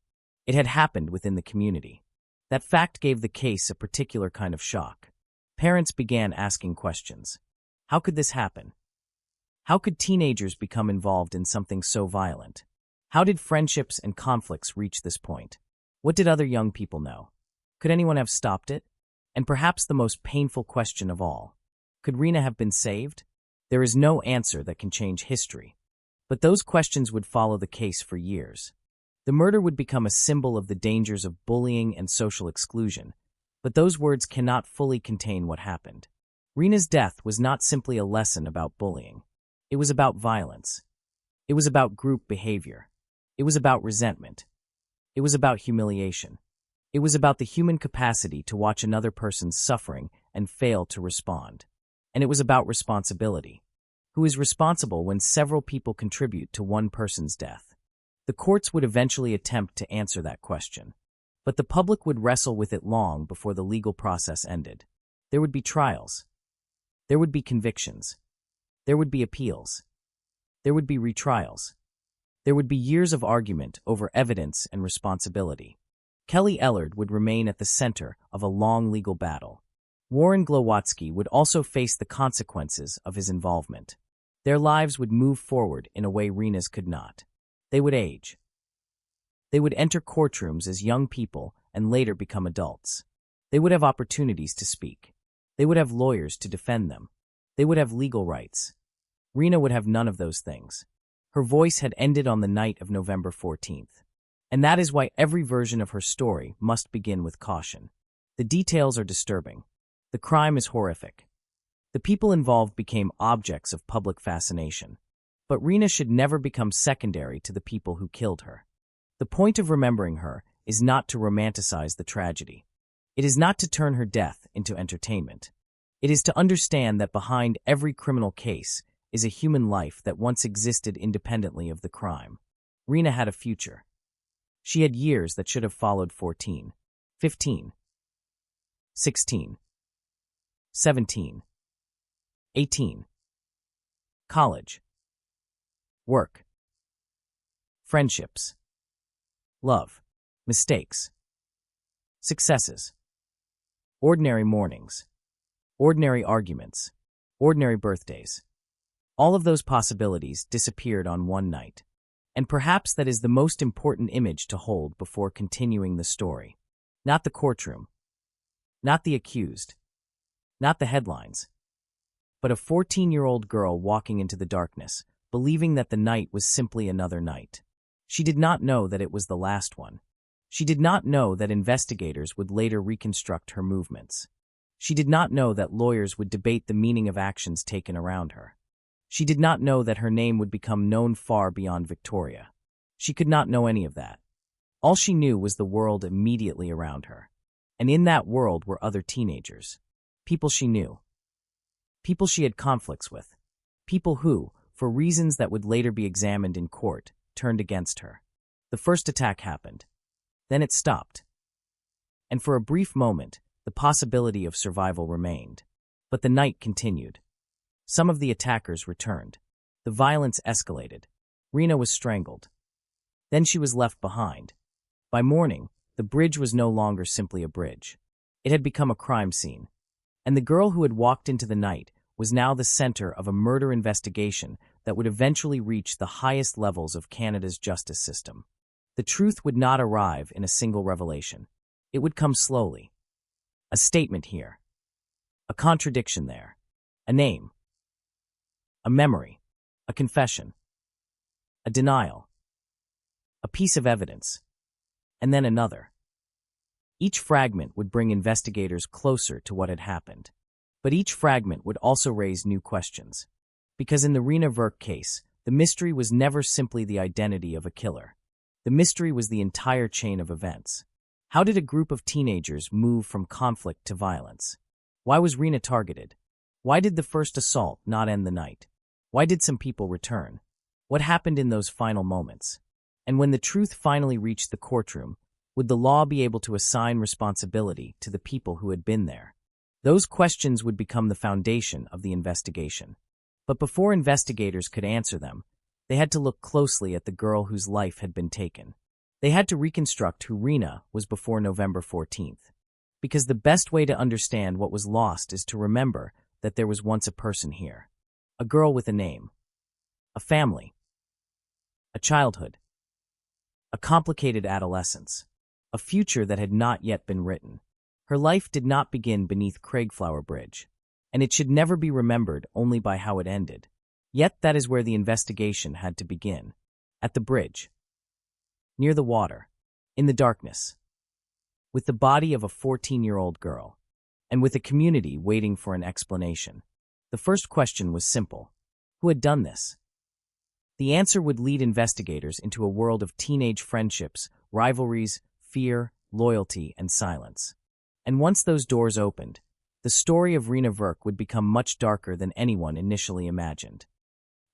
It had happened within the community. That fact gave the case a particular kind of shock. Parents began asking questions. How could this happen? How could teenagers become involved in something so violent? How did friendships and conflicts reach this point? What did other young people know? Could anyone have stopped it? And perhaps the most painful question of all, could Rena have been saved? There is no answer that can change history. But those questions would follow the case for years. The murder would become a symbol of the dangers of bullying and social exclusion, but those words cannot fully contain what happened. Rena's death was not simply a lesson about bullying. It was about violence. It was about group behavior. It was about resentment. It was about humiliation. It was about the human capacity to watch another person's suffering and fail to respond. And it was about responsibility. Who is responsible when several people contribute to one person's death? The courts would eventually attempt to answer that question. But the public would wrestle with it long before the legal process ended. There would be trials. There would be convictions. There would be appeals. There would be retrials. There would be years of argument over evidence and responsibility. Kelly Ellard would remain at the center of a long legal battle. Warren Glowatsky would also face the consequences of his involvement. Their lives would move forward in a way Rena's could not. They would age. They would enter courtrooms as young people and later become adults. They would have opportunities to speak. They would have lawyers to defend them. They would have legal rights. Rena would have none of those things. Her voice had ended on the night of November 14th. And that is why every version of her story must begin with caution. The details are disturbing. The crime is horrific. The people involved became objects of public fascination. But Rena should never become secondary to the people who killed her. The point of remembering her is not to romanticize the tragedy. It is not to turn her death into entertainment. It is to understand that behind every criminal case is a human life that once existed independently of the crime. Rena had a future. She had years that should have followed 14, 15, 16, 17, 18, college, work, friendships, love, mistakes, successes, ordinary mornings, ordinary arguments, ordinary birthdays. All of those possibilities disappeared on one night. And perhaps that is the most important image to hold before continuing the story. Not the courtroom. Not the accused. Not the headlines. But a 14-year-old girl walking into the darkness, believing that the night was simply another night. She did not know that it was the last one. She did not know that investigators would later reconstruct her movements. She did not know that lawyers would debate the meaning of actions taken around her. She did not know that her name would become known far beyond Victoria. She could not know any of that. All she knew was the world immediately around her. And in that world were other teenagers. People she knew. People she had conflicts with. People who, for reasons that would later be examined in court, turned against her. The first attack happened. Then it stopped. And for a brief moment, the possibility of survival remained. But the night continued. Some of the attackers returned. The violence escalated. Rena was strangled. Then she was left behind. By morning, the bridge was no longer simply a bridge. It had become a crime scene. And the girl who had walked into the night was now the center of a murder investigation that would eventually reach the highest levels of Canada's justice system. The truth would not arrive in a single revelation. It would come slowly. A statement here. A contradiction there. A name. A memory. A confession. A denial. A piece of evidence. And then another. Each fragment would bring investigators closer to what had happened. But each fragment would also raise new questions. Because in the Rena Verk case, the mystery was never simply the identity of a killer. The mystery was the entire chain of events. How did a group of teenagers move from conflict to violence? Why was Rena targeted? Why did the first assault not end the night? Why did some people return? What happened in those final moments? And when the truth finally reached the courtroom, would the law be able to assign responsibility to the people who had been there? Those questions would become the foundation of the investigation. But before investigators could answer them, they had to look closely at the girl whose life had been taken. They had to reconstruct who Rena was before November 14th. Because the best way to understand what was lost is to remember that there was once a person here. A girl with a name. A family. A childhood. A complicated adolescence. A future that had not yet been written. Her life did not begin beneath Craigflower Bridge, and it should never be remembered only by how it ended. Yet that is where the investigation had to begin. At the bridge. Near the water. In the darkness. With the body of a 14-year-old girl. And with a community waiting for an explanation. The first question was simple. Who had done this? The answer would lead investigators into a world of teenage friendships, rivalries, fear, loyalty, and silence. And once those doors opened, the story of Rena Verk would become much darker than anyone initially imagined.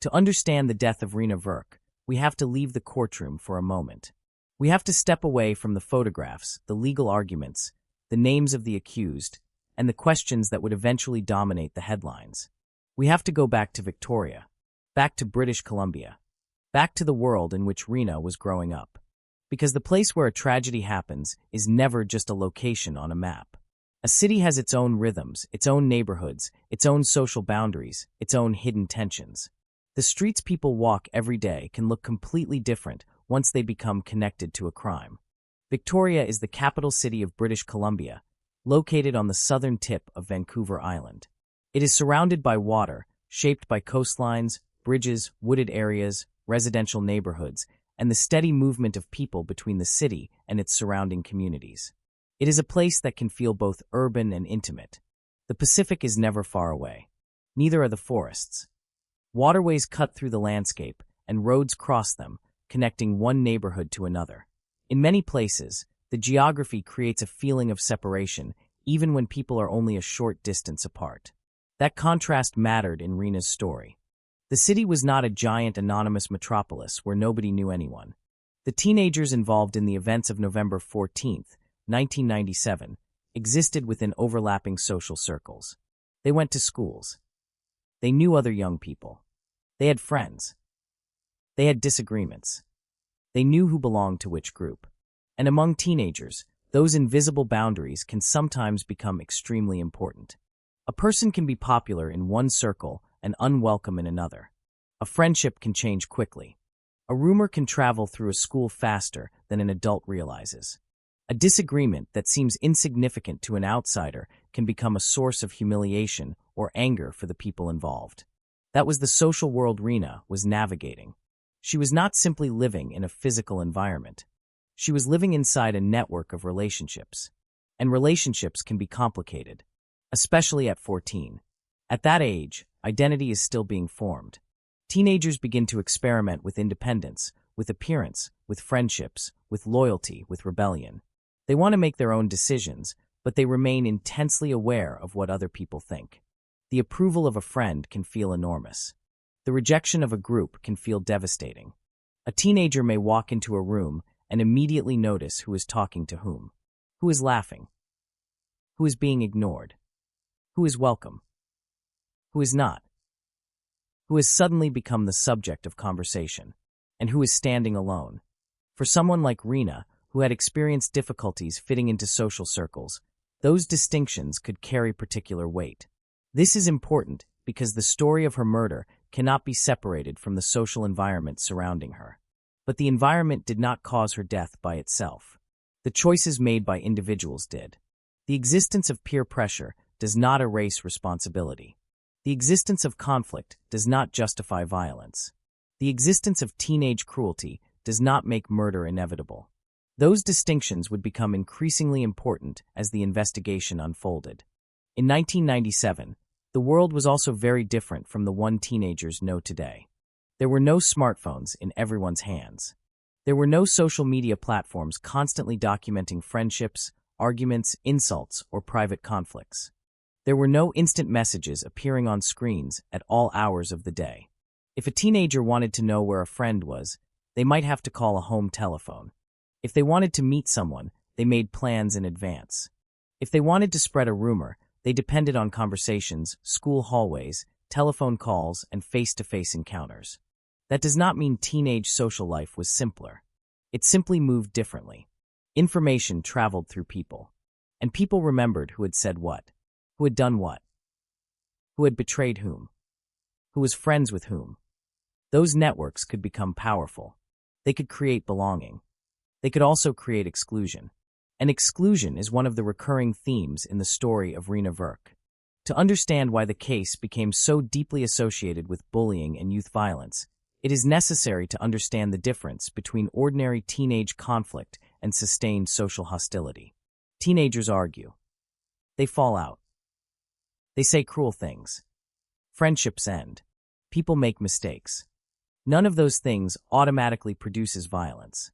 To understand the death of Rena Verk, we have to leave the courtroom for a moment. We have to step away from the photographs, the legal arguments, the names of the accused, and the questions that would eventually dominate the headlines. We have to go back to Victoria, back to British Columbia, back to the world in which Rena was growing up. Because the place where a tragedy happens is never just a location on a map. A city has its own rhythms, its own neighborhoods, its own social boundaries, its own hidden tensions. The streets people walk every day can look completely different once they become connected to a crime. Victoria is the capital city of British Columbia, located on the southern tip of Vancouver Island. It is surrounded by water, shaped by coastlines, bridges, wooded areas, residential neighborhoods, and the steady movement of people between the city and its surrounding communities. It is a place that can feel both urban and intimate. The Pacific is never far away. Neither are the forests. Waterways cut through the landscape, and roads cross them, connecting one neighborhood to another. In many places, the geography creates a feeling of separation, even when people are only a short distance apart. That contrast mattered in Rena's story. The city was not a giant anonymous metropolis where nobody knew anyone. The teenagers involved in the events of November 14th, 1997, existed within overlapping social circles. They went to schools. They knew other young people. They had friends. They had disagreements. They knew who belonged to which group. And among teenagers, those invisible boundaries can sometimes become extremely important. A person can be popular in one circle and unwelcome in another. A friendship can change quickly. A rumor can travel through a school faster than an adult realizes. A disagreement that seems insignificant to an outsider can become a source of humiliation or anger for the people involved. That was the social world Rena was navigating. She was not simply living in a physical environment. She was living inside a network of relationships. And relationships can be complicated, especially at 14. At that age, identity is still being formed. Teenagers begin to experiment with independence, with appearance, with friendships, with loyalty, with rebellion. They want to make their own decisions, but they remain intensely aware of what other people think. The approval of a friend can feel enormous. The rejection of a group can feel devastating. A teenager may walk into a room and immediately notice who is talking to whom, who is laughing, who is being ignored, who is welcome, who is not, who has suddenly become the subject of conversation, and who is standing alone. For someone like Rena, who had experienced difficulties fitting into social circles, those distinctions could carry particular weight. This is important because the story of her murder cannot be separated from the social environment surrounding her. But the environment did not cause her death by itself. The choices made by individuals did. The existence of peer pressure does not erase responsibility. The existence of conflict does not justify violence. The existence of teenage cruelty does not make murder inevitable. Those distinctions would become increasingly important as the investigation unfolded. In 1997, the world was also very different from the one teenagers know today. There were no smartphones in everyone's hands. There were no social media platforms constantly documenting friendships, arguments, insults, or private conflicts. There were no instant messages appearing on screens at all hours of the day. If a teenager wanted to know where a friend was, they might have to call a home telephone. If they wanted to meet someone, they made plans in advance. If they wanted to spread a rumor, they depended on conversations, school hallways, telephone calls, and face-to-face encounters. That does not mean teenage social life was simpler. It simply moved differently. Information traveled through people. And people remembered who had said what, who had done what, who had betrayed whom, who was friends with whom. Those networks could become powerful. They could create belonging. They could also create exclusion. And exclusion is one of the recurring themes in the story of Rena Verk. To understand why the case became so deeply associated with bullying and youth violence, it is necessary to understand the difference between ordinary teenage conflict and sustained social hostility. Teenagers argue. They fall out. They say cruel things. Friendships end. People make mistakes. None of those things automatically produces violence.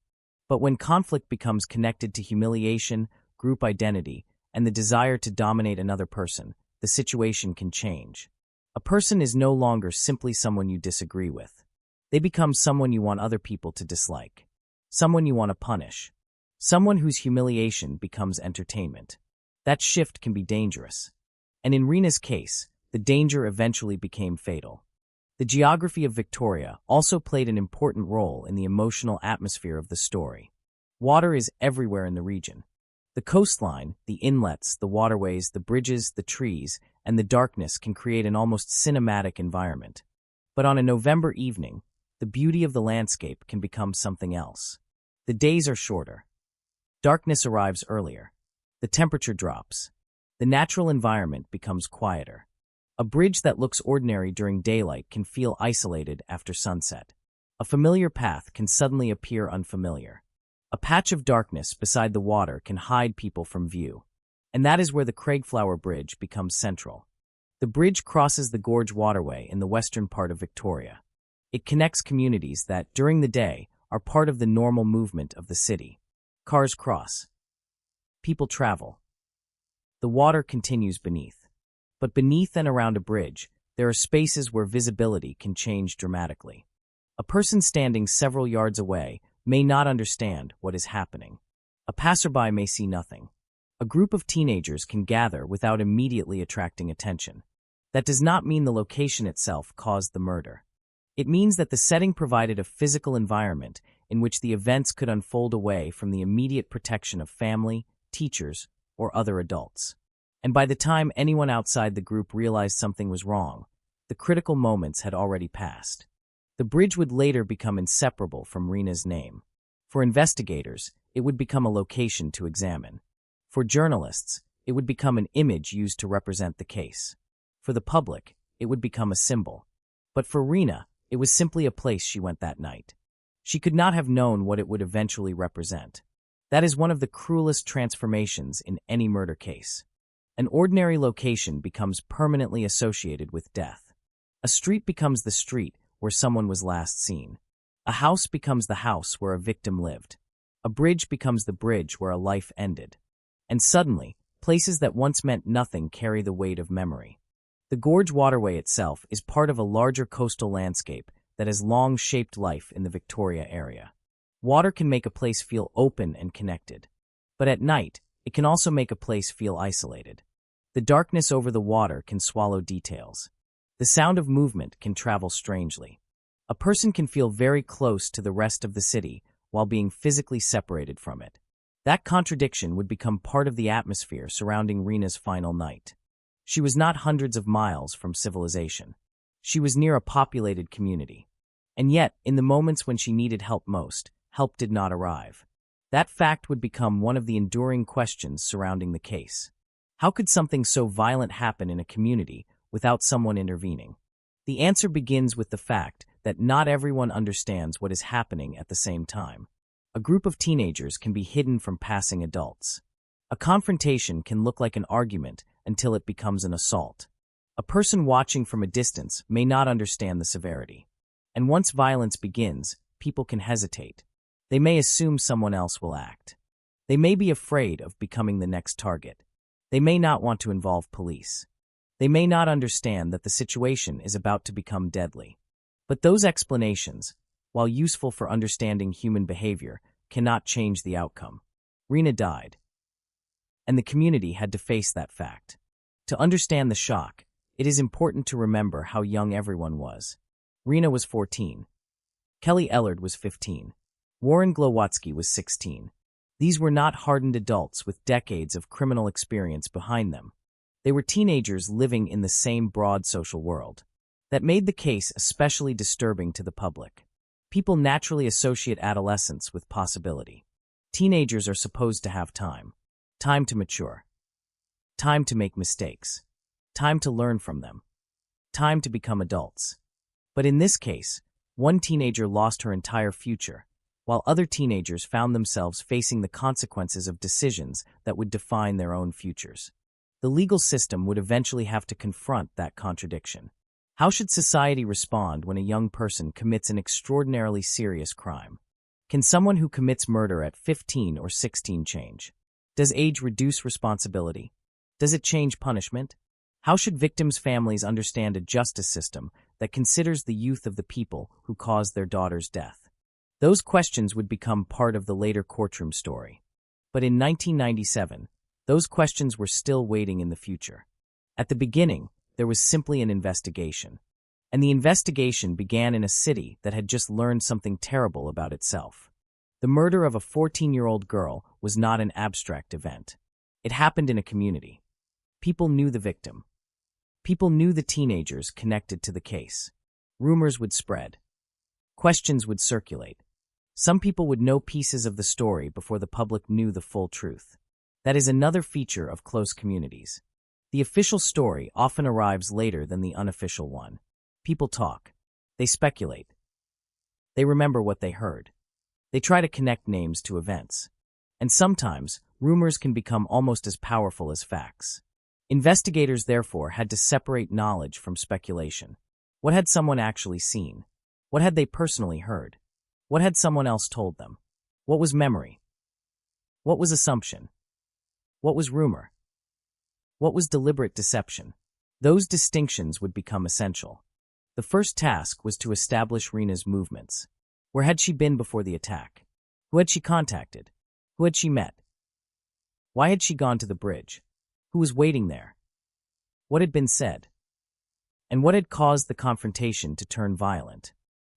But when conflict becomes connected to humiliation, group identity, and the desire to dominate another person, the situation can change. A person is no longer simply someone you disagree with. They become someone you want other people to dislike. Someone you want to punish. Someone whose humiliation becomes entertainment. That shift can be dangerous. And in Rena's case, the danger eventually became fatal. The geography of Victoria also played an important role in the emotional atmosphere of the story. Water is everywhere in the region. The coastline, the inlets, the waterways, the bridges, the trees, and the darkness can create an almost cinematic environment. But on a November evening, the beauty of the landscape can become something else. The days are shorter. Darkness arrives earlier. The temperature drops. The natural environment becomes quieter. A bridge that looks ordinary during daylight can feel isolated after sunset. A familiar path can suddenly appear unfamiliar. A patch of darkness beside the water can hide people from view. And that is where the Craigflower Bridge becomes central. The bridge crosses the Gorge Waterway in the western part of Victoria. It connects communities that, during the day, are part of the normal movement of the city. Cars cross. People travel. The water continues beneath. But beneath and around a bridge, there are spaces where visibility can change dramatically. A person standing several yards away may not understand what is happening. A passerby may see nothing. A group of teenagers can gather without immediately attracting attention. That does not mean the location itself caused the murder. It means that the setting provided a physical environment in which the events could unfold away from the immediate protection of family, teachers, or other adults. And by the time anyone outside the group realized something was wrong, The critical moments had already passed. The bridge would later become inseparable from Rena's name. For investigators, it would become a location to examine. For journalists, it would become an image used to represent the case. For the public, it would become a symbol. But for Rena, it was simply a place she went that night. She could not have known what it would eventually represent. That is one of the cruelest transformations in any murder case. An ordinary location becomes permanently associated with death. A street becomes the street where someone was last seen. A house becomes the house where a victim lived. A bridge becomes the bridge where a life ended. And suddenly, places that once meant nothing carry the weight of memory. The Gorge Waterway itself is part of a larger coastal landscape that has long shaped life in the Victoria area. Water can make a place feel open and connected. But at night, it can also make a place feel isolated. The darkness over the water can swallow details. The sound of movement can travel strangely. A person can feel very close to the rest of the city while being physically separated from it. That contradiction would become part of the atmosphere surrounding Rena's final night. She was not hundreds of miles from civilization. She was near a populated community. And yet, in the moments when she needed help most, help did not arrive. That fact would become one of the enduring questions surrounding the case. How could something so violent happen in a community without someone intervening? The answer begins with the fact that not everyone understands what is happening at the same time. A group of teenagers can be hidden from passing adults. A confrontation can look like an argument until it becomes an assault. A person watching from a distance may not understand the severity. And once violence begins, people can hesitate. They may assume someone else will act. They may be afraid of becoming the next target. They may not want to involve police. They may not understand that the situation is about to become deadly. But those explanations, while useful for understanding human behavior, cannot change the outcome. Rena died. And the community had to face that fact. To understand the shock, it is important to remember how young everyone was. Rena was 14. Kelly Ellard was 15. Warren Glowatsky was 16. These were not hardened adults with decades of criminal experience behind them. They were teenagers living in the same broad social world. That made the case especially disturbing to the public. People naturally associate adolescence with possibility. Teenagers are supposed to have time. Time to mature. Time to make mistakes. Time to learn from them. Time to become adults. But in this case, one teenager lost her entire future, while other teenagers found themselves facing the consequences of decisions that would define their own futures. The legal system would eventually have to confront that contradiction. How should society respond when a young person commits an extraordinarily serious crime? Can someone who commits murder at 15 or 16 change? Does age reduce responsibility? Does it change punishment? How should victims' families understand a justice system that considers the youth of the people who caused their daughter's death? Those questions would become part of the later courtroom story. But in 1997, those questions were still waiting in the future. At the beginning, there was simply an investigation. And the investigation began in a city that had just learned something terrible about itself. The murder of a 14-year-old girl was not an abstract event. It happened in a community. People knew the victim. People knew the teenagers connected to the case. Rumors would spread. Questions would circulate. Some people would know pieces of the story before the public knew the full truth. That is another feature of close communities. The official story often arrives later than the unofficial one. People talk. They speculate. They remember what they heard. They try to connect names to events. And sometimes, rumors can become almost as powerful as facts. Investigators, therefore, had to separate knowledge from speculation. What had someone actually seen? What had they personally heard? What had someone else told them? What was memory? What was assumption? What was rumor? What was deliberate deception? Those distinctions would become essential. The first task was to establish Rena's movements. Where had she been before the attack? Who had she contacted? Who had she met? Why had she gone to the bridge? Who was waiting there? What had been said? And what had caused the confrontation to turn violent?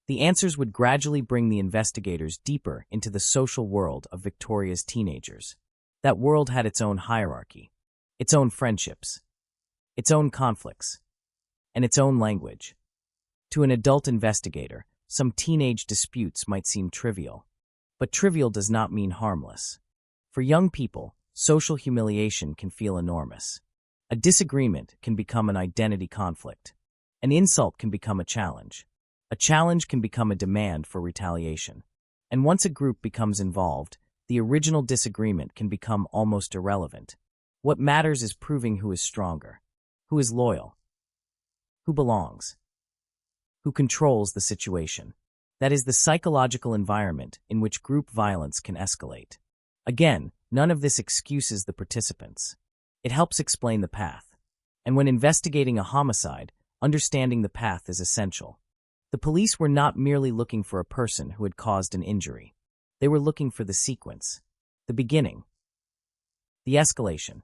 The answers would gradually bring the investigators deeper into the social world of Victoria's teenagers. That world had its own hierarchy, its own friendships, its own conflicts. and its own language. To an adult investigator, some teenage disputes might seem trivial, but trivial does not mean harmless. For young people, social humiliation can feel enormous. A disagreement can become an identity conflict. An insult can become a challenge. A challenge can become a demand for retaliation. And once a group becomes involved, the original disagreement can become almost irrelevant. What matters is proving who is stronger, who is loyal, who belongs, who controls the situation. That is the psychological environment in which group violence can escalate. Again, none of this excuses the participants. It helps explain the path. And when investigating a homicide, understanding the path is essential. The police were not merely looking for a person who had caused an injury. They were looking for the sequence, the beginning, the escalation,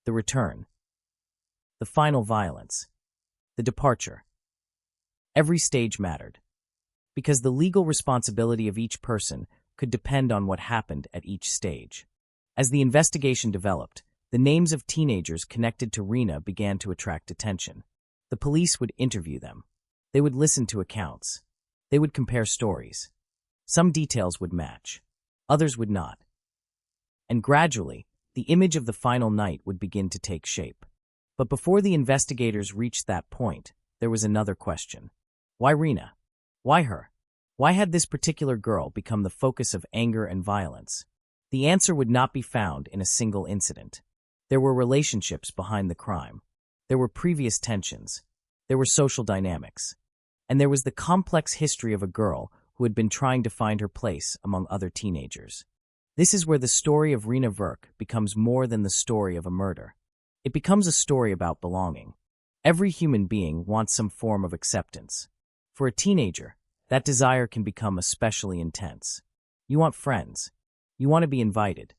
the return, the final violence, the departure. Every stage mattered, because the legal responsibility of each person could depend on what happened at each stage. As the investigation developed, the names of teenagers connected to Rena began to attract attention. The police would interview them. They would listen to accounts. They would compare stories. Some details would match. Others would not. And gradually, the image of the final night would begin to take shape. But before the investigators reached that point, there was another question. Why Rena? Why her? Why had this particular girl become the focus of anger and violence? The answer would not be found in a single incident. There were relationships behind the crime. There were previous tensions. There were social dynamics. And there was the complex history of a girl who had been trying to find her place among other teenagers. This is where the story of Rena Verk becomes more than the story of a murder. It becomes a story about belonging. Every human being wants some form of acceptance. For a teenager, that desire can become especially intense. You want friends. You want to be invited.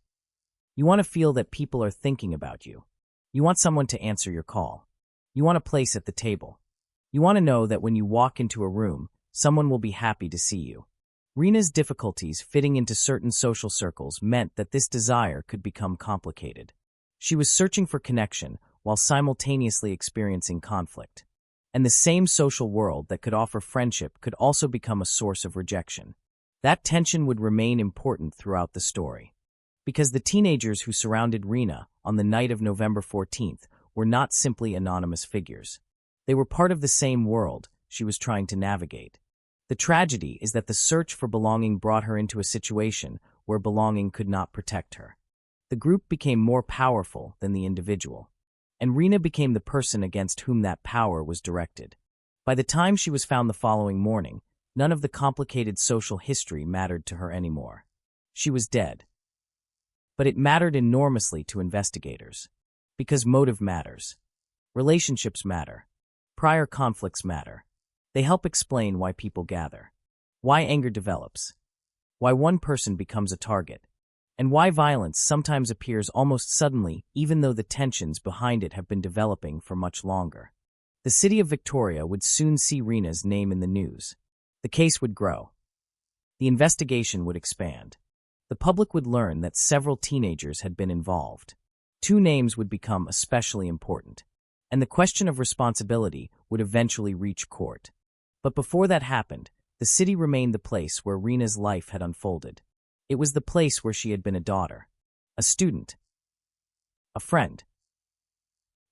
You want to feel that people are thinking about you. You want someone to answer your call. You want a place at the table. You want to know that when you walk into a room, someone will be happy to see you. Rena's difficulties fitting into certain social circles meant that this desire could become complicated. She was searching for connection while simultaneously experiencing conflict. And the same social world that could offer friendship could also become a source of rejection. That tension would remain important throughout the story. Because the teenagers who surrounded Rena on the night of November 14th were not simply anonymous figures. They were part of the same world she was trying to navigate. The tragedy is that the search for belonging brought her into a situation where belonging could not protect her. The group became more powerful than the individual, and Rena became the person against whom that power was directed. By the time she was found the following morning, none of the complicated social history mattered to her anymore. She was dead. But it mattered enormously to investigators. Because motive matters. Relationships matter. Prior conflicts matter. They help explain why people gather, why anger develops, why one person becomes a target, and why violence sometimes appears almost suddenly even though the tensions behind it have been developing for much longer. The city of Victoria would soon see Rena's name in the news. The case would grow. The investigation would expand. The public would learn that several teenagers had been involved. Two names would become especially important, and the question of responsibility would eventually reach court. But before that happened, the city remained the place where Rena's life had unfolded. It was the place where she had been a daughter, a student, a friend,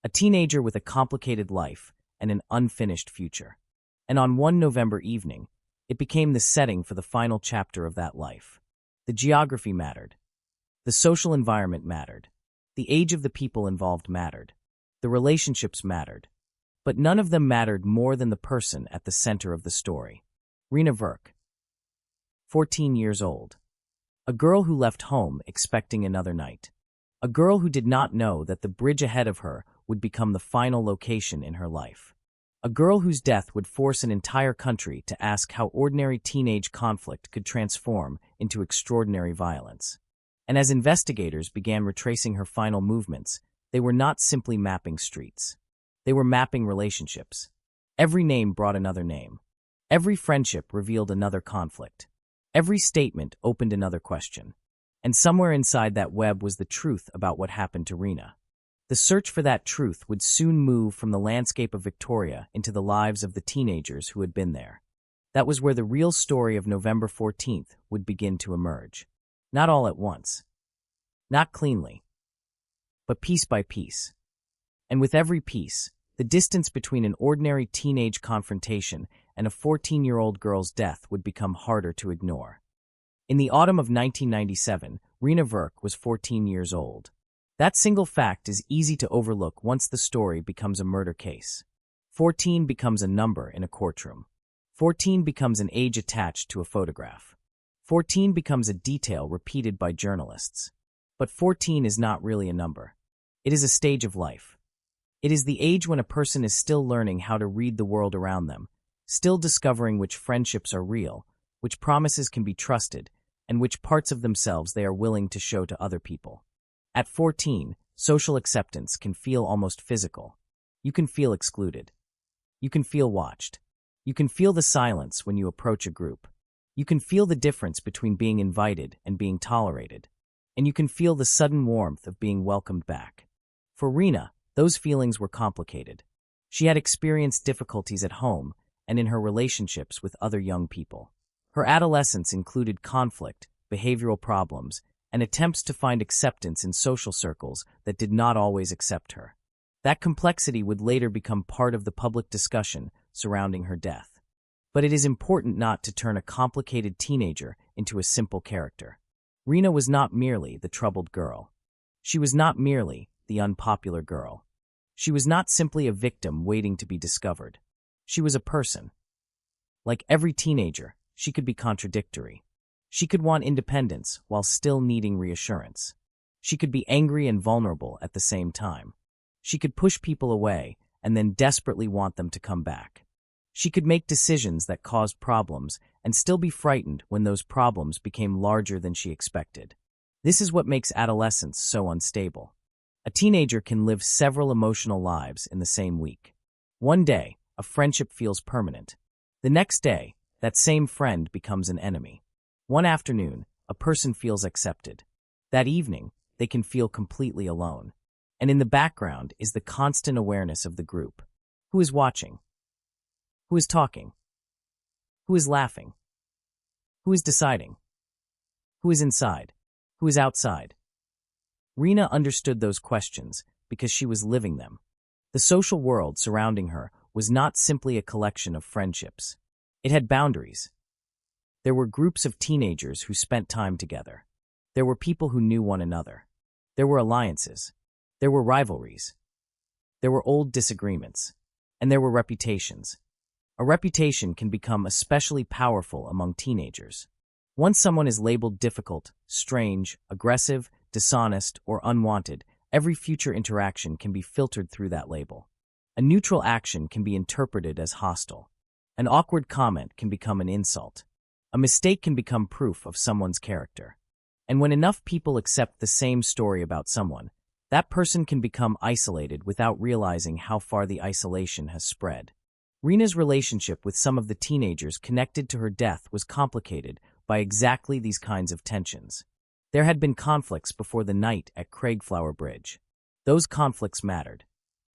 a teenager with a complicated life and an unfinished future. And on one November evening, it became the setting for the final chapter of that life. The geography mattered. The social environment mattered. The age of the people involved mattered. The relationships mattered. But none of them mattered more than the person at the center of the story. Rena Verk, 14 years old. A girl who left home expecting another night. A girl who did not know that the bridge ahead of her would become the final location in her life. A girl whose death would force an entire country to ask how ordinary teenage conflict could transform into extraordinary violence. And as investigators began retracing her final movements, they were not simply mapping streets. They were mapping relationships. Every name brought another name. Every friendship revealed another conflict. Every statement opened another question. And somewhere inside that web was the truth about what happened to Rena. The search for that truth would soon move from the landscape of Victoria into the lives of the teenagers who had been there. That was where the real story of November 14th would begin to emerge. Not all at once. Not cleanly. But piece by piece. And with every piece, the distance between an ordinary teenage confrontation and a 14-year-old girl's death would become harder to ignore. In the autumn of 1997, Rena Verk was 14 years old. That single fact is easy to overlook once the story becomes a murder case. 14 becomes a number in a courtroom. 14 becomes an age attached to a photograph. 14 becomes a detail repeated by journalists. But 14 is not really a number. It is a stage of life. It is the age when a person is still learning how to read the world around them, still discovering which friendships are real, which promises can be trusted, and which parts of themselves they are willing to show to other people. At 14, social acceptance can feel almost physical. You can feel excluded. You can feel watched. You can feel the silence when you approach a group. You can feel the difference between being invited and being tolerated. And you can feel the sudden warmth of being welcomed back. For Rena, those feelings were complicated. She had experienced difficulties at home and in her relationships with other young people. Her adolescence included conflict, behavioral problems, and attempts to find acceptance in social circles that did not always accept her. That complexity would later become part of the public discussion surrounding her death. But it is important not to turn a complicated teenager into a simple character. Rena was not merely the troubled girl. She was not merely the unpopular girl. She was not simply a victim waiting to be discovered. She was a person. Like every teenager, she could be contradictory. She could want independence while still needing reassurance. She could be angry and vulnerable at the same time. She could push people away and then desperately want them to come back. She could make decisions that caused problems and still be frightened when those problems became larger than she expected. This is what makes adolescence so unstable. A teenager can live several emotional lives in the same week. One day, a friendship feels permanent. The next day, that same friend becomes an enemy. One afternoon, a person feels accepted. That evening, they can feel completely alone. And in the background is the constant awareness of the group. Who is watching? Who is talking? Who is laughing? Who is deciding? Who is inside? Who is outside? Rena understood those questions because she was living them. The social world surrounding her was not simply a collection of friendships. It had boundaries. There were groups of teenagers who spent time together. There were people who knew one another. There were alliances. There were rivalries. There were old disagreements. And there were reputations. A reputation can become especially powerful among teenagers. Once someone is labeled difficult, strange, aggressive, dishonest, or unwanted, every future interaction can be filtered through that label. A neutral action can be interpreted as hostile. An awkward comment can become an insult. A mistake can become proof of someone's character. And when enough people accept the same story about someone, that person can become isolated without realizing how far the isolation has spread. Rena's relationship with some of the teenagers connected to her death was complicated by exactly these kinds of tensions. There had been conflicts before the night at Craigflower Bridge. Those conflicts mattered.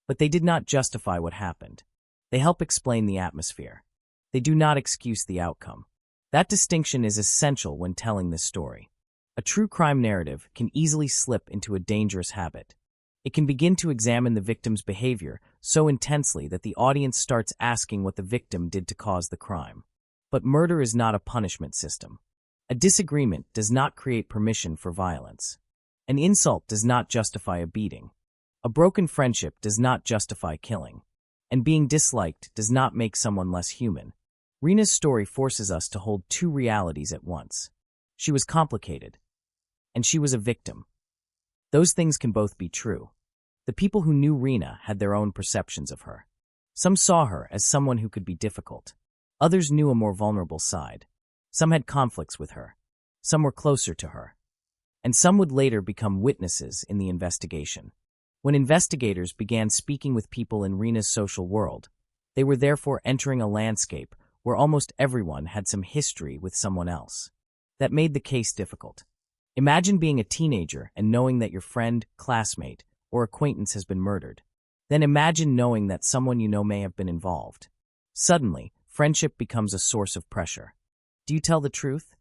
But they did not justify what happened. They help explain the atmosphere. They do not excuse the outcome. That distinction is essential when telling this story. A true crime narrative can easily slip into a dangerous habit. It can begin to examine the victim's behavior so intensely that the audience starts asking what the victim did to cause the crime. But murder is not a punishment system. A disagreement does not create permission for violence. An insult does not justify a beating. A broken friendship does not justify killing. And being disliked does not make someone less human. Rena's story forces us to hold two realities at once. She was complicated. And she was a victim. Those things can both be true. The people who knew Rena had their own perceptions of her. Some saw her as someone who could be difficult. Others knew a more vulnerable side. Some had conflicts with her. Some were closer to her. And some would later become witnesses in the investigation. When investigators began speaking with people in Rena's social world, they were therefore entering a landscape where almost everyone had some history with someone else. That made the case difficult. Imagine being a teenager and knowing that your friend, classmate, or acquaintance has been murdered. Then imagine knowing that someone you know may have been involved. Suddenly, friendship becomes a source of pressure. Do you tell the truth?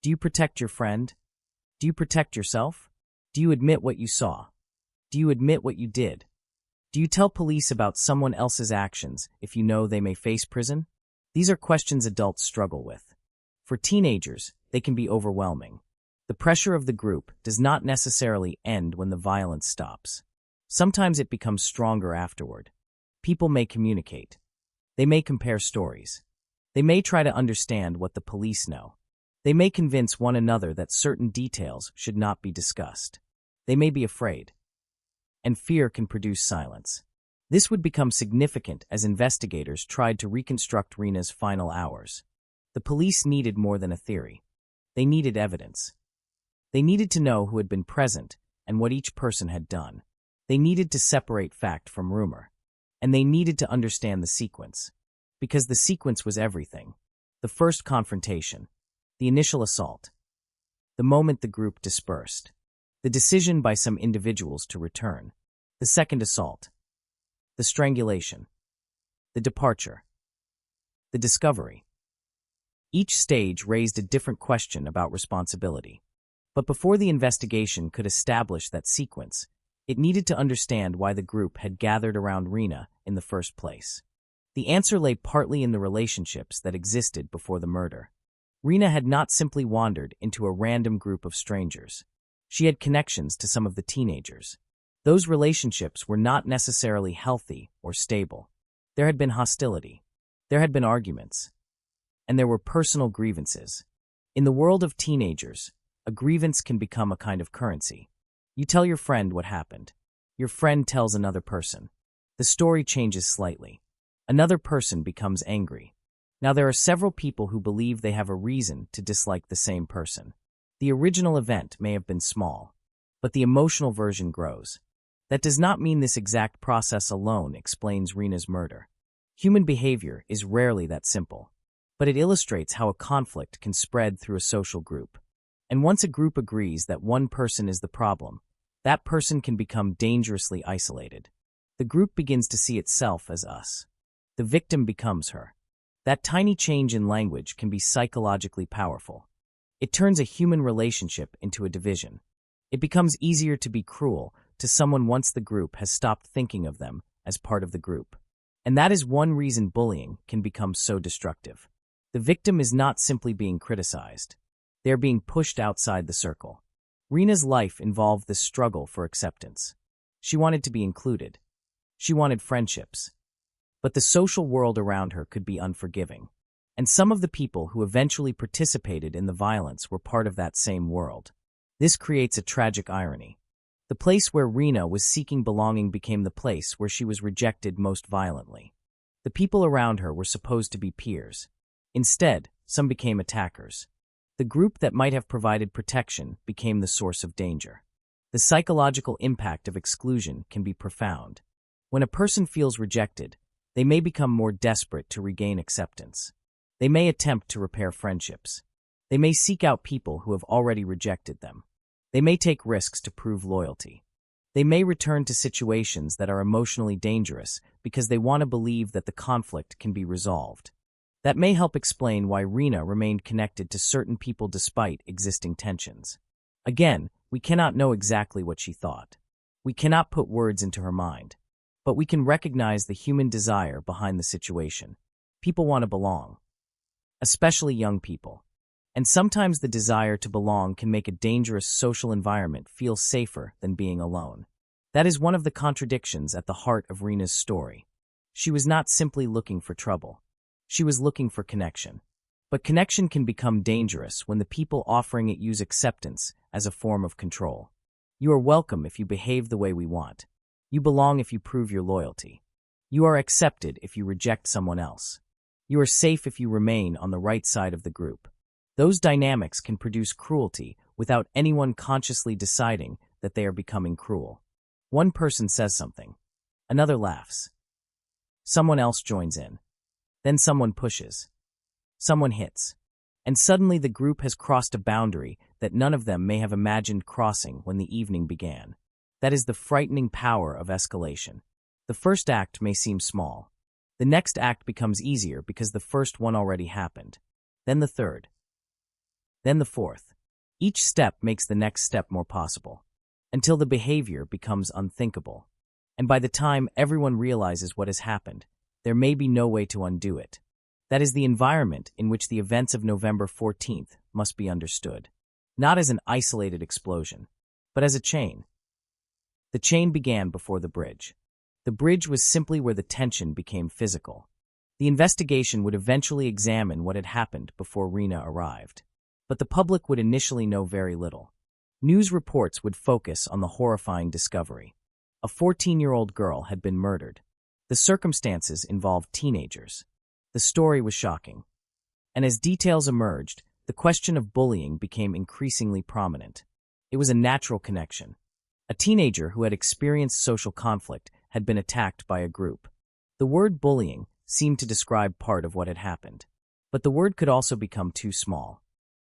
Do you protect your friend? Do you protect yourself? Do you admit what you saw? Do you admit what you did? Do you tell police about someone else's actions if you know they may face prison? These are questions adults struggle with. For teenagers, they can be overwhelming. The pressure of the group does not necessarily end when the violence stops. Sometimes it becomes stronger afterward. People may communicate. They may compare stories. They may try to understand what the police know. They may convince one another that certain details should not be discussed. They may be afraid. And fear can produce silence. This would become significant as investigators tried to reconstruct Rena's final hours. The police needed more than a theory. They needed evidence. They needed to know who had been present and what each person had done. They needed to separate fact from rumor. And they needed to understand the sequence. Because the sequence was everything. The first confrontation. The initial assault. The moment the group dispersed. The decision by some individuals to return. The second assault. The strangulation. The departure. The discovery. Each stage raised a different question about responsibility. But before the investigation could establish that sequence, it needed to understand why the group had gathered around Rena in the first place. The answer lay partly in the relationships that existed before the murder. Rena had not simply wandered into a random group of strangers. She had connections to some of the teenagers. Those relationships were not necessarily healthy or stable. There had been hostility. There had been arguments. And there were personal grievances. In the world of teenagers, a grievance can become a kind of currency. You tell your friend what happened. Your friend tells another person. The story changes slightly. Another person becomes angry. Now there are several people who believe they have a reason to dislike the same person. The original event may have been small, but the emotional version grows. That does not mean this exact process alone explains Rena's murder. Human behavior is rarely that simple, but it illustrates how a conflict can spread through a social group. And once a group agrees that one person is the problem, that person can become dangerously isolated. The group begins to see itself as us. The victim becomes her. That tiny change in language can be psychologically powerful. It turns a human relationship into a division. It becomes easier to be cruel to someone once the group has stopped thinking of them as part of the group. And that is one reason bullying can become so destructive. The victim is not simply being criticized. They are being pushed outside the circle. Rena's life involved this struggle for acceptance. She wanted to be included. She wanted friendships. But the social world around her could be unforgiving. And some of the people who eventually participated in the violence were part of that same world. This creates a tragic irony. The place where Rena was seeking belonging became the place where she was rejected most violently. The people around her were supposed to be peers. Instead, some became attackers. The group that might have provided protection became the source of danger. The psychological impact of exclusion can be profound. When a person feels rejected, they may become more desperate to regain acceptance. They may attempt to repair friendships. They may seek out people who have already rejected them. They may take risks to prove loyalty. They may return to situations that are emotionally dangerous because they want to believe that the conflict can be resolved. That may help explain why Rena remained connected to certain people despite existing tensions. Again, we cannot know exactly what she thought. We cannot put words into her mind. But we can recognize the human desire behind the situation. People want to belong. Especially young people. And sometimes the desire to belong can make a dangerous social environment feel safer than being alone. That is one of the contradictions at the heart of Rena's story. She was not simply looking for trouble. She was looking for connection. But connection can become dangerous when the people offering it use acceptance as a form of control. You are welcome if you behave the way we want. You belong if you prove your loyalty. You are accepted if you reject someone else. You are safe if you remain on the right side of the group. Those dynamics can produce cruelty without anyone consciously deciding that they are becoming cruel. One person says something. Another laughs. Someone else joins in. Then someone pushes. Someone hits. And suddenly the group has crossed a boundary that none of them may have imagined crossing when the evening began. That is the frightening power of escalation. The first act may seem small. The next act becomes easier because the first one already happened. Then the third. Then the fourth. Each step makes the next step more possible, until the behavior becomes unthinkable. And by the time everyone realizes what has happened, there may be no way to undo it. That is the environment in which the events of November 14th must be understood. Not as an isolated explosion, but as a chain. The chain began before the bridge. The bridge was simply where the tension became physical. The investigation would eventually examine what had happened before Rena arrived. But the public would initially know very little. News reports would focus on the horrifying discovery. A 14-year-old girl had been murdered. The circumstances involved teenagers. The story was shocking. And as details emerged, the question of bullying became increasingly prominent. It was a natural connection. A teenager who had experienced social conflict had been attacked by a group. The word bullying seemed to describe part of what had happened. But the word could also become too small.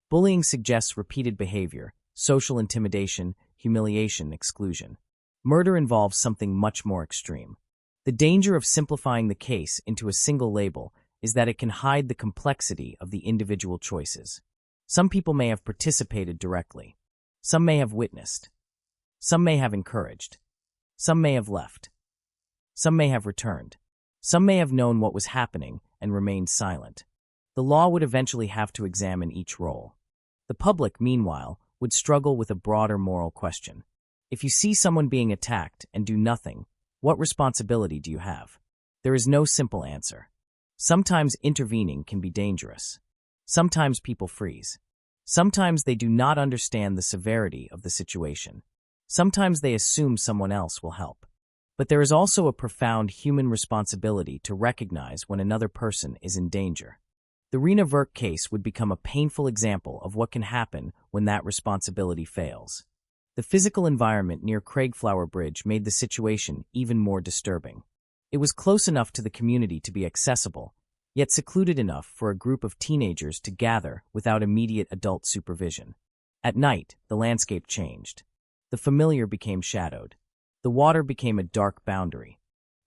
Bullying suggests repeated behavior, social intimidation, humiliation, exclusion. Murder involves something much more extreme. The danger of simplifying the case into a single label is that it can hide the complexity of the individual choices. Some people may have participated directly. Some may have witnessed. Some may have encouraged. Some may have left. Some may have returned. Some may have known what was happening and remained silent. The law would eventually have to examine each role. The public, meanwhile, would struggle with a broader moral question. If you see someone being attacked and do nothing, what responsibility do you have? There is no simple answer. Sometimes intervening can be dangerous. Sometimes people freeze. Sometimes they do not understand the severity of the situation. Sometimes they assume someone else will help. But there is also a profound human responsibility to recognize when another person is in danger. The Rena Verk case would become a painful example of what can happen when that responsibility fails. The physical environment near Craigflower Bridge made the situation even more disturbing. It was close enough to the community to be accessible, yet secluded enough for a group of teenagers to gather without immediate adult supervision. At night, the landscape changed. The familiar became shadowed. The water became a dark boundary.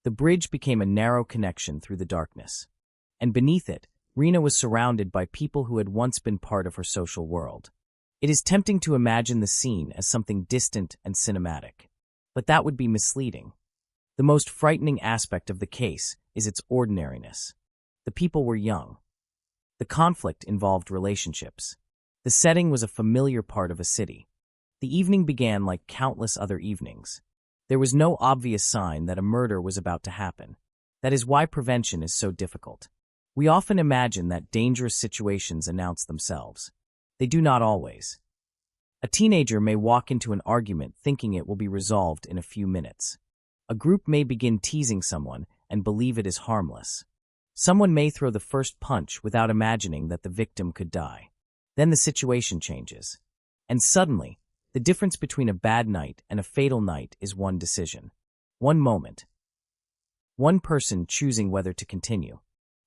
The bridge became a narrow connection through the darkness. And beneath it, Rena was surrounded by people who had once been part of her social world. It is tempting to imagine the scene as something distant and cinematic. But that would be misleading. The most frightening aspect of the case is its ordinariness. The people were young. The conflict involved relationships. The setting was a familiar part of a city. The evening began like countless other evenings. There was no obvious sign that a murder was about to happen. That is why prevention is so difficult. We often imagine that dangerous situations announce themselves. They do not always. A teenager may walk into an argument thinking it will be resolved in a few minutes. A group may begin teasing someone and believe it is harmless. Someone may throw the first punch without imagining that the victim could die. Then the situation changes. And suddenly, the difference between a bad night and a fatal night is one decision. One moment. One person choosing whether to continue.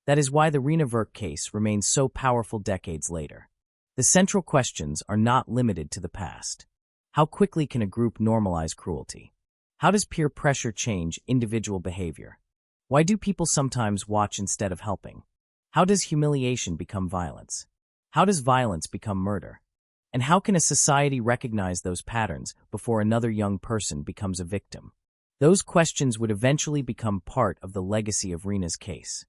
That is why the Rena Verk case remains so powerful decades later. The central questions are not limited to the past. How quickly can a group normalize cruelty? How does peer pressure change individual behavior? Why do people sometimes watch instead of helping? How does humiliation become violence? How does violence become murder? And how can a society recognize those patterns before another young person becomes a victim? Those questions would eventually become part of the legacy of Rena's case.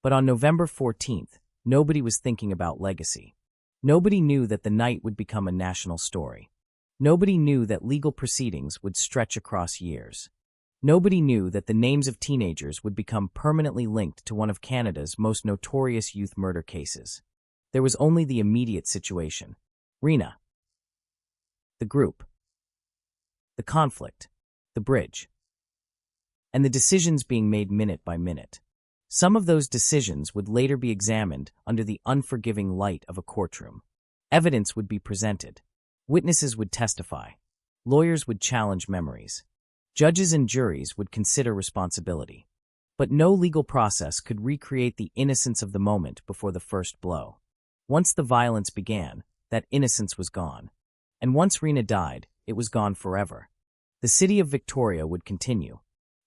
But on November 14th, nobody was thinking about legacy. Nobody knew that the night would become a national story. Nobody knew that legal proceedings would stretch across years. Nobody knew that the names of teenagers would become permanently linked to one of Canada's most notorious youth murder cases. There was only the immediate situation. Rena. The group. The conflict. The bridge. And the decisions being made minute by minute. Some of those decisions would later be examined under the unforgiving light of a courtroom. Evidence would be presented. Witnesses would testify. Lawyers would challenge memories. Judges and juries would consider responsibility. But no legal process could recreate the innocence of the moment before the first blow. Once the violence began, that innocence was gone. And once Rena died, it was gone forever. The city of Victoria would continue.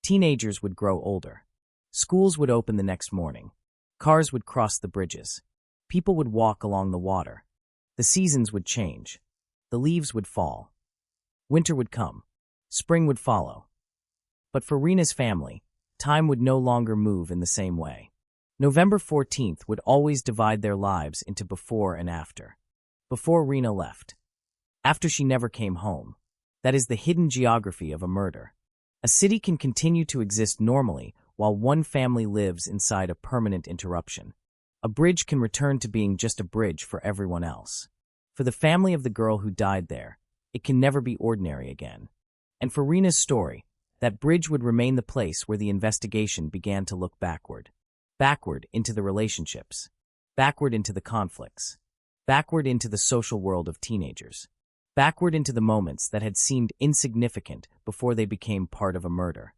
Teenagers would grow older. Schools would open the next morning. Cars would cross the bridges. People would walk along the water. The seasons would change. The leaves would fall. Winter would come. Spring would follow. But for Rena's family, time would no longer move in the same way. November 14th would always divide their lives into before and after. Before Rena left. After she never came home. That is the hidden geography of a murder. A city can continue to exist normally while one family lives inside a permanent interruption. A bridge can return to being just a bridge for everyone else. For the family of the girl who died there, it can never be ordinary again. And for Rena's story, that bridge would remain the place where the investigation began to look backward. Backward into the relationships. Backward into the conflicts. Backward into the social world of teenagers. Backward into the moments that had seemed insignificant before they became part of a murder.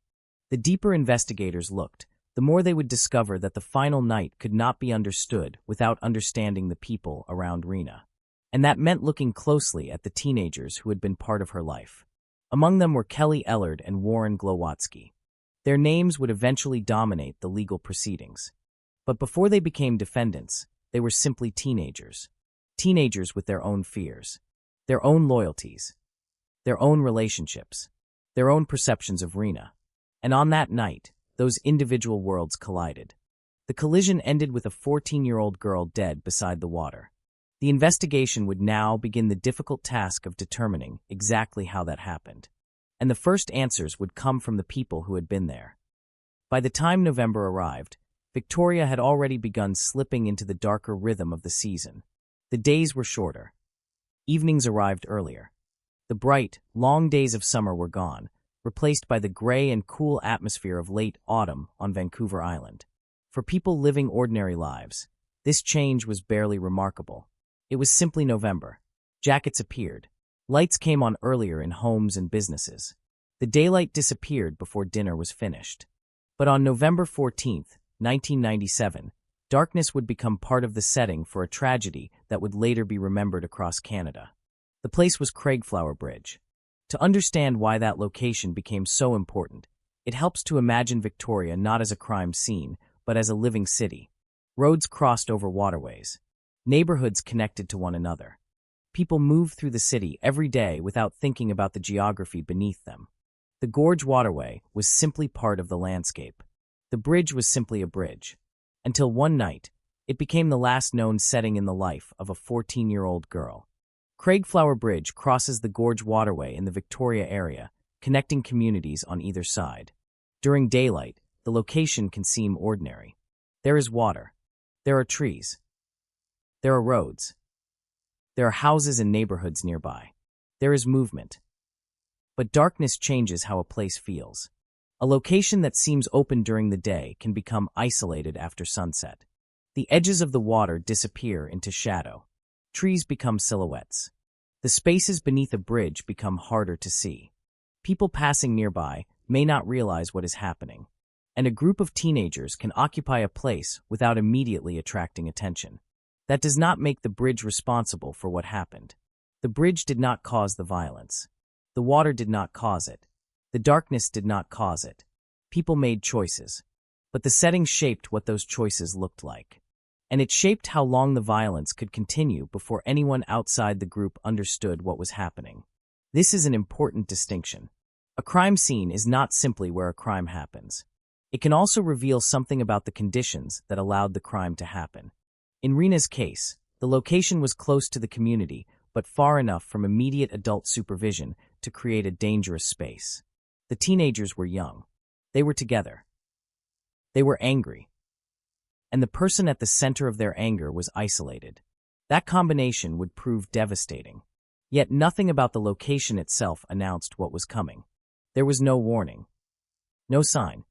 The deeper investigators looked, the more they would discover that the final night could not be understood without understanding the people around Rena. And that meant looking closely at the teenagers who had been part of her life. Among them were Kelly Ellard and Warren Glowatsky. Their names would eventually dominate the legal proceedings. But before they became defendants, they were simply teenagers. Teenagers with their own fears, their own loyalties, their own relationships, their own perceptions of Rena. And on that night, those individual worlds collided. The collision ended with a 14-year-old girl dead beside the water. The investigation would now begin the difficult task of determining exactly how that happened. And the first answers would come from the people who had been there. By the time November arrived, Victoria had already begun slipping into the darker rhythm of the season. The days were shorter. Evenings arrived earlier. The bright, long days of summer were gone, replaced by the gray and cool atmosphere of late autumn on Vancouver Island. For people living ordinary lives, this change was barely remarkable. It was simply November. Jackets appeared. Lights came on earlier in homes and businesses. The daylight disappeared before dinner was finished. But on November 14th, 1997, darkness would become part of the setting for a tragedy that would later be remembered across Canada. The place was Craigflower Bridge. To understand why that location became so important, it helps to imagine Victoria not as a crime scene, but as a living city. Roads crossed over waterways. Neighborhoods connected to one another. People moved through the city every day without thinking about the geography beneath them. The Gorge Waterway was simply part of the landscape. The bridge was simply a bridge. Until one night, it became the last known setting in the life of a 14-year-old girl. Craigflower Bridge crosses the Gorge Waterway in the Victoria area, connecting communities on either side. During daylight, the location can seem ordinary. There is water. There are trees. There are roads. There are houses and neighborhoods nearby. There is movement. But darkness changes how a place feels. A location that seems open during the day can become isolated after sunset. The edges of the water disappear into shadow. Trees become silhouettes. The spaces beneath a bridge become harder to see. People passing nearby may not realize what is happening, and a group of teenagers can occupy a place without immediately attracting attention. That does not make the bridge responsible for what happened. The bridge did not cause the violence. The water did not cause it. The darkness did not cause it. People made choices, but the setting shaped what those choices looked like. And it shaped how long the violence could continue before anyone outside the group understood what was happening. This is an important distinction. A crime scene is not simply where a crime happens. It can also reveal something about the conditions that allowed the crime to happen. In Rena's case, the location was close to the community, but far enough from immediate adult supervision to create a dangerous space. The teenagers were young. They were together. They were angry. And the person at the center of their anger was isolated. That combination would prove devastating. Yet nothing about the location itself announced what was coming. There was no warning. No sign.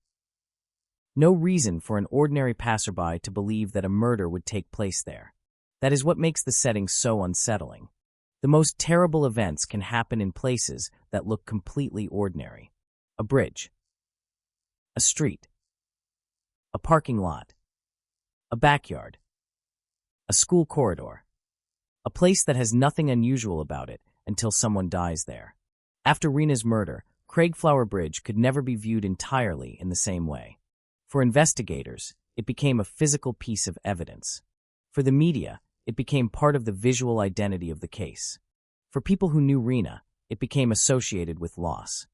No reason for an ordinary passerby to believe that a murder would take place there. That is what makes the setting so unsettling. The most terrible events can happen in places that look completely ordinary. A bridge. A street. A parking lot. A backyard. A school corridor. A place that has nothing unusual about it until someone dies there. After Rena's murder, Craigflower Bridge could never be viewed entirely in the same way. For investigators, it became a physical piece of evidence. For the media, it became part of the visual identity of the case. For people who knew Rena, it became associated with loss.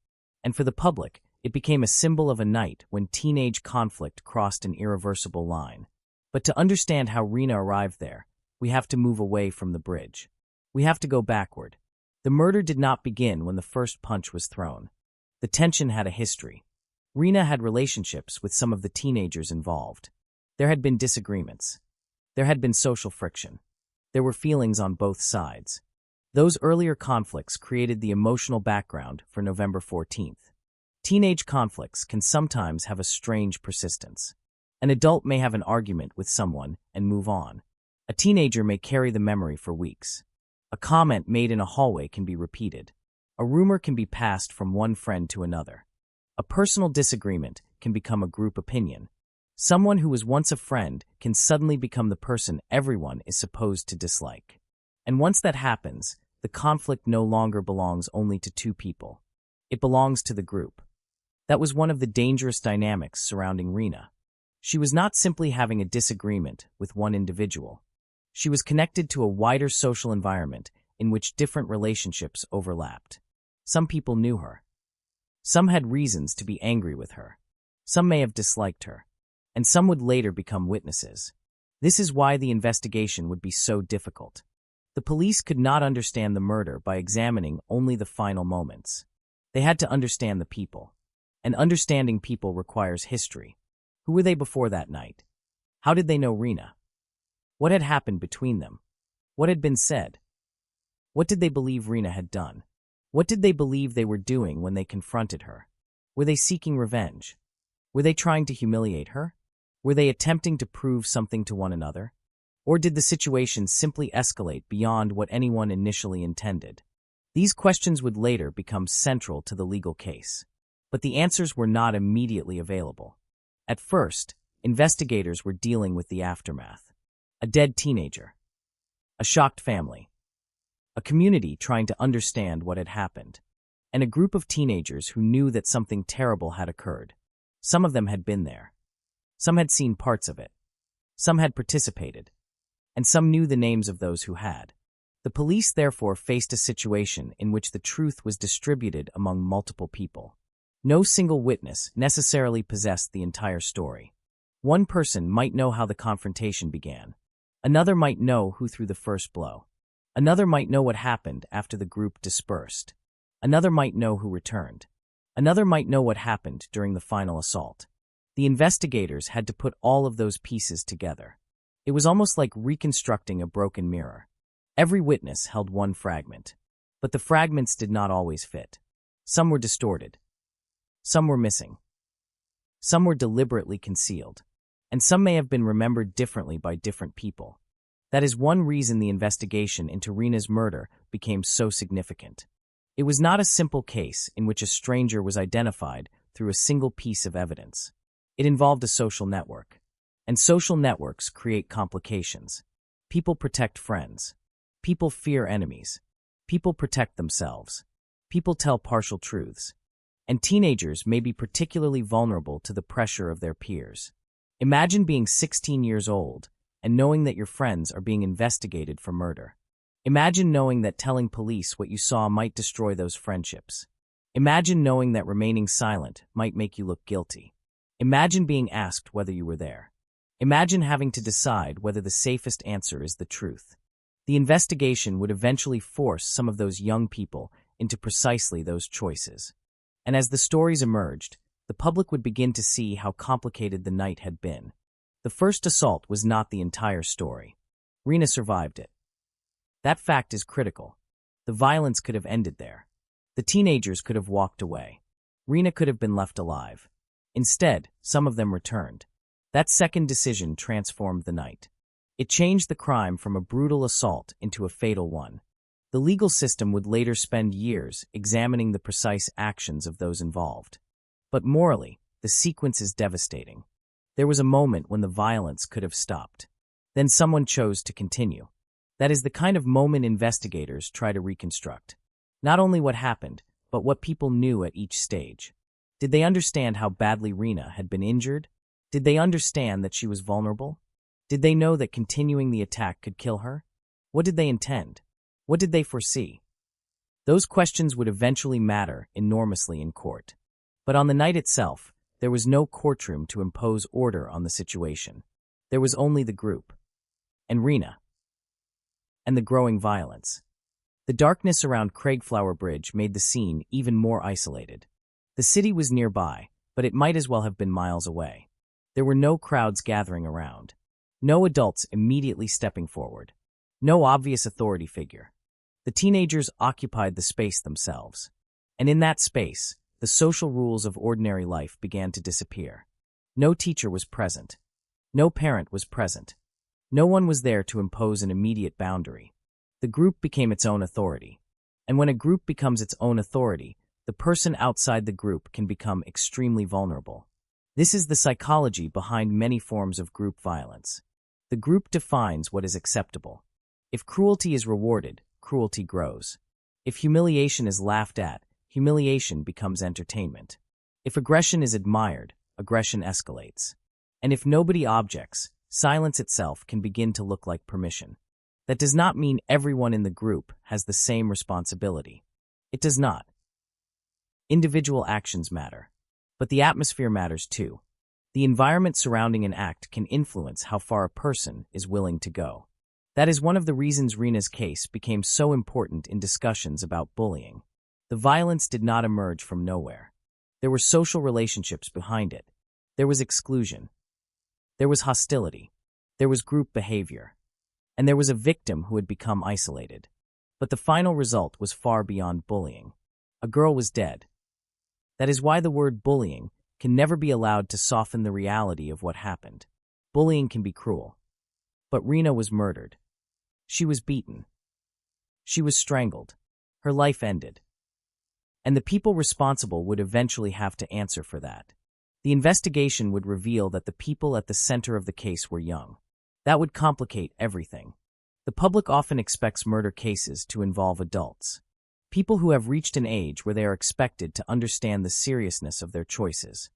And for the public, it became a symbol of a night when teenage conflict crossed an irreversible line. But to understand how Rena arrived there, we have to move away from the bridge. We have to go backward. The murder did not begin when the first punch was thrown. The tension had a history. Rena had relationships with some of the teenagers involved. There had been disagreements. There had been social friction. There were feelings on both sides. Those earlier conflicts created the emotional background for November 14th. Teenage conflicts can sometimes have a strange persistence. An adult may have an argument with someone and move on. A teenager may carry the memory for weeks. A comment made in a hallway can be repeated. A rumor can be passed from one friend to another. A personal disagreement can become a group opinion. Someone who was once a friend can suddenly become the person everyone is supposed to dislike. And once that happens, the conflict no longer belongs only to two people. It belongs to the group. That was one of the dangerous dynamics surrounding Rena. She was not simply having a disagreement with one individual. She was connected to a wider social environment in which different relationships overlapped. Some people knew her. Some had reasons to be angry with her. Some may have disliked her. And some would later become witnesses. This is why the investigation would be so difficult. The police could not understand the murder by examining only the final moments. They had to understand the people. And understanding people requires history. Who were they before that night? How did they know Rena? What had happened between them? What had been said? What did they believe Rena had done? What did they believe they were doing when they confronted her? Were they seeking revenge? Were they trying to humiliate her? Were they attempting to prove something to one another? Or did the situation simply escalate beyond what anyone initially intended? These questions would later become central to the legal case. But the answers were not immediately available. At first, investigators were dealing with the aftermath. A dead teenager. A shocked family. A community trying to understand what had happened. And a group of teenagers who knew that something terrible had occurred. Some of them had been there. Some had seen parts of it. Some had participated. And some knew the names of those who had. The police therefore faced a situation in which the truth was distributed among multiple people. No single witness necessarily possessed the entire story. One person might know how the confrontation began. Another might know who threw the first blow. Another might know what happened after the group dispersed. Another might know who returned. Another might know what happened during the final assault. The investigators had to put all of those pieces together. It was almost like reconstructing a broken mirror. Every witness held one fragment. But the fragments did not always fit. Some were distorted. Some were missing. Some were deliberately concealed. And some may have been remembered differently by different people. That is one reason the investigation into Rena's murder became so significant. It was not a simple case in which a stranger was identified through a single piece of evidence. It involved a social network. And social networks create complications. People protect friends. People fear enemies. People protect themselves. People tell partial truths. And teenagers may be particularly vulnerable to the pressure of their peers. Imagine being 16 years old and knowing that your friends are being investigated for murder. Imagine knowing that telling police what you saw might destroy those friendships. Imagine knowing that remaining silent might make you look guilty. Imagine being asked whether you were there. Imagine having to decide whether the safest answer is the truth. The investigation would eventually force some of those young people into precisely those choices. And as the stories emerged, the public would begin to see how complicated the night had been. The first assault was not the entire story. Rena survived it. That fact is critical. The violence could have ended there. The teenagers could have walked away. Rena could have been left alive. Instead, some of them returned. That second decision transformed the night. It changed the crime from a brutal assault into a fatal one. The legal system would later spend years examining the precise actions of those involved. But morally, the sequence is devastating. There was a moment when the violence could have stopped. Then someone chose to continue. That is the kind of moment investigators try to reconstruct. Not only what happened, but what people knew at each stage. Did they understand how badly Rena had been injured? Did they understand that she was vulnerable? Did they know that continuing the attack could kill her? What did they intend? What did they foresee? Those questions would eventually matter enormously in court. But on the night itself, there was no courtroom to impose order on the situation. There was only the group. And Rena. And the growing violence. The darkness around Craigflower Bridge made the scene even more isolated. The city was nearby, but it might as well have been miles away. There were no crowds gathering around. No adults immediately stepping forward. No obvious authority figure. The teenagers occupied the space themselves. And in that space, the social rules of ordinary life began to disappear. No teacher was present. No parent was present. No one was there to impose an immediate boundary. The group became its own authority. And when a group becomes its own authority, the person outside the group can become extremely vulnerable. This is the psychology behind many forms of group violence. The group defines what is acceptable. If cruelty is rewarded, cruelty grows. If humiliation is laughed at, humiliation becomes entertainment. If aggression is admired, aggression escalates. And if nobody objects, silence itself can begin to look like permission. That does not mean everyone in the group has the same responsibility. It does not. Individual actions matter. But the atmosphere matters too. The environment surrounding an act can influence how far a person is willing to go. That is one of the reasons Rena's case became so important in discussions about bullying. The violence did not emerge from nowhere. There were social relationships behind it. There was exclusion. There was hostility. There was group behavior. And there was a victim who had become isolated. But the final result was far beyond bullying. A girl was dead. That is why the word bullying can never be allowed to soften the reality of what happened. Bullying can be cruel. But Rena was murdered. She was beaten. She was strangled. Her life ended. And the people responsible would eventually have to answer for that. The investigation would reveal that the people at the center of the case were young. That would complicate everything. The public often expects murder cases to involve adults. People who have reached an age where they are expected to understand the seriousness of their choices.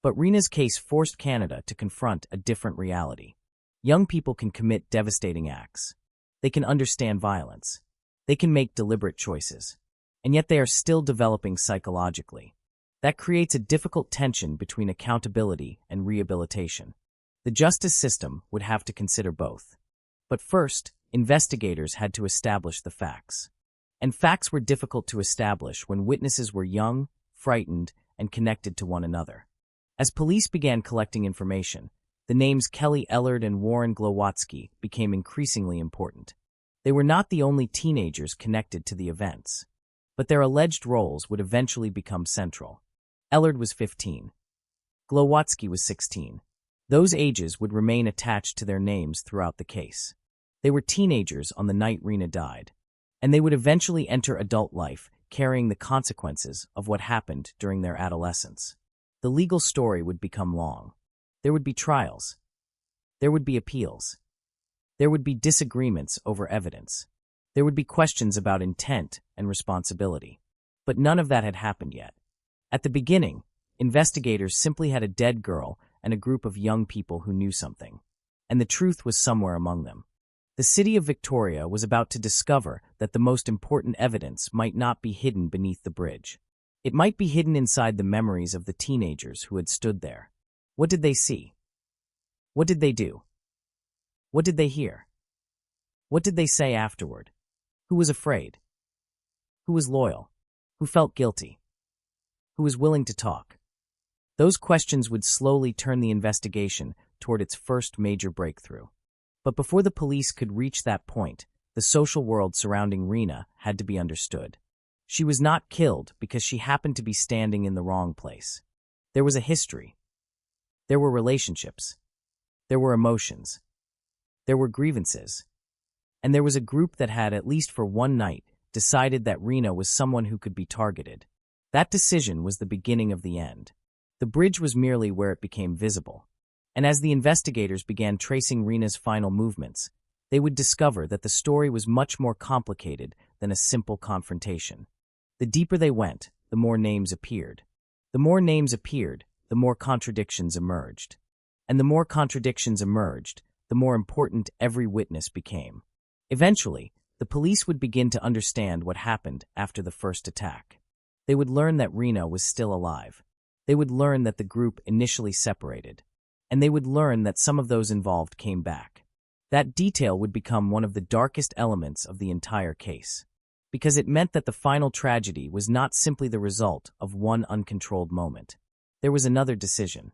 But Rena's case forced Canada to confront a different reality. Young people can commit devastating acts. They can understand violence. They can make deliberate choices. And yet they are still developing psychologically. That creates a difficult tension between accountability and rehabilitation. The justice system would have to consider both. But first, investigators had to establish the facts. And facts were difficult to establish when witnesses were young, frightened, and connected to one another. As police began collecting information, the names Kelly Ellard and Warren Glowatsky became increasingly important. They were not the only teenagers connected to the events, but their alleged roles would eventually become central. Ellard was 15. Glowatsky was 16. Those ages would remain attached to their names throughout the case. They were teenagers on the night Rena died, and they would eventually enter adult life, carrying the consequences of what happened during their adolescence. The legal story would become long. There would be trials. There would be appeals. There would be disagreements over evidence. There would be questions about intent and responsibility. But none of that had happened yet. At the beginning, investigators simply had a dead girl and a group of young people who knew something. And the truth was somewhere among them. The city of Victoria was about to discover that the most important evidence might not be hidden beneath the bridge. It might be hidden inside the memories of the teenagers who had stood there. What did they see? What did they do? What did they hear? What did they say afterward? Who was afraid? Who was loyal? Who felt guilty? Who was willing to talk? Those questions would slowly turn the investigation toward its first major breakthrough. But before the police could reach that point, the social world surrounding Rena had to be understood. She was not killed because she happened to be standing in the wrong place. There was a history. There were relationships. There were emotions. There were grievances. And there was a group that had, at least for one night, decided that Rena was someone who could be targeted. That decision was the beginning of the end. The bridge was merely where it became visible. And as the investigators began tracing Rena's final movements, they would discover that the story was much more complicated than a simple confrontation. The deeper they went, the more names appeared. The more names appeared, the more contradictions emerged. And the more contradictions emerged, the more important every witness became. Eventually, the police would begin to understand what happened after the first attack. They would learn that Rena was still alive. They would learn that the group initially separated. And they would learn that some of those involved came back. That detail would become one of the darkest elements of the entire case, because it meant that the final tragedy was not simply the result of one uncontrolled moment. There was another decision.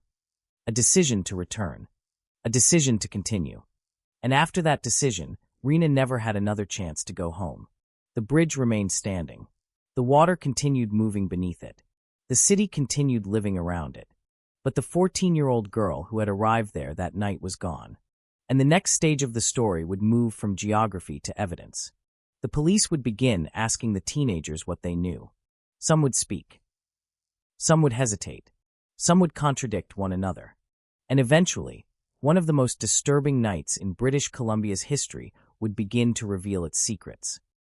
A decision to return. A decision to continue. And after that decision, Rena never had another chance to go home. The bridge remained standing. The water continued moving beneath it. The city continued living around it. But the 14-year-old girl who had arrived there that night was gone. And the next stage of the story would move from geography to evidence. The police would begin asking the teenagers what they knew. Some would speak. Some would hesitate. Some would contradict one another. And eventually, one of the most disturbing nights in British Columbia's history would begin to reveal its secrets.